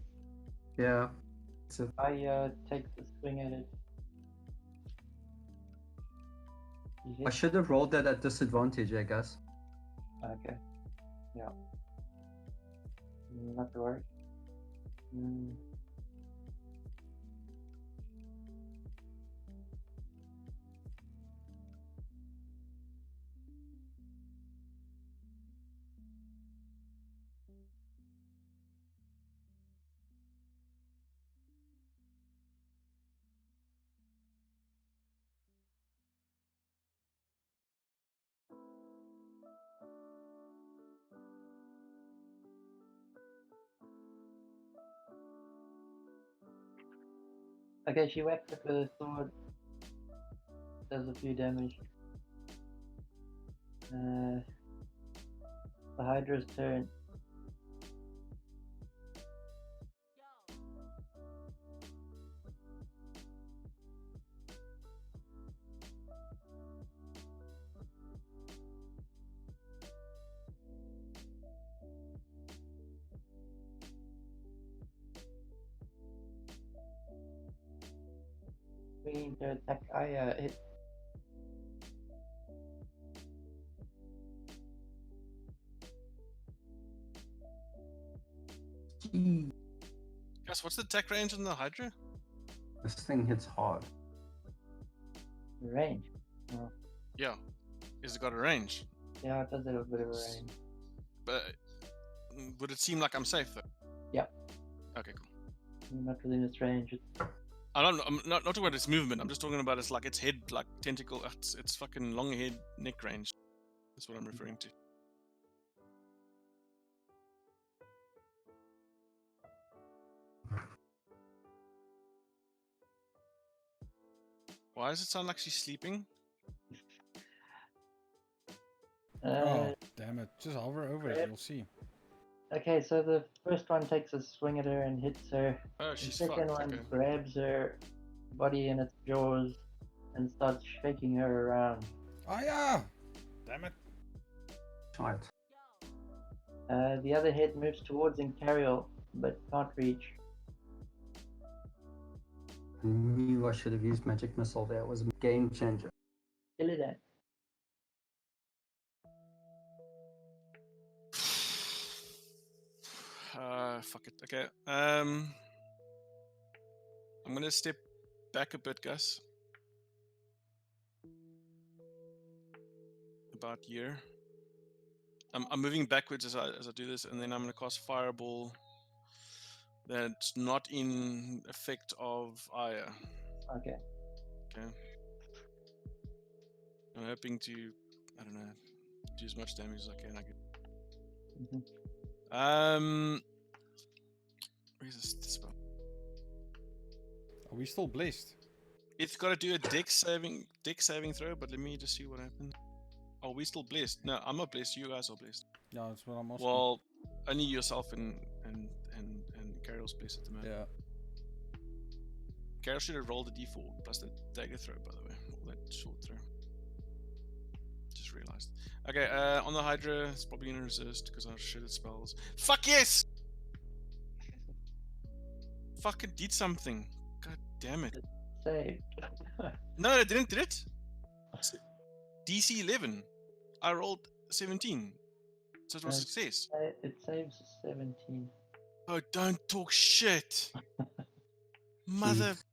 Yeah. So I take the swing at it. You I hit? should have rolled that at disadvantage, I guess. Okay. Yeah. Not to worry. Okay, she whacks it with a sword. Does a few damage. The Hydra's turn. Queen to attack. I hit. Gee, Guys, what's the attack range on the Hydra? this thing hits hard. Range. Yeah. Is it got a range? Yeah, it does have a bit of a range. But would it seem like I'm safe though? Yeah. Okay, cool. Not within its range. I'm not talking about its movement. I'm just talking about its like its head, like tentacle. It's fucking long head, neck range. That's what I'm referring to. Why does it sound like she's sleeping? Oh, damn it. Just hover over it, Yep. you'll see. Okay, so the first one takes a swing at her and hits her. Oh, The she's second fucked. one Okay. grabs her body in its jaws and starts shaking her around. Oh, yeah! Damn it. Right. The other head moves towards Incarial, but can't reach. I knew I should have used magic missile there. It was a game changer. Illidan. Fuck it. Okay. I'm gonna step back a bit, Gus. About here. I'm moving backwards as I do this, and then I'm gonna cast Fireball. That's not in effect of Aya. Okay. Okay. I'm hoping to, I don't know, do as much damage as I can. Where's this spell? Are we still blessed? It's got to do a dex saving throw, but let me just see what happens. Are we still blessed? No, I'm not blessed. You guys are blessed. Yeah, that's what I'm asking. Well, only yourself and Carol's blessed at the moment. Yeah. Carol should have rolled a d4 plus the dagger throw, by the way, or that short throw. Just realized. Okay, on the Hydra, it's probably gonna resist because I shit at spells. Fuck yes! Fucking did something. God damn it. Saved. No, it didn't, did it? DC 11. I rolled 17. So it was a success. It saves 17. Oh, don't talk shit. Mother Jeez.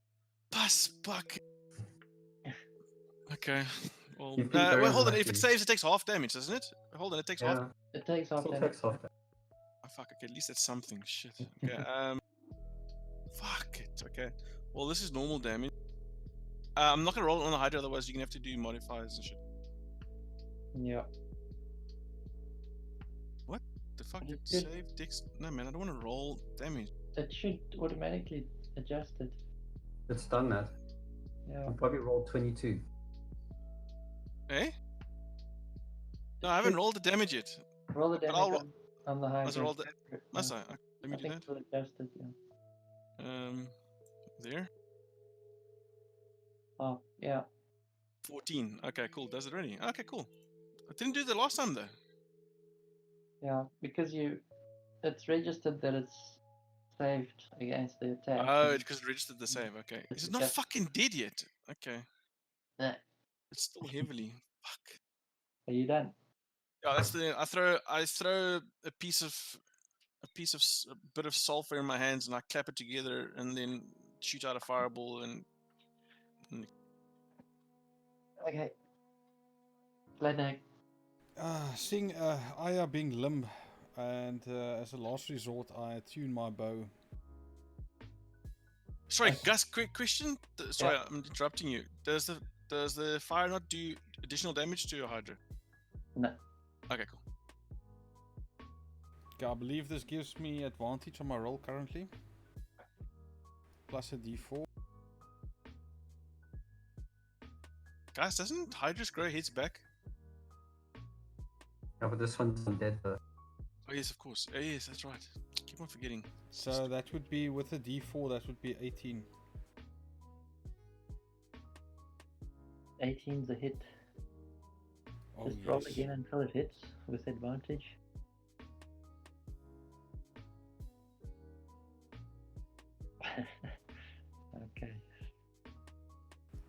bus buck. Okay. Well, You've been very well, hold on. If unlucky. it saves, it takes half damage, doesn't it? Hold on, it takes half. Yeah, It takes off still damage. takes off. Oh, fuck. Okay, at least that's something. Shit. Okay. Fuck it. Okay. Well, this is normal damage. I'm not gonna roll it on the Hydra, otherwise you're gonna have to do modifiers and shit. Yeah. The fuck? You Save could- dex? No, man. I don't want to roll damage. It should automatically adjust it. It's done that. Yeah. I probably rolled 22. Eh? No, I haven't Should rolled the damage yet. roll the damage I'll- on the high. must roll the- Must I? Okay, let me I do think that. it'll adjust it, yeah. There. Oh, yeah. 14. Okay, cool. Does it already? Okay, cool. I didn't do the last time though. Yeah, because it's registered that it's saved against the attack. Oh, and because it registered the save. Okay. It's Is it not just- fucking dead yet? Okay. that- It's still heavily. Fuck. Are you done? Yeah, that's the. I throw a bit of sulfur in my hands and I clap it together and then shoot out a fireball and Okay. Flatneck. Seeing Aya being limb, and as a last resort, I attune my bow. Sorry, Yes. Gus. Quick question. Sorry, I'm interrupting you. Does the fire not do additional damage to your Hydra? No. Okay, cool. Okay, I believe this gives me advantage on my roll currently. Plus a d4. Guys, doesn't Hydras grow heads back? Yeah, but this one's undead though. Oh yes, of course. Oh, yes, that's right. Keep on forgetting. So that would be, with a d4, that would be 18. 18's a hit. Oh, Just roll yes. again until it hits with advantage. Okay.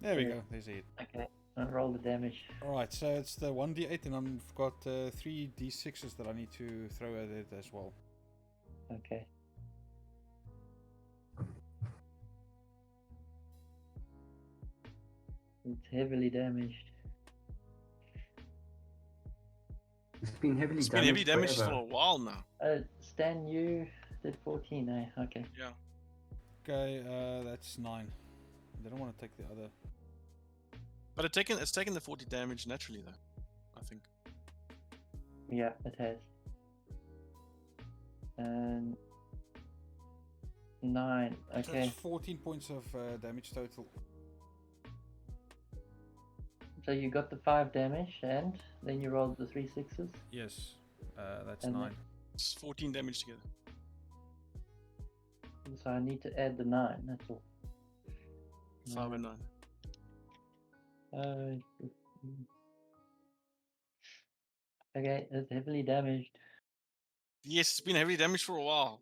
There we Yeah. go, there's a hit. Okay. I'll roll the damage. Alright, so it's the 1d8, and I've got 3 d6s that I need to throw at it as well. Okay. It's heavily damaged. It's been heavily It's been damaged. heavy damage forever. for a while now. Stan, you did 14, eh? Okay. Yeah. Okay, that's 9. They don't want to take the other. But it's taken the 40 damage naturally though. I think. Yeah, it has. And 9. So Okay. it's 14 points of damage total. So you got the 5 damage, and then you rolled the 3 6s. Yes, that's And 9. It's 14 damage together. So I need to add the 9. That's all. 5 and 9. Okay, it's heavily damaged. Yes, it's been heavily damaged for a while.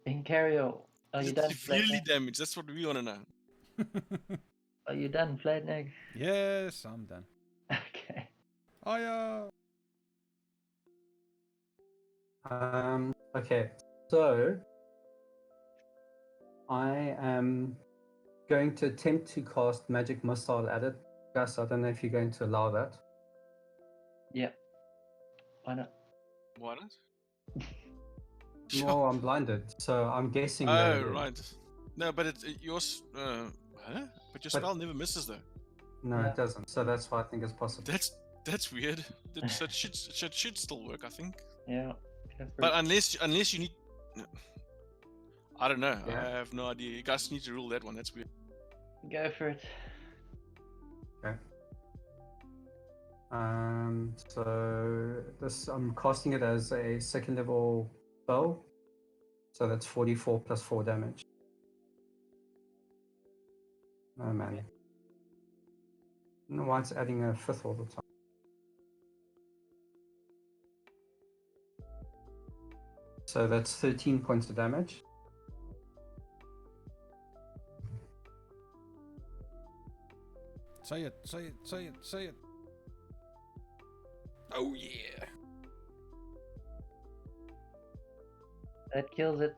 In Carrier, are you It's done? severely Flatneck? damaged. That's what we want to know. Are you done, Flatneck? Yes, I'm done. Okay. Aya! Okay, so I am going to attempt to cast Magic Missile at it. Gus, I don't know if you're going to allow that. Yep. Why not? What? No, I'm blinded, so I'm guessing. that Oh, it is. right. No, but it's yours. Huh? But your But- spell never misses though. No, Yeah. it doesn't. So that's why I think it's possible. That's weird. So it should still work, I think. Yeah. go for But it. unless you need, I don't know. Yeah. I have no idea. You guys need to rule that one. That's weird. Go for it. So this I'm casting it as a 2nd level spell. So that's 44 plus 4 damage. Oh man. I don't know why it's adding a 5th all the time. So that's 13 points of damage. Say it, say it, say it, say it. Oh yeah. That kills it.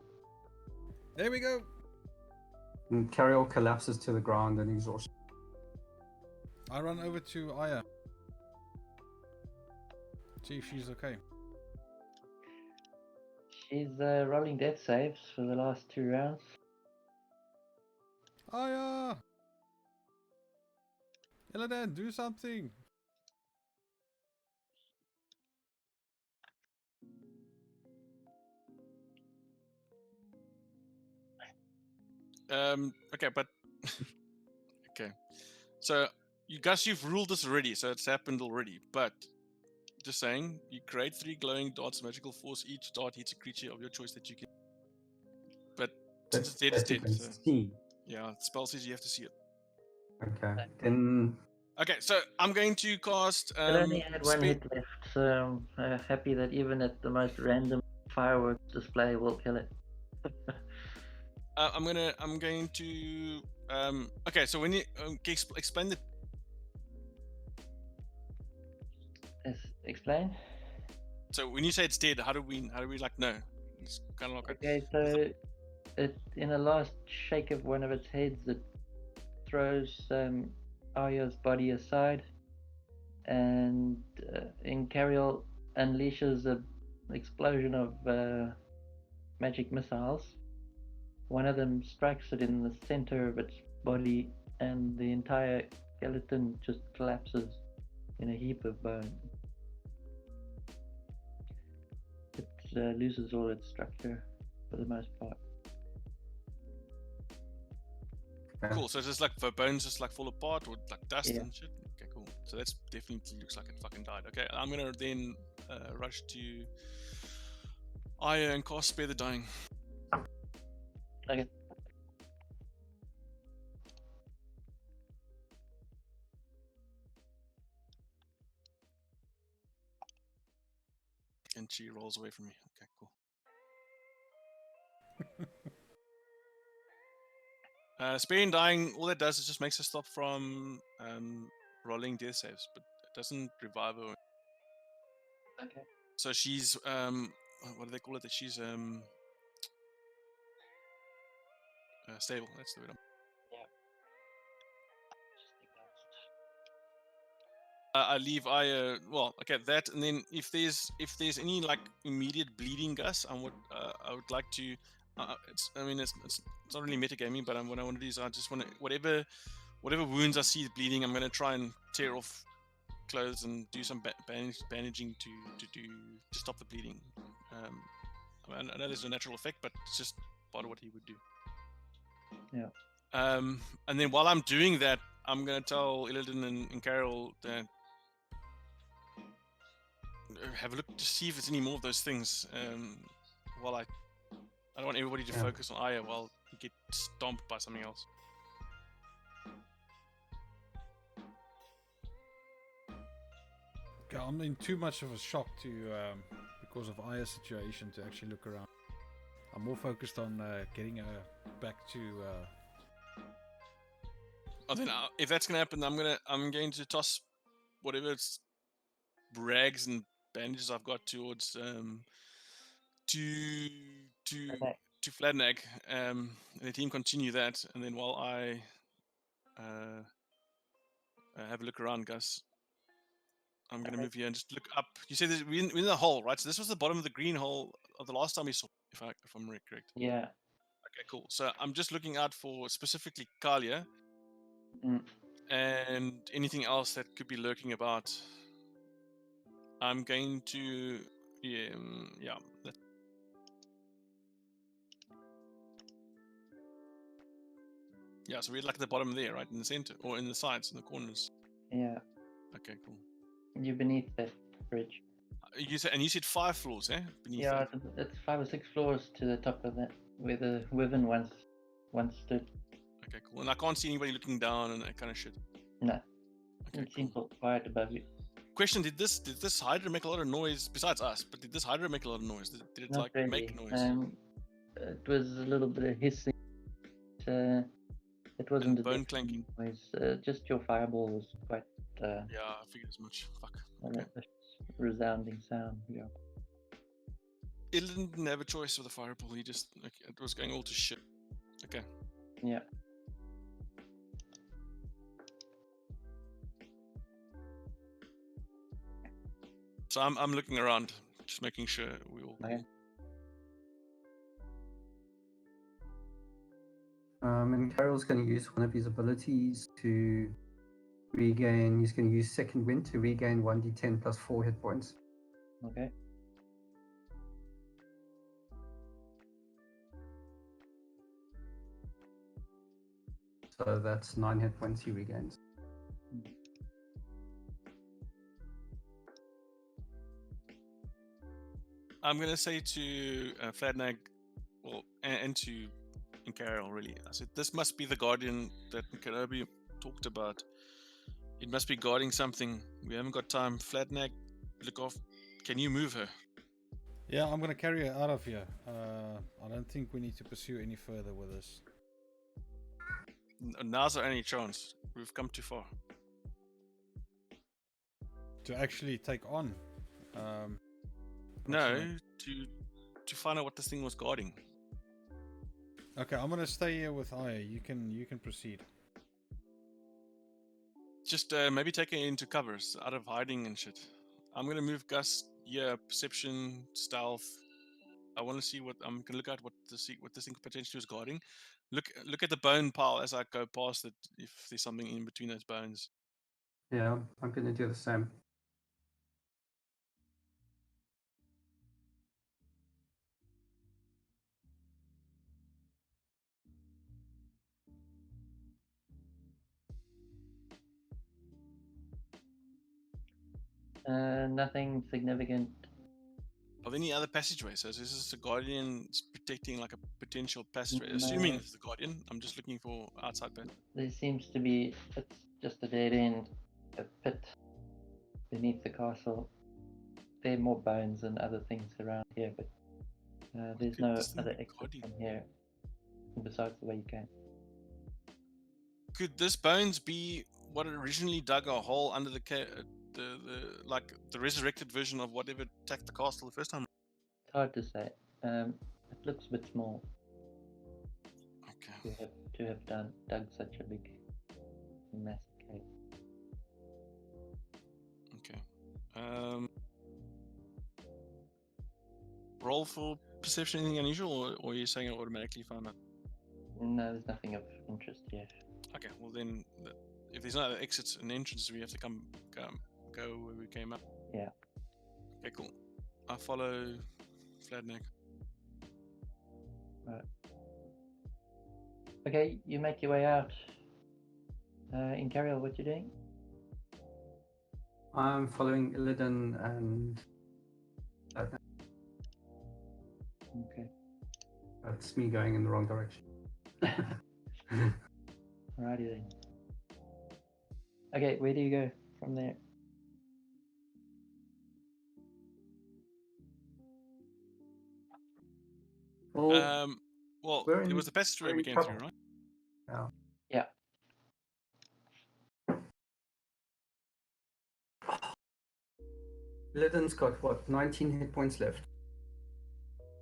There we go. And Carriol collapses to the ground and exhausted. I run over to Aya. See if she's okay. She's rolling death saves for the last 2 rounds. Aya! Illidan, do something! Okay, but okay. So you've ruled this already, so it's happened already. But just saying, you create 3 glowing darts of magical force. Each dart hits a creature of your choice that you can. But since it's dead, it's That you dead. can So see. yeah, the spell says you have to see it. Okay. Then Okay, so I'm going to cast. It only had 1 hit left, so I'm happy that even at the most random fireworks display will kill it. I'm going to. Okay, so when you explain the. Yes, explain. So when you say it's dead, how do we like know? It's kind of like Okay, so it in a last shake of one of its heads, it throws Arya's body aside, and Incarial unleashes an explosion of magic missiles. One of them strikes it in the center of its body, and the entire skeleton just collapses in a heap of bone. It loses all its structure for the most part. cool. So it's just like the bones just like fall apart or like dust Yeah. and shit. Okay, cool. So that's definitely looks like it fucking died. Okay, I'm gonna then rush to Aya and cast Spare the Dying. Okay. And she rolls away from me. Okay, cool. Spare and Dying, all that does is just makes her stop from rolling death saves, but it doesn't revive her. Okay. So she's what do they call it? That she's stable. That's the word. I leave Aya. Well, okay, that, and then if there's any like immediate bleeding, Gus, I would like to. It's not really metagaming, but what I want to do is I just want to whatever wounds I see bleeding, I'm going to try and tear off clothes and do some bandaging to stop the bleeding. I know there's a natural effect, but it's just part of what he would do. Yeah. And then while I'm doing that, I'm going to tell Illidan and Carol that have a look to see if there's any more of those things. While I don't want everybody to focus on Aya while he gets stomped by something else. I'm in too much of a shock to because of Aya's situation to actually look around. I'm more focused on getting her back to. Oh, then if that's gonna happen, I'm going to toss whatever rags and bandages I've got towards to Fladnag, and the team continue that, and then while I have a look around, Gus, I'm going to move here and just look up. You said we're in the hole, right? So this was the bottom of the green hole of the last time we saw, if I'm correct. Yeah. Okay, cool. So I'm just looking out for specifically Kalia Mm. and anything else that could be lurking about. I'm going to, yeah. Yeah, so we're like at the bottom there, right? In the center, or in the sides, in the corners. Yeah. Okay, cool. You're beneath that bridge. You said 5 floors, eh? Beneath Yeah, that. it's 5 or 6 floors to the top of that, where the Wyvern once stood. Okay, cool. And I can't see anybody looking down and that kind of shit. No. Okay, It seems all quiet above you. question: Did this Hydra make a lot of noise besides us? But did this Hydra make a lot of noise? Did it Not like really. make noise? It was a little bit of hissing. It wasn't a bone deafening clanking? noise. Just your fireball was quite Yeah, I figured as much. Fuck. Okay. a resounding sound. Yeah. It didn't have a choice with the fireball. He just like, it was going all to shit. Okay. Yeah. So I'm looking around, just making sure we all. Okay. And Carol's going to use one of his abilities to regain. He's going to use Second Wind to regain 1d10 plus 4 hit points. Okay. So that's 9 hit points he regains. I'm gonna say to Fladnag, well, and to Carol, really. I said this must be the guardian that Kenobi talked about. It must be guarding something. We haven't got time. Fladnag, look off. Can you move her? Yeah, I'm gonna carry her out of here. I don't think we need to pursue any further with this. Now's our only chance. We've come too far. To actually take on. No, to find out what this thing was guarding. Okay, I'm gonna stay here with Aya. You can proceed. Just maybe take her into covers, out of hiding and shit. I'm gonna move Gus. Yeah, perception, stealth. I want to see what I'm gonna look at. What this thing potentially is guarding. Look at the bone pile as I go past it. If there's something in between those bones. Yeah, I'm going to do the same. Nothing significant. Are there any other passageways? So is this a guardian protecting like a potential passageway? No. Assuming it's the guardian, I'm just looking for outside path. There seems to be. It's just a dead end, a pit beneath the castle. There are more bones and other things around here, but there's Could no this thing other be exit guardian? from here besides the way you came. Could this bones be what originally dug a hole under the like the resurrected version of whatever attacked the castle the first time? It's hard to say. It looks a bit small Okay. to have dug such a big, massive cave. Okay. Roll for perception, anything unusual, or are you saying it automatically found out? No, there's nothing of interest here. Okay, well then, if there's no other exits and entrances, we have to go where we came up. Yeah. Okay, cool. I follow Fladnag. Right. Okay, you make your way out. Incarial, what you doing? I'm following Illidan and Okay. that's me going in the wrong direction. Alrighty then. Okay, where do you go from there? Well, we're it in- was the passageway we're we in came trouble. through, right? Yeah. Yeah. Illidan's got what, 19 hit points left.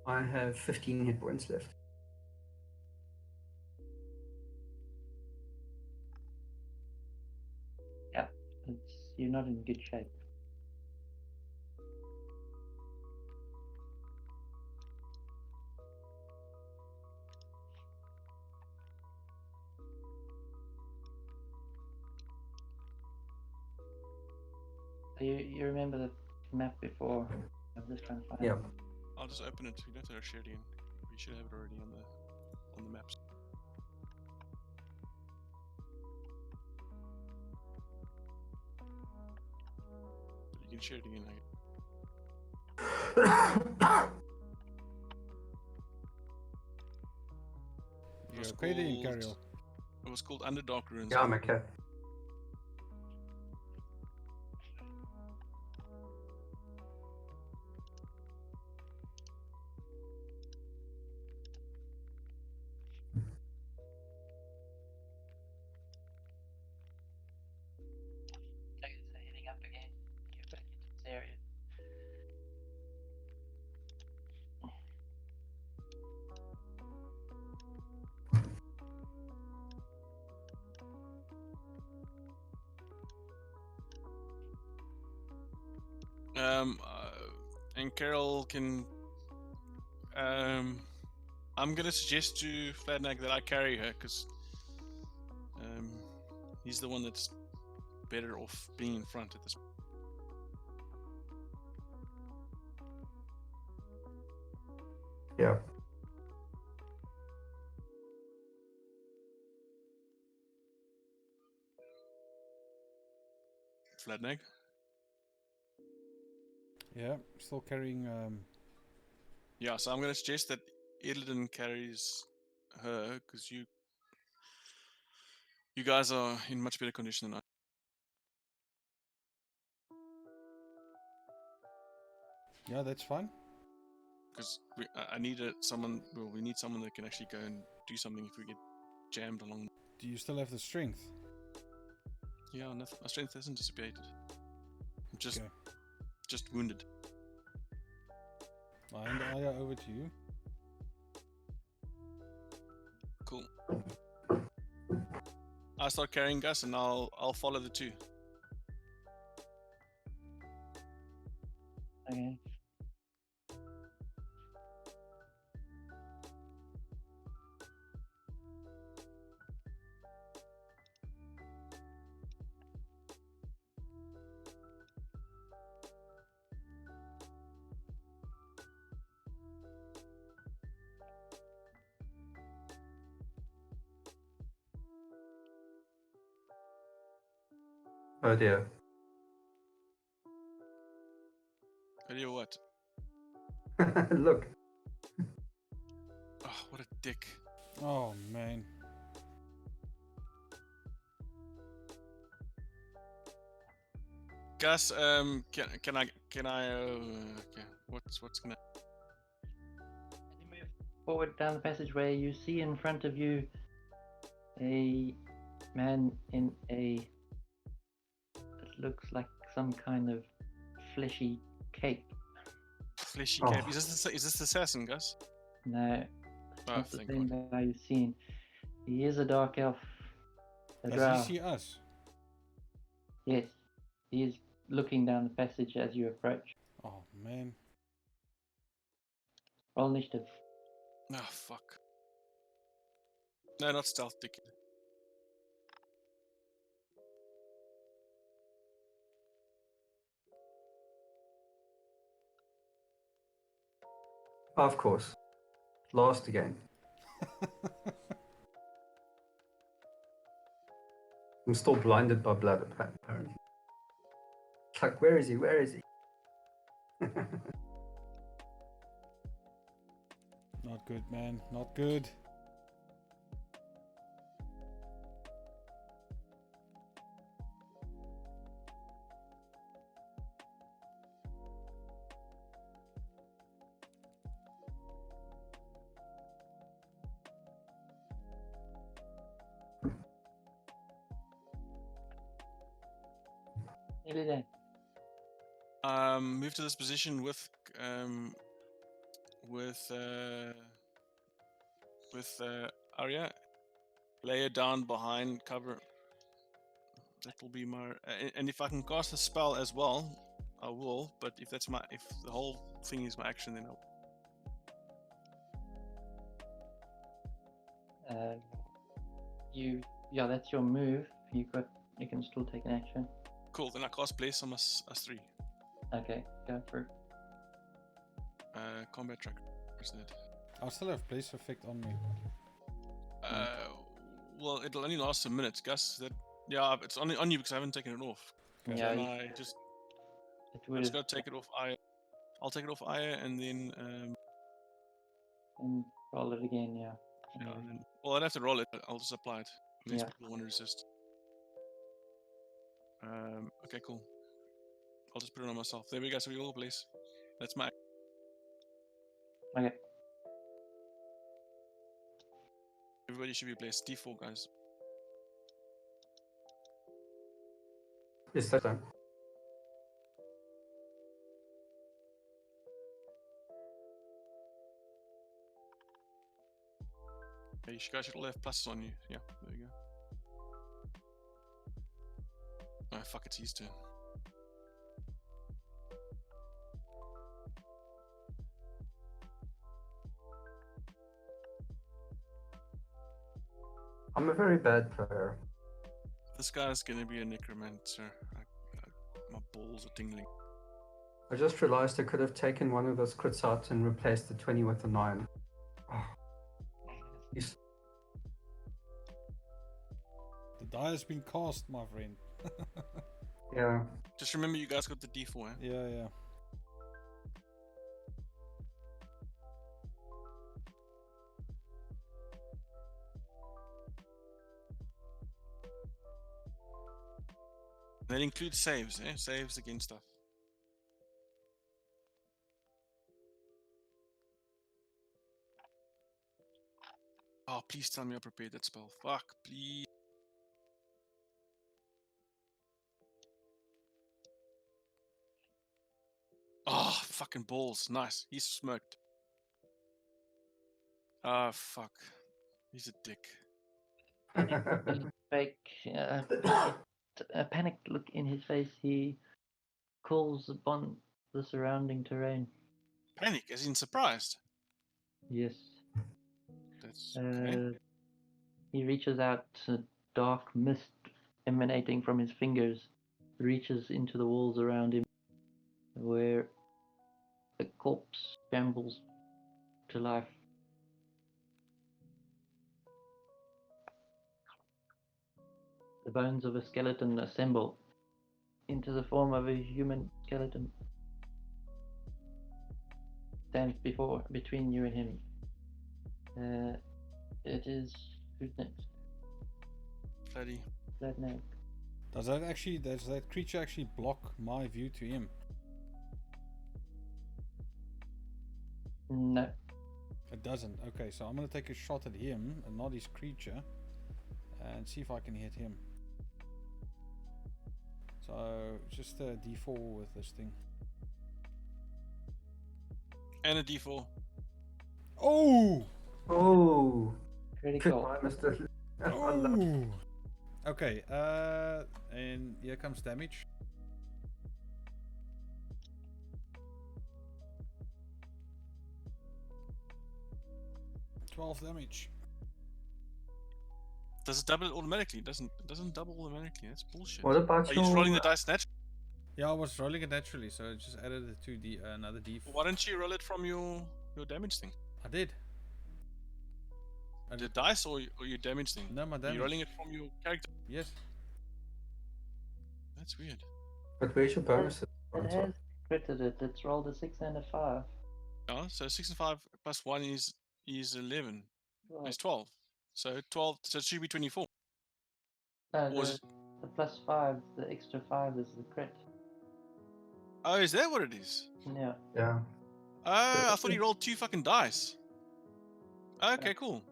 I have 15 hit points left. Yeah. You're not in good shape. So you remember the map before? I'm just trying to find Yeah. it. I'll just open it. You don't have to share it again. We should have it already on the maps. But you can share it again. It You was okay there, called- Incarial? It was called Underdark Ruins. Yeah, I'm okay. And Carol can. I'm gonna suggest to Fladnag that I carry her because he's the one that's better off being in front at this. Yeah. Fladnag. Yeah, still carrying. Yeah, so I'm gonna suggest that Edlin carries her because you guys are in much better condition than I. Yeah, that's fine. Because I need someone. Well, we need someone that can actually go and do something if we get jammed along. Do you still have the strength? Yeah, nothing, my strength hasn't dissipated. I'm just Okay. wounded. I'll hand Aya over to you. Cool. I start carrying Gus, and I'll follow the two. Okay. Oh dear. Tell you what. Look. Oh, what a dick. Oh man. Gus, can I okay, what's gonna. As you move forward down the passageway, you see in front of you a man in a. It looks like some kind of fleshy cape. Fleshy Oh. cape. Is this the assassin, Gus? No, Oh, not the thank same God. guy you've seen. He is a dark elf. A Does drow. he see us? Yes, he is looking down the passage as you approach. Oh man. Roll initiative. Oh, fuck. No, not stealth, dick. Of course. Last again. I'm still blinded by blood, apparently. It's like, where is he? Where is he? Not good, man. Not good. Nearly there. Move to this position with Arya. Lay it down behind cover. That will be my. And if I can cast a spell as well, I will. But if the whole thing is my action, then I'll. Yeah, that's your move. You can still take an action. Cool. Then I cast Bless on us 3. Okay, go for it. Combat track. Where's that? I still have place effect on me. Well, it'll only last a minute, Gus. Yeah, it's only on you because I haven't taken it off. Okay. Yeah, Then you- I just It I would just have, gotta take it off Aya. I'll take it off Aya and then and roll it again. Yeah. yeah, and then well, I'd have to roll it, but I'll just apply it. Unless Yeah. people want to resist. Okay, cool. I'll just put it on myself. There we go. So we all place. That's my. Okay. Everybody should be blessed. D4, guys. Yes, that's done. Okay, you guys should all have pluses on you. Yeah, there you go. Oh, fuck, it's his turn. I'm a very bad player. This guy's gonna be a necromancer. My balls are tingling. I just realized I could have taken one of those crits out and replaced the 20 with a 9. Oh. Yes. The die has been cast, my friend. Yeah. Just remember, you guys got the D4. Eh? Yeah. That includes saves. Saves against stuff. Oh, please tell me I prepared that spell. Fuck, please. Oh, fucking balls. Nice. He's smoked. Ah, fuck. He's a dick. Fake, a panicked look in his face. He calls upon the surrounding terrain. Panic, as in surprised. Yes. That's okay. He reaches out, dark mist emanating from his fingers, reaches into the walls around him, where a corpse shambles to life. The bones of a skeleton assemble into the form of a human skeleton. Stands between you and him. It is who's next? Bloody. Flatneck. Does that creature actually block my view to him? No. It doesn't. Okay, so I'm gonna take a shot at him and not his creature, and see if I can hit him. So just a D4 with this thing. And a D4. Oh! Oh! Critical. Goodbye, Mr. Oh! Okay, and here comes damage. Damage. Does it double it automatically? It doesn't double automatically. That's bullshit. What about Are you your... just rolling the dice naturally? Yeah, I was rolling it naturally, so it just added a 2D, another D4. Why don't you roll it from your damage thing? I did. The dice or your damage thing? No, my Are damage. you rolling it from your character? Yes. That's weird. But where's your bonuses? It has critted it. It's rolled a 6 and a 5. Yeah, so 6 and 5 plus 1 is 11. Right. It's 12. So 12, so it should be 24. No, Or is the plus 5, the extra 5 is the crit. Oh, is that what it is? Yeah. Yeah. Oh, I thought he rolled 2 fucking dice. Okay, cool.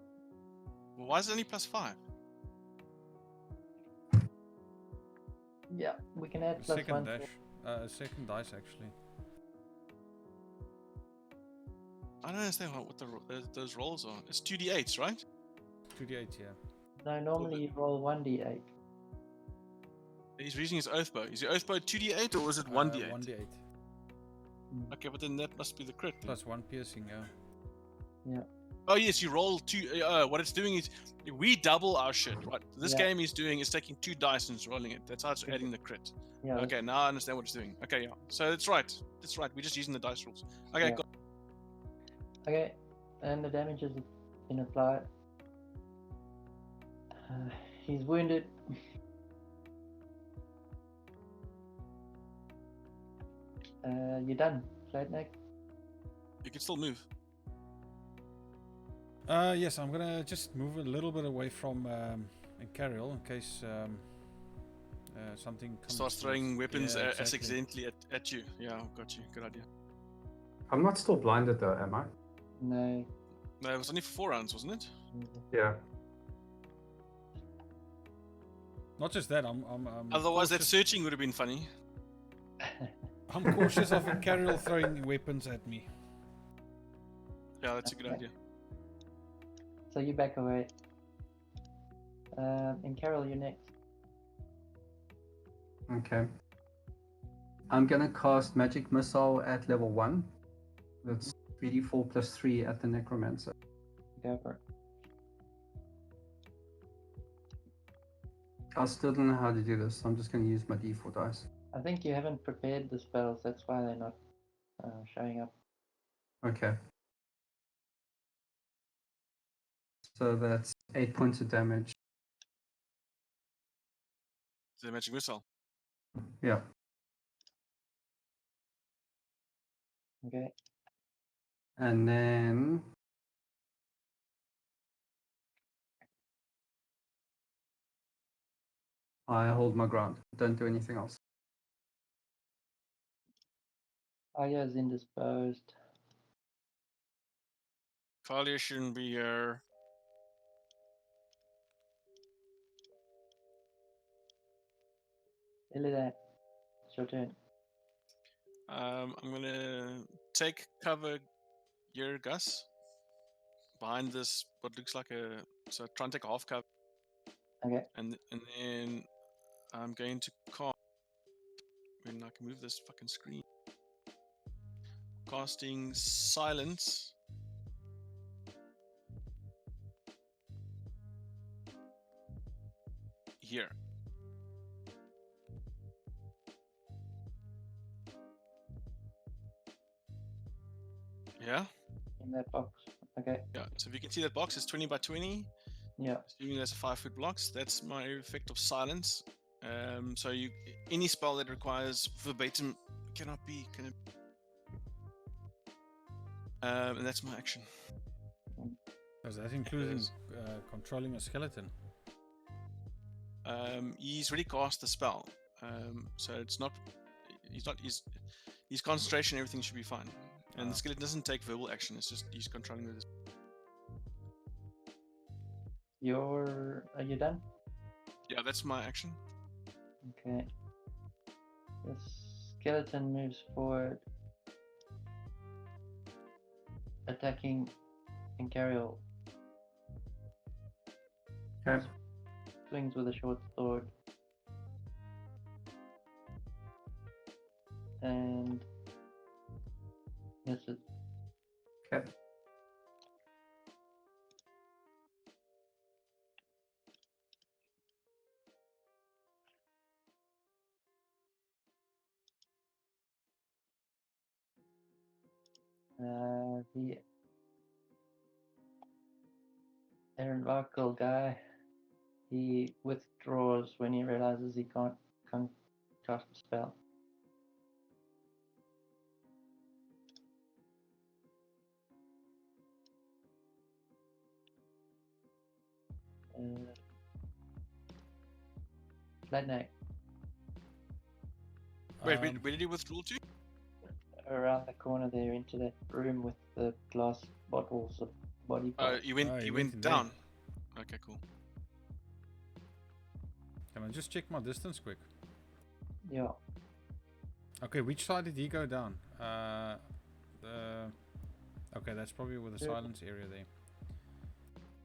Well, why is it only plus 5? Yeah, we can add plus 1. Second dice actually. I don't understand what those rolls are. It's 2d8s, right? 2d8, yeah. No, normally you roll 1d8. He's using his oath bow. Is your oath bow 2d8 or is it 1d8? 1d8. Okay, but then that must be the crit. Then. Plus 1 piercing, yeah. Yeah. Oh yes, you roll 2. What it's doing is we double our shit. Right? This Yeah. game is doing is taking 2 dice and it's rolling it. That's how it's adding the crit. Yeah. Okay, now I understand what it's doing. Okay, yeah. So that's right. That's right. We're just using the dice rules. Okay, Yeah. got Okay, and the damage has been applied. He's wounded. You're done, Flatneck. You can still move. Yes, I'm gonna just move a little bit away from Carriel in case something comes. Starts throwing weapons Yeah, as exactly. accidentally at you. Yeah, got you. Good idea. I'm not still blinded though, am I? No. No, it was only for 4 rounds, wasn't it? Yeah. Not just that, I'm Otherwise, that cautious, searching would have been funny. I'm cautious of Carriel throwing weapons at me. Yeah, that's a good Okay. idea. So you back away. And Carol, you're next. Okay. I'm gonna cast Magic Missile at level 1. That's 3d4 plus 3 at the Necromancer. Go for it. I still don't know how to do this. I'm just going to use my d4 dice. I think you haven't prepared the spells. That's why they're not showing up. Okay. So that's 8 points of damage. The magic missile. Yeah. Okay. And then I hold my ground. Don't do anything else. Aya's indisposed. Kalia shouldn't be here. Illidan, it's your turn. I'm gonna take cover here, Gus. Behind this, what looks like a. So try and take a half cover. Okay. And then I'm going to cast. When I can move this fucking screen. Casting silence. Here. Yeah? In that box. Okay. Yeah. So if you can see that box, it's 20 by 20. Yeah. Assuming there's a 5-foot blocks, that's my effect of silence. So any spell that requires verbatim cannot be. And that's my action. Does that include controlling a skeleton? He's already cast the spell, so it's not. His concentration, everything should be fine. And the skeleton doesn't take verbal action. It's just he's controlling with his. Are you done? Yeah, that's my action. Okay. The skeleton moves forward, attacking Incarial. Okay. Swings with a short sword. And misses. Okay. The Aaron Varkle guy, he withdraws when he realizes he can't cast a spell. Flatneck, Wait, where did he withdraw to? around the corner there into that room with the glass bottles of body parts. He went in down. Okay, cool. Can I just check my distance quick? Yeah. Okay, which side did he go down? Okay, that's probably with the Yeah. silence area there.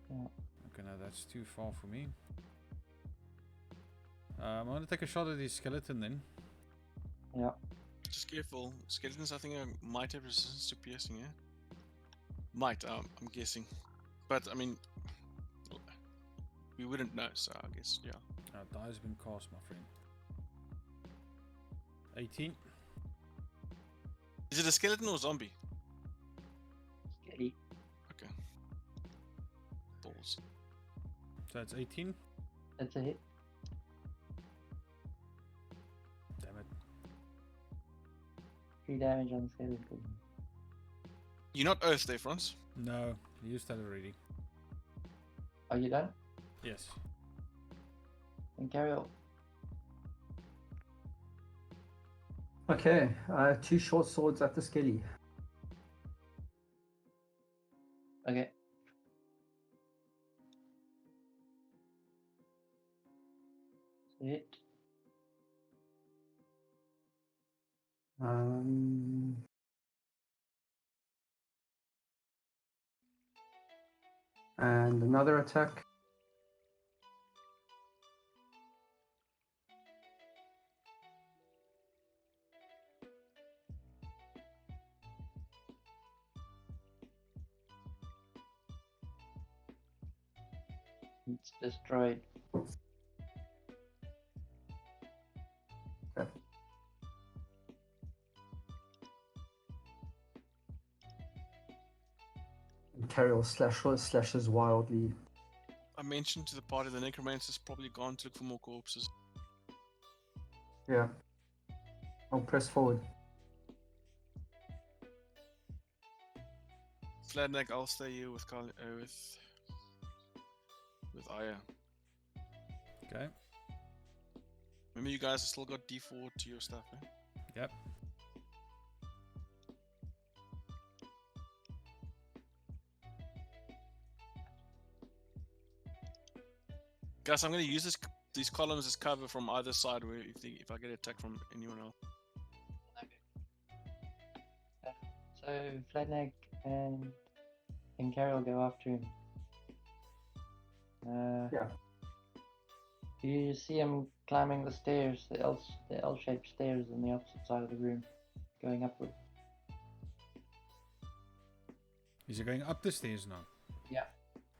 Yeah. Okay, now that's too far for me. I'm gonna take a shot at his skeleton then. Yeah. Just careful. Skeletons, I think, might have resistance to piercing, yeah? Might, I'm guessing. But, I mean, we wouldn't know, so I guess, yeah. Die has been cast, my friend. 18. Is it a skeleton or zombie? Skelly. Okay. Balls. So that's 18. That's a hit. Damn it. 3 damage on the skeleton. You're not Earth there, Franz. No, you used that already. Are you done? Yes. And carry on. Okay. 2 short swords at the skelly. Okay. Hit. And another attack. It's destroyed. Carriel slashes wildly. I mentioned to the party the necromancer's probably gone to look for more corpses. Yeah. I'll press forward. Fladneck, I'll stay here with with Aya. Okay. Remember, you guys have still got D4 to your stuff, eh? Yep. Gus, I'm going to use these columns as cover from either side where if I get attacked from anyone else. So Fladneck and Carol go after him. Yeah. You see him climbing the stairs, the L-shaped stairs on the opposite side of the room, going upward. Is he going up the stairs now? Yeah.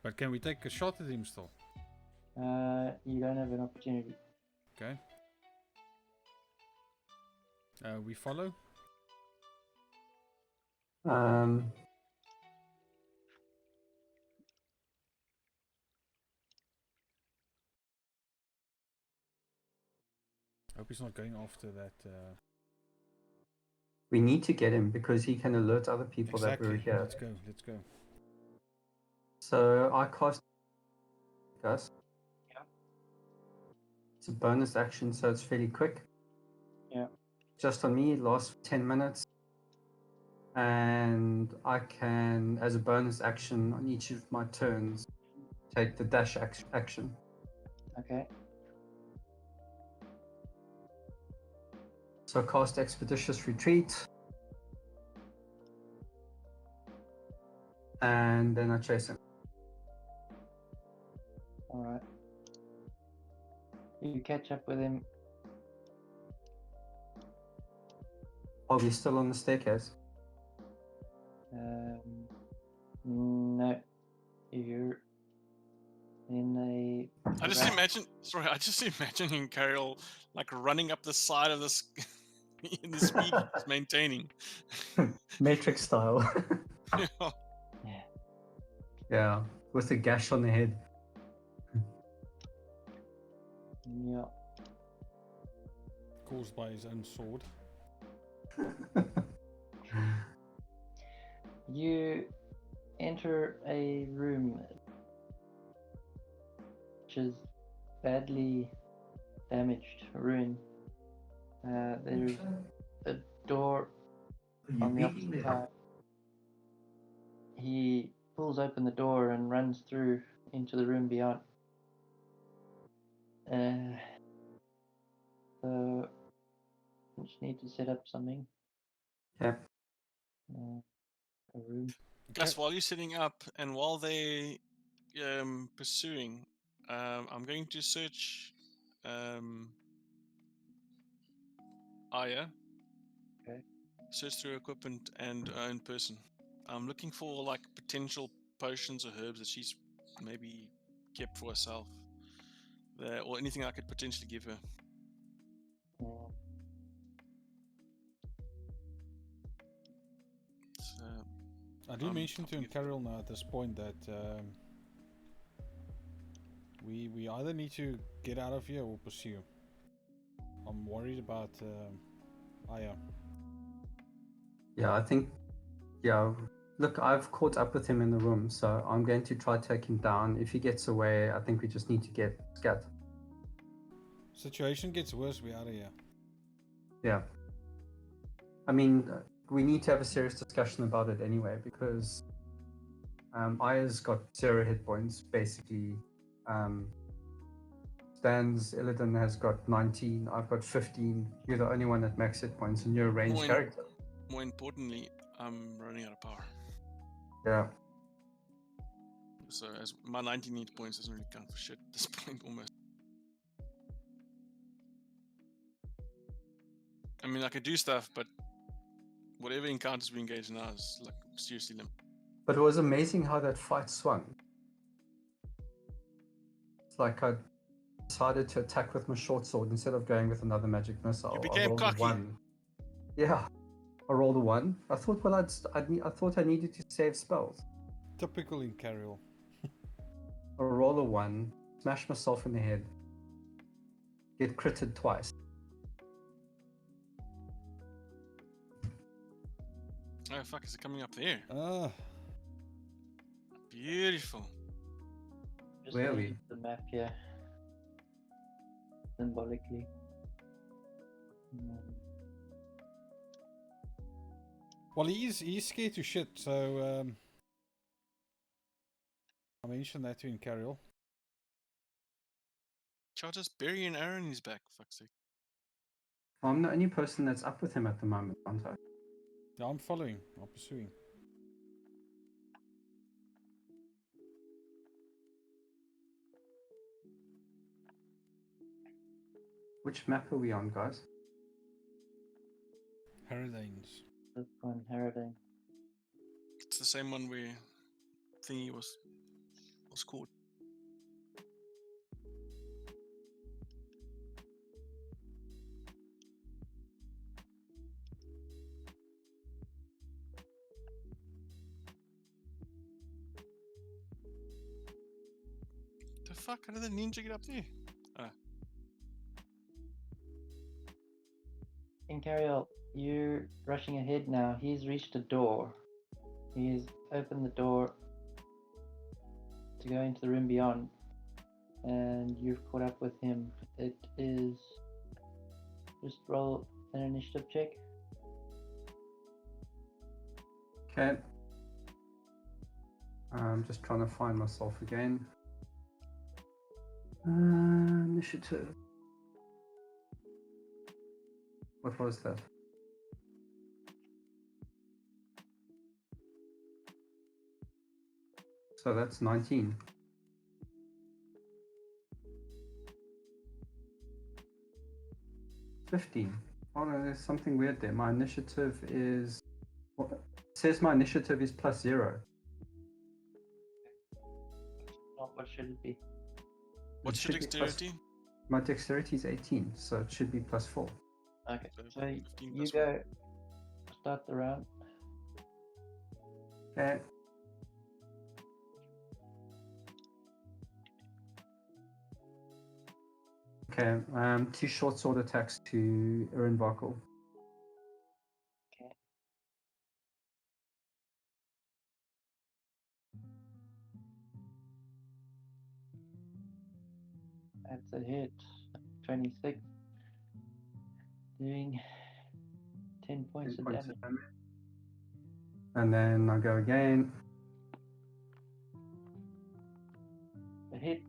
But can we take a shot at him still? You don't have an opportunity. Okay. We follow? Hope he's not going after that. We need to get him because he can alert other people that we're Exactly. here. Let's go. So I cast Gus. Yeah. It's a bonus action, so it's fairly quick. Yeah. Just on me, it lasts for 10 minutes. And I can, as a bonus action on each of my turns, take the dash action. Okay. So cast Expeditious Retreat. And then I chase him. Alright. You catch up with him. Are we still on the staircase? No. You're in I just imagining Carol like running up the side of this in the speed he's maintaining. Matrix style. Yeah. Yeah, with a gash on the head. Yeah. Caused by his own sword. You enter a room which is badly damaged, ruined. There's a door on the opposite side. He pulls open the door and runs through into the room beyond. So I just need to set up something. Yeah. A room. Gus, while you're setting up and while they're pursuing, I'm going to search Aya. Okay. Search through equipment and in person. I'm looking for like potential potions or herbs that she's maybe kept for herself, or anything I could potentially give her. So, I do mention to him, Carol, now at this point that we either need to get out of here or pursue. I'm worried about Aya. Yeah, I think. Yeah, look, I've caught up with him in the room, so I'm going to try to take him down. If he gets away, I think we just need to get scat. Situation gets worse, we're out of here. Yeah. I mean, we need to have a serious discussion about it anyway, because Aya's got 0 hit points, basically. Stan's Illidan has got 19, I've got 15. You're the only one at max hit points, and you're a ranged character. More importantly, I'm running out of power. Yeah. So as my 19 hit points doesn't really count for shit at this point, almost. I mean, I could do stuff, but whatever encounters we engage now is like seriously limited. But it was amazing how that fight swung. It's like I decided to attack with my short sword instead of going with another magic missile. You became cocky. Yeah, I rolled a 1. I thought, well, I thought I needed to save spells. Typical in Carriel. I'll roll a 1, smash myself in the head, get critted twice. Oh fuck, is it coming up there? Ah, Beautiful. Just Where are looking we? at the map here. Symbolically. well, he's scared to shit, so I mentioned that to in Carriel. Shall I just bury an arrow in his back, for fuck's sake? I'm the only person that's up with him at the moment, aren't I? Yeah, I'm following. I'm pursuing. Which map are we on, guys? Haradanes. This one, Harrowdane. It's the same one where thingy was caught. The fuck? How did the ninja get up there? In Carriel, you're rushing ahead now. He's reached a door. He's opened the door to go into the room beyond, and you've caught up with him. It is. Just roll an initiative check. Okay. I'm just trying to find myself again. Initiative. What was that? So that's 19. Oh no, there's something weird there. My initiative is. Well, it says my initiative is +0. What should it be? What's It your should be plus- dexterity? My dexterity is 18, so it should be +4. Okay, So so 15 you plus go. Start the round. Okay. Okay, 2 short sword attacks to Erin Varkle. Okay. That's a hit. 26. Doing 10 points 10 of points damage. of damage. And then I go again. A hit.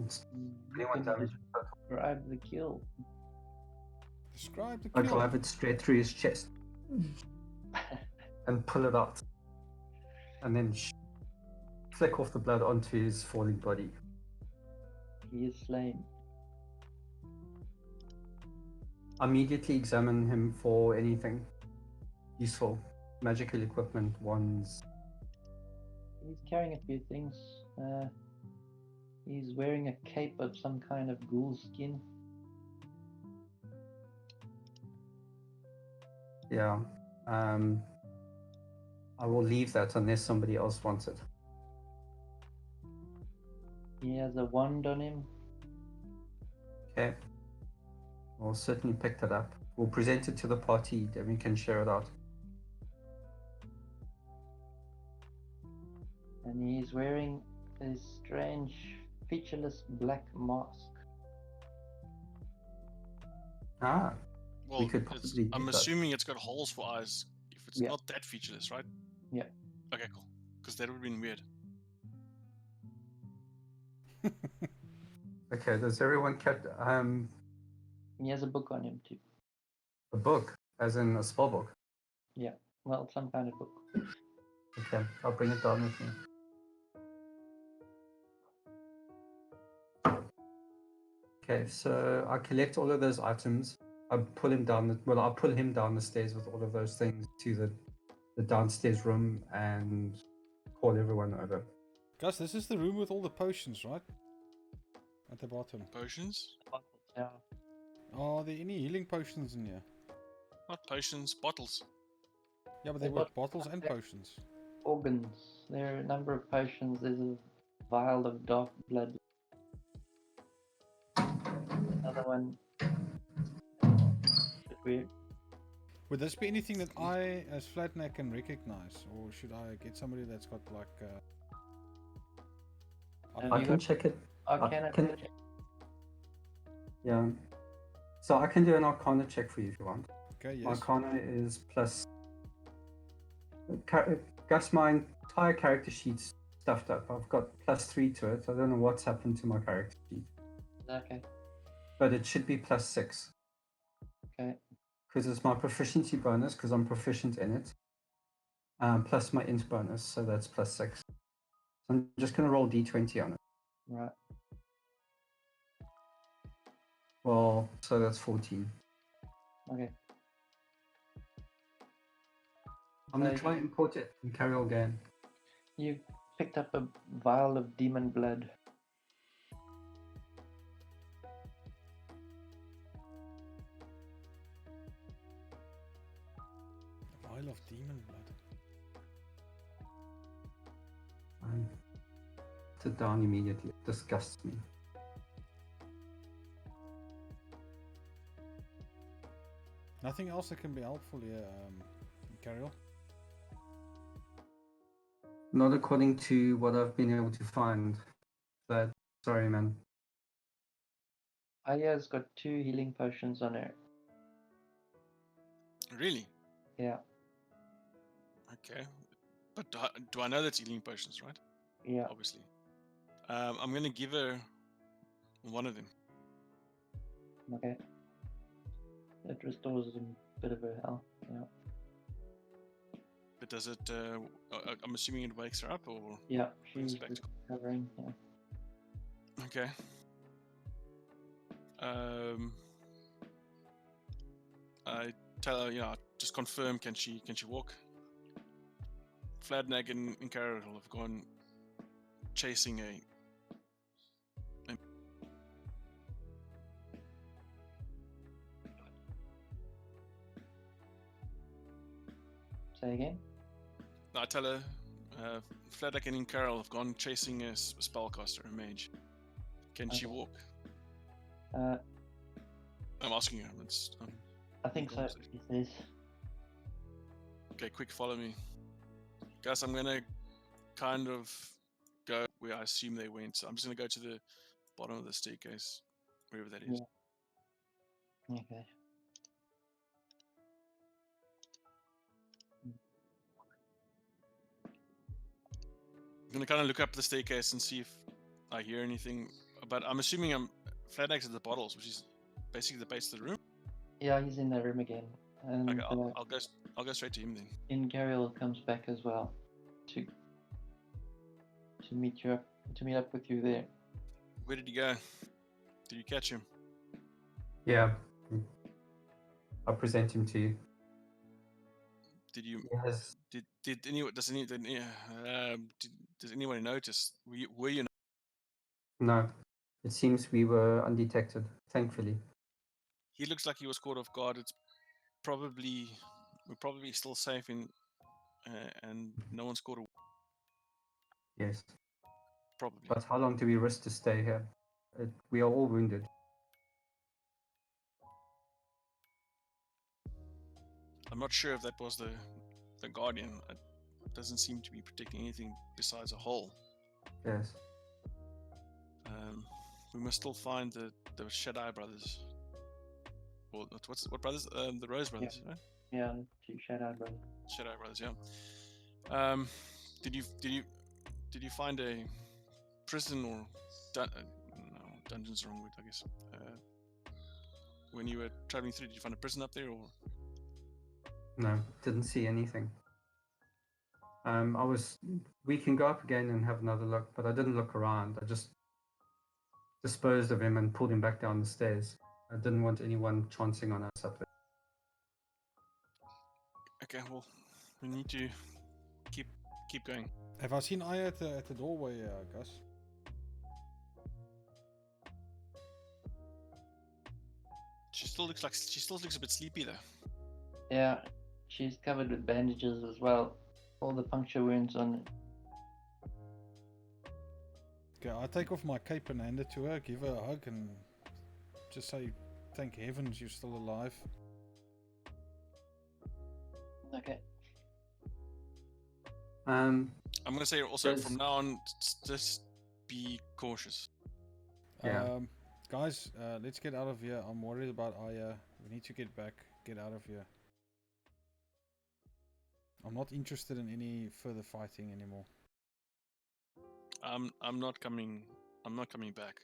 It's You 21 can damage. describe the kill. Describe the I kill. drive it straight through his chest and pull it out. And then flick off the blood onto his falling body. He is slain. Immediately examine him for anything useful. Magical equipment, wands. He's carrying a few things. He's wearing a cape of some kind of ghoul skin. Yeah. I will leave that unless somebody else wants it. He has a wand on him. Okay. We'll certainly pick that up. We'll present it to the party, then we can share it out. And he's wearing a strange, featureless black mask. Ah, Well, could possibly I'm use that. assuming it's got holes for eyes. If it's Yeah. not that featureless, right? Yeah. Okay, cool. Because that would have been weird. Okay, does everyone kept He has a book on him too. a book, as in a spell book? Yeah, well, some kind of book. Okay, I'll bring it down with me. Okay, so I collect all of those items. I pull him down. I'll pull him down the stairs with all of those things to the downstairs room and call everyone over. Gus, this is the room with all the potions, right? At the bottom. Potions? Yeah. Are there any healing potions in here? Not potions, bottles. Yeah, but they They've were got bottles and potions. organs. There are a number of potions. There's a vial of dark blood. Another one. Bit weird. Would this be anything that I, as Flatneck, can recognize, or should I get somebody that's got like? Have I you can got check it. Arcana can- check? Yeah. So I can do an Arcana check for you if you want. Okay, yes. Arcana is plus. Gus, my entire character sheet's stuffed up. I've got +3 to it. I don't know what's happened to my character sheet, Okay. but it should be +6 Okay. because it's my proficiency bonus because I'm proficient in it. Plus my int bonus, so that's +6. So I'm just going to roll d20 on it. Right. Well, so that's 14. Okay. I'm going to So try and import it and carry on again. you've picked up a vial of demon blood. A vial of demon blood. Sit down immediately. It disgusts me. Nothing else that can be helpful here, Carol? Not according to what I've been able to find. But sorry, man. Aya's got 2 healing potions on her. Really? Yeah. Okay. But do I know that's healing potions, right? Yeah. Obviously. I'm gonna give her one of them. Okay. It restores a bit of her health. Yeah. But does it? I'm assuming it wakes her up, or Yeah. brings She's her back to... recovering. Yeah. Okay. I tell her, just confirm. Can she walk? Fladnag and Carol have gone chasing a. Say again? I tell her, Fladnag and Carol have gone chasing a spellcaster, a mage. Can she Okay. walk? Uh, I'm asking her. I think so. conversation. He says. Okay, quick, follow me. Guys, I'm gonna kind of go where I assume they went. So I'm just gonna go to the bottom of the staircase, wherever that is. Yeah. Okay. I'm gonna kind of look up the staircase and see if I hear anything. But I'm assuming Fladnag's at the bottles, which is basically the base of the room. Yeah, he's in the room again. And Okay, I'll go straight to him then. Ingariel comes back as well to meet you up with you there. Where did he go? Did you catch him? Yeah. I'll present him to you. Did you? Yes. Did anyone? Does anyone notice? Were you? No. It seems we were undetected, thankfully. He looks like he was caught off guard. We're probably still safe in, and no one's caught. Yes. Probably. But how long do we risk to stay here? We are all wounded. I'm not sure if that was the Guardian. It doesn't seem to be protecting anything besides a hole. Yes. We must still find the Shaddai brothers. Or what brothers? The Rose brothers, right? Yeah, 2 Shadow Brothers. Shaddai brothers, yeah. Did you find a prison or no, dungeon's the wrong word, I guess. When you were traveling through, did you find a prison up there, or? No, didn't see anything. We can go up again and have another look, but I didn't look around. I just disposed of him and pulled him back down the stairs. I didn't want anyone chancing on us up there. Okay, well, we need to keep going. Have I seen Aya at the doorway, Gus? She still looks a bit sleepy though. Yeah, she's covered with bandages as well. All the puncture wounds on it. Okay, I take off my cape and hand it to her, give her a hug, and just say, thank heavens you're still alive. Okay. I'm gonna say also Does- from now on, just be cautious. Yeah. Guys, let's get out of here. I'm worried about Aya. We need to get out of here. I'm not interested in any further fighting anymore. I'm not coming. I'm not coming back.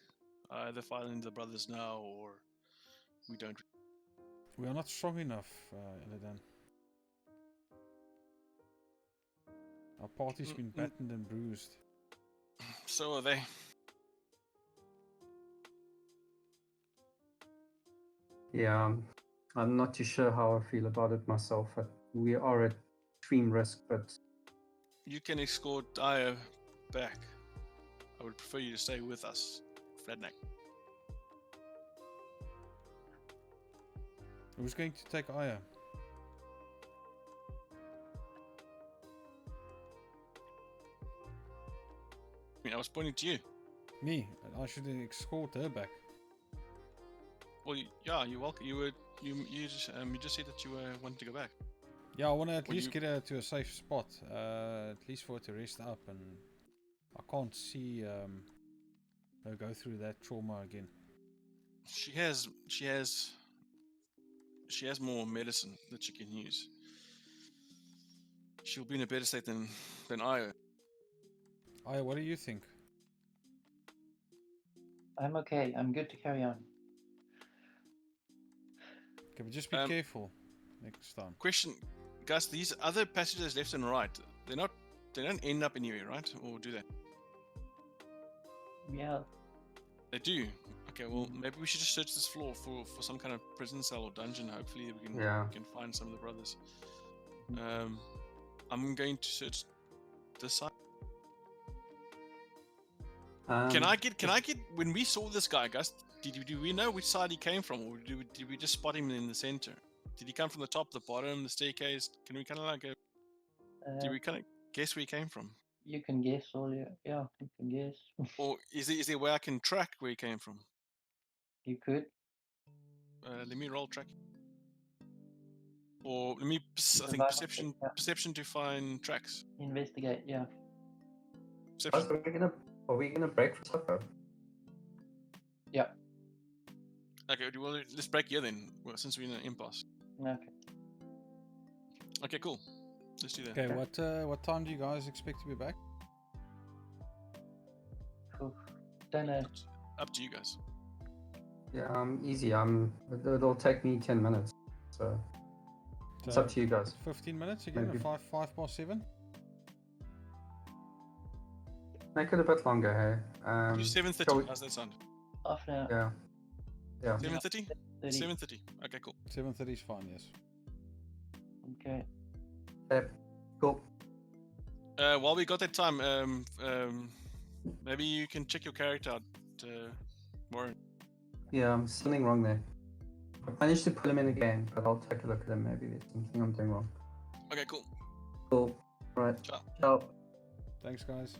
Either fighting the brothers now, or we don't. We are not strong enough, Illidan. Our party's been battened and bruised. So are they. Yeah, I'm not too sure how I feel about it myself. We are at extreme risk, but You can escort Aya back. I would prefer you to stay with us, Fredneck. Who's going to take Aya? I mean, I was pointing to you. Me. I should escort her back. Well, yeah, you're welcome. You just said that you wanted to go back. Yeah, I want to at Well, least you- get her to a safe spot. At least for her to rest up, and I can't see her go through that trauma again. She has more medicine that she can use. She'll be in a better state than Aya. Aya, what do you think? I'm okay. I'm good to carry on. Okay, but just be Um, careful next time. Question, Gus, these other passages left and right, they don't end up anywhere, right? Or do they? Yeah. They do. Okay, well, maybe we should just search this floor for some kind of prison cell or dungeon. Hopefully, we can find some of the brothers. I'm going to search this side. Can I get? When we saw this guy, Gus, do we know which side he came from, or did we just spot him in the center? Did he come from the top, the bottom, the staircase? Can we kind of like did we kind of guess where he came from? You can guess all you. Yeah, you can guess. Or is there a way I can track where he came from? You could. Let me roll track. Or let me, I think Survival check, yeah. perception to find tracks. Investigate. Yeah. Perception. are we gonna break for supper? Yeah. Okay, well, let's break here then, well, since we're in an impasse. Okay. Okay, cool. Let's do that. Okay, what time do you guys expect to be back? Cool. Don't know. Up to you guys. Yeah, easy. It'll take me 10 minutes. So it's up to you guys. 15 minutes again, Maybe. 5:05. Make it a bit longer, hey. Do 7:30. How's that sound? Half an hour. Yeah. 7:30. 30. 7:30. Okay, cool. 7:30 is fine, yes. Okay. Cool. While we got that time, maybe you can check your character out, Warren. Yeah, something wrong there. I managed to pull him in again, but I'll take a look at him. Maybe there's something I'm doing wrong. Okay, cool. Cool. Right. Ciao. Ciao. Thanks, guys.